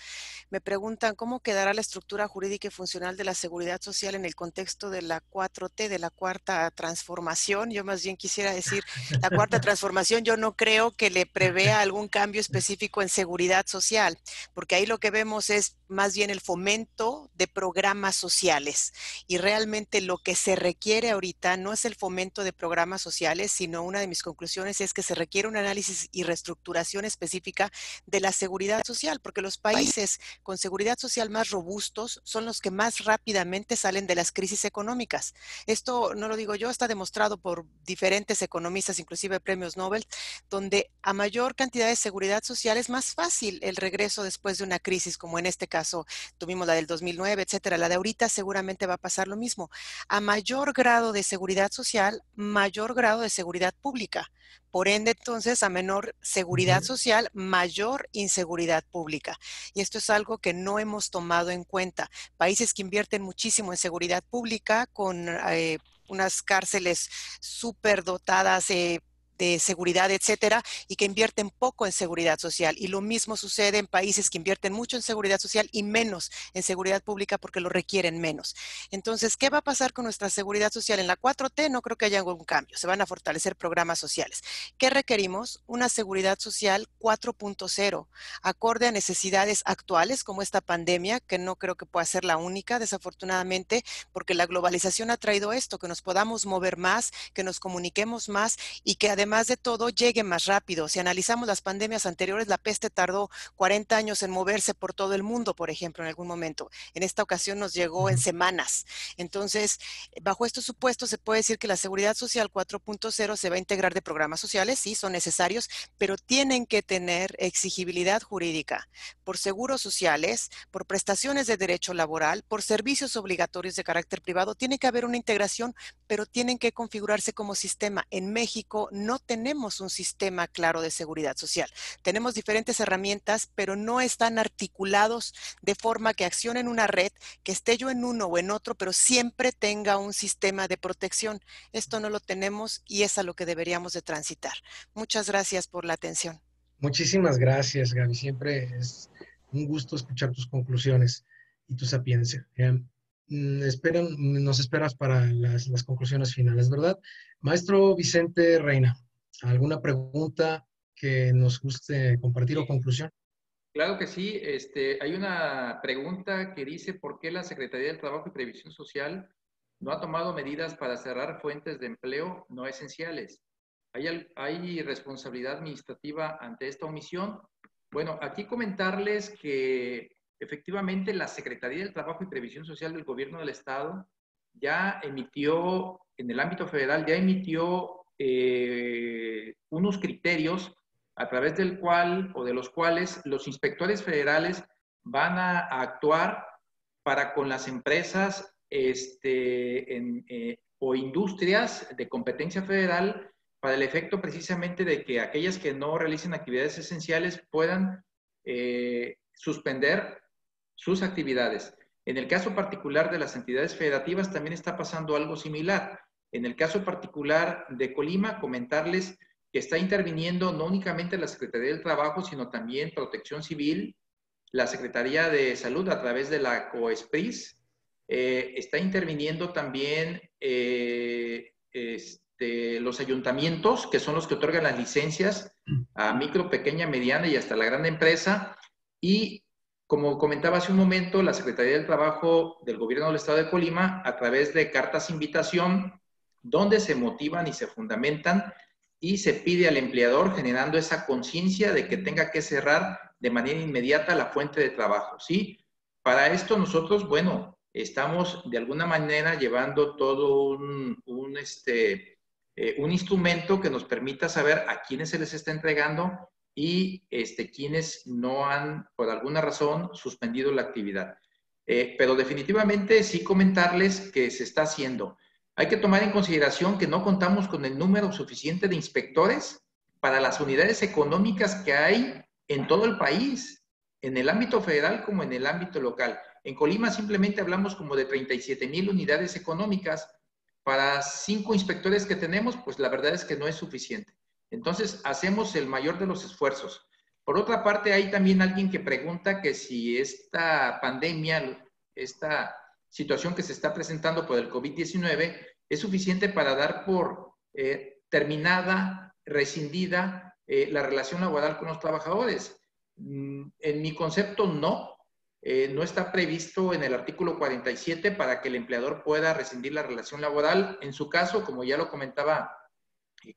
Me preguntan cómo quedará la estructura jurídica y funcional de la seguridad social en el contexto de la 4T, de la cuarta transformación. Yo más bien quisiera decir, la cuarta transformación yo no creo que le prevea algún cambio específico en seguridad social, porque ahí lo que vemos es más bien el fomento fomento de programas sociales. Y realmente lo que se requiere ahorita no es el fomento de programas sociales, sino una de mis conclusiones es que se requiere un análisis y reestructuración específica de la seguridad social, porque los países con seguridad social más robustos son los que más rápidamente salen de las crisis económicas. Esto no lo digo yo, está demostrado por diferentes economistas, inclusive premios Nobel, donde a mayor cantidad de seguridad social es más fácil el regreso después de una crisis, como en este caso tuvimos la del 2009, etcétera. La de ahorita seguramente va a pasar lo mismo. A mayor grado de seguridad social, mayor grado de seguridad pública. Por ende, entonces, a menor seguridad social, mayor inseguridad pública. Y esto es algo que no hemos tomado en cuenta. Países que invierten muchísimo en seguridad pública, con unas cárceles súper dotadas, de seguridad, etcétera, y que invierten poco en seguridad social. Y lo mismo sucede en países que invierten mucho en seguridad social y menos en seguridad pública porque lo requieren menos. Entonces, ¿qué va a pasar con nuestra seguridad social? En la 4T no creo que haya algún cambio. Se van a fortalecer programas sociales. ¿Qué requerimos? Una seguridad social 4.0, acorde a necesidades actuales como esta pandemia, que no creo que pueda ser la única, desafortunadamente, porque la globalización ha traído esto, que nos podamos mover más, que nos comuniquemos más y que además de todo llegue más rápido. Si analizamos las pandemias anteriores, la peste tardó 40 años en moverse por todo el mundo, por ejemplo, en algún momento. En esta ocasión nos llegó en semanas. Entonces, bajo estos supuestos se puede decir que la seguridad social 4.0 se va a integrar de programas sociales, sí, son necesarios, pero tienen que tener exigibilidad jurídica por seguros sociales, por prestaciones de derecho laboral, por servicios obligatorios de carácter privado. Tiene que haber una integración, pero tienen que configurarse como sistema. En México no tenemos un sistema claro de seguridad social. Tenemos diferentes herramientas, pero no están articulados de forma que accionen una red, que esté yo en uno o en otro, pero siempre tenga un sistema de protección. Esto no lo tenemos y es a lo que deberíamos de transitar. Muchas gracias por la atención.
Muchísimas gracias, Gaby. Siempre es un gusto escuchar tus conclusiones y tu sapiencia. Nos esperas para las conclusiones finales, ¿verdad? Maestro Vicente Reina, ¿alguna pregunta que nos guste compartir o conclusión?
Claro que sí. Hay una pregunta que dice ¿por qué la Secretaría del Trabajo y Previsión Social no ha tomado medidas para cerrar fuentes de empleo no esenciales? ¿Hay responsabilidad administrativa ante esta omisión? Bueno, aquí comentarles que efectivamente la Secretaría del Trabajo y Previsión Social del Gobierno del Estado ya emitió, en el ámbito federal, ya emitió unos criterios a través del cual o de los cuales los inspectores federales van a actuar para con las empresas o industrias de competencia federal para el efecto precisamente de que aquellas que no realicen actividades esenciales puedan suspender sus actividades. En el caso particular de las entidades federativas también está pasando algo similar. En el caso particular de Colima, comentarles que está interviniendo no únicamente la Secretaría del Trabajo, sino también Protección Civil, la Secretaría de Salud a través de la COESPRIS, está interviniendo también los ayuntamientos, que son los que otorgan las licencias a micro, pequeña, mediana y hasta la gran empresa. Y como comentaba hace un momento, la Secretaría del Trabajo del Gobierno del Estado de Colima, a través de cartas invitación, donde se motivan y se fundamentan y se pide al empleador generando esa conciencia de que tenga que cerrar de manera inmediata la fuente de trabajo, ¿sí? Para esto nosotros, bueno, estamos de alguna manera llevando todo un instrumento que nos permita saber a quiénes se les está entregando y quienes no han, por alguna razón, suspendido la actividad. Pero definitivamente sí comentarles que se está haciendo. Hay que tomar en consideración que no contamos con el número suficiente de inspectores para las unidades económicas que hay en todo el país, en el ámbito federal como en el ámbito local. En Colima simplemente hablamos como de 37,000 unidades económicas. Para 5 inspectores que tenemos, pues la verdad es que no es suficiente. Entonces, hacemos el mayor de los esfuerzos. Por otra parte, hay también alguien que pregunta que si esta pandemia, esta situación que se está presentando por el COVID-19 es suficiente para dar por terminada, rescindida la relación laboral con los trabajadores. En mi concepto, no. no está previsto en el artículo 47 para que el empleador pueda rescindir la relación laboral. En su caso, como ya lo comentaba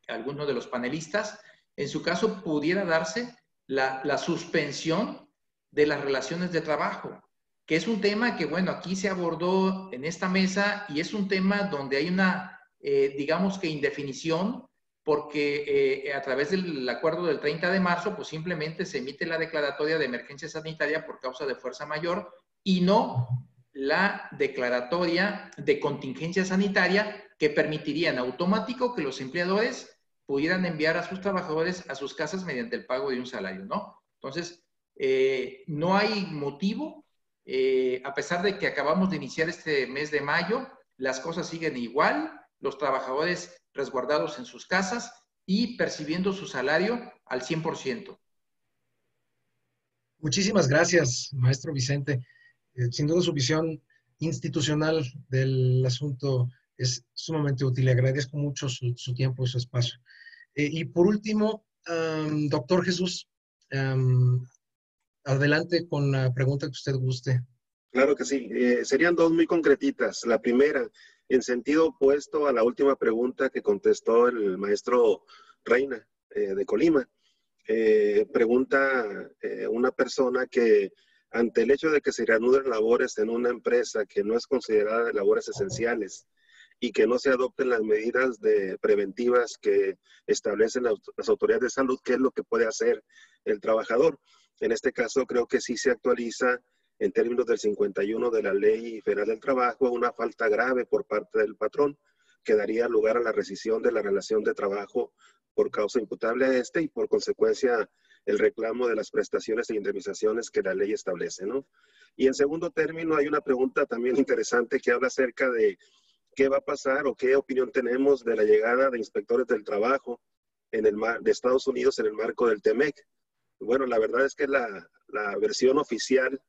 alguno de los panelistas, en su caso pudiera darse la suspensión de las relaciones de trabajo, que es un tema que, bueno, aquí se abordó en esta mesa y es un tema donde hay una, digamos que indefinición, porque a través del acuerdo del 30 de marzo, pues simplemente se emite la declaratoria de emergencia sanitaria por causa de fuerza mayor y no la declaratoria de contingencia sanitaria que permitiría en automático que los empleadores pudieran enviar a sus trabajadores a sus casas mediante el pago de un salario, ¿no? Entonces, no hay motivo, a pesar de que acabamos de iniciar este mes de mayo, las cosas siguen igual, los trabajadores resguardados en sus casas y percibiendo su salario al 100%.
Muchísimas gracias, maestro Vicente. Sin duda su visión institucional del asunto es sumamente útil. Le agradezco mucho su tiempo y su espacio. Y por último, doctor Jesús, adelante con la pregunta que usted guste.
Claro que sí. Serían dos muy concretitas. La primera, en sentido opuesto a la última pregunta que contestó el maestro Reina de Colima. Pregunta una persona que ante el hecho de que se reanuden labores en una empresa que no es considerada de labores esenciales y que no se adopten las medidas preventivas que establecen las autoridades de salud, ¿qué es lo que puede hacer el trabajador? En este caso creo que sí se actualiza en términos del 51 de la Ley Federal del Trabajo una falta grave por parte del patrón que daría lugar a la rescisión de la relación de trabajo por causa imputable a y por consecuencia el reclamo de las prestaciones e indemnizaciones que la ley establece, ¿no? Y en segundo término hay una pregunta también interesante que habla acerca de qué va a pasar o qué opinión tenemos de la llegada de inspectores del trabajo de Estados Unidos en el marco del TEMEC. Bueno, la verdad es que la versión oficial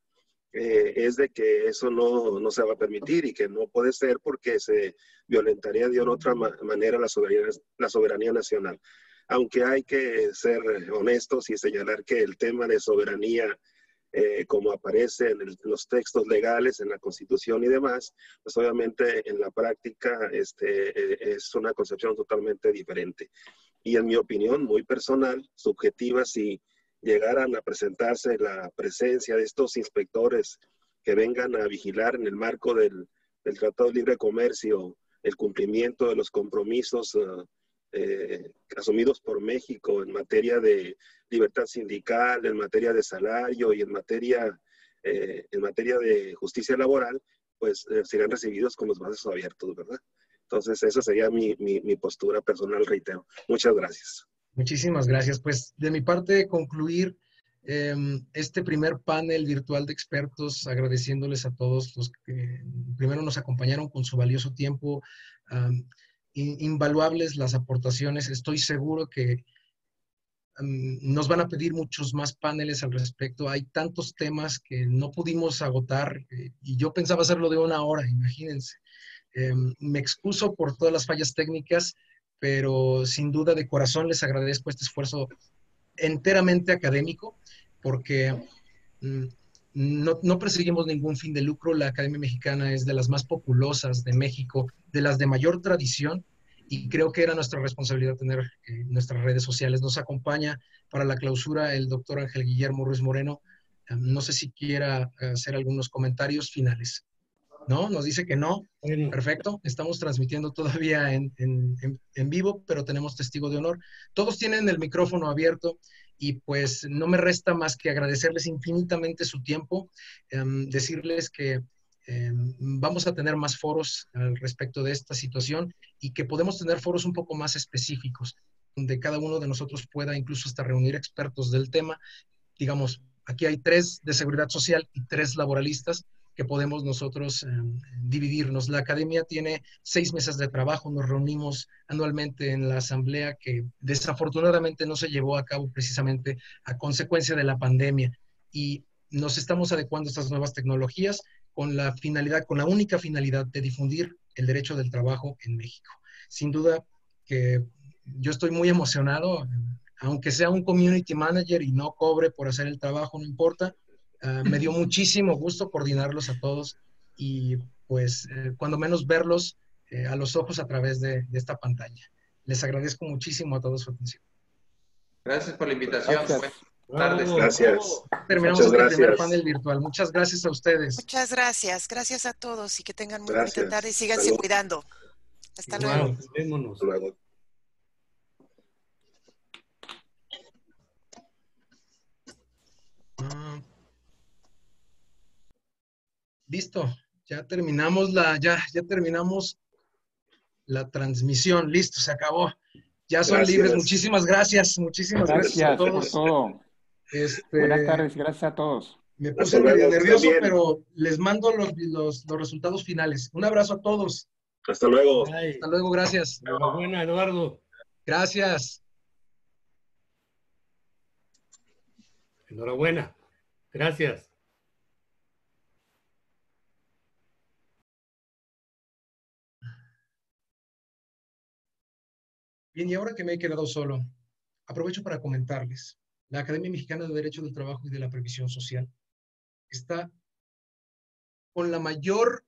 es de que eso no se va a permitir y que no puede ser porque se violentaría de una otra manera la soberanía nacional. Aunque hay que ser honestos y señalar que el tema de soberanía, como aparece en los textos legales, en la Constitución y demás, pues obviamente en la práctica es una concepción totalmente diferente. Y en mi opinión, muy personal, subjetiva, si llegaran a presentarse la presencia de estos inspectores que vengan a vigilar en el marco del Tratado de Libre Comercio el cumplimiento de los compromisos asumidos por México en materia de libertad sindical, en materia de salario y en materia de justicia laboral, pues serán recibidos con los brazos abiertos, ¿verdad? Entonces esa sería mi postura personal, reitero. Muchas gracias.
Muchísimas gracias. Pues de mi parte concluir este primer panel virtual de expertos, agradeciéndoles a todos los que primero nos acompañaron con su valioso tiempo, invaluables las aportaciones. Estoy seguro que nos van a pedir muchos más paneles al respecto. Hay tantos temas que no pudimos agotar y yo pensaba hacerlo de 1 hora, imagínense. Me excuso por todas las fallas técnicas, pero sin duda de corazón les agradezco este esfuerzo enteramente académico, porque no perseguimos ningún fin de lucro. La Academia Mexicana es de las más populosas de México, de las de mayor tradición, y creo que era nuestra responsabilidad tener nuestras redes sociales. Nos acompaña para la clausura el doctor Ángel Guillermo Ruiz Moreno. No sé si quiera hacer algunos comentarios finales. ¿No? Nos dice que no. Perfecto. Estamos transmitiendo todavía en vivo, pero tenemos testigo de honor. Todos tienen el micrófono abierto y pues no me resta más que agradecerles infinitamente su tiempo, decirles que vamos a tener más foros al respecto de esta situación y que podemos tener foros un poco más específicos, donde cada uno de nosotros pueda incluso hasta reunir expertos del tema. Digamos, aquí hay 3 de seguridad social y 3 laboralistas, que podemos nosotros dividirnos. La academia tiene 6 mesas de trabajo, nos reunimos anualmente en la asamblea que desafortunadamente no se llevó a cabo precisamente a consecuencia de la pandemia, y nos estamos adecuando a estas nuevas tecnologías con la única finalidad de difundir el derecho del trabajo en México. Sin duda que yo estoy muy emocionado, aunque sea un community manager y no cobre por hacer el trabajo, no importa. Me dio muchísimo gusto coordinarlos a todos y pues cuando menos verlos a los ojos a través de esta pantalla. Les agradezco muchísimo a todos su atención.
Gracias por la invitación.
Gracias.
Buenas tardes.
Gracias.
Terminamos
Muchas
este primer
gracias.
panel virtual. Muchas gracias a ustedes.
Muchas gracias. Gracias a todos y que tengan muy bonita
Gracias.
tarde y síganse
Hasta luego.
cuidando. Hasta
Igual,
luego.
cuidémonos.
Hasta luego.
Listo, ya terminamos ya terminamos la transmisión. Listo, se acabó. Ya son
Gracias.
libres. Muchísimas gracias. Muchísimas gracias a
Gracias por
todos.
todo. Buenas tardes, gracias a todos.
Me
Hasta
puse
luego,
medio
que estén
nervioso,
bien.
pero les mando los resultados finales. Un abrazo a todos.
Hasta luego.
Bye.
Hasta luego, gracias.
Enhorabuena, Eduardo.
Gracias.
Enhorabuena. Gracias.
Bien, y ahora que me he quedado solo, aprovecho para comentarles. La Academia Mexicana de Derecho del Trabajo y de la Previsión Social está con la mayor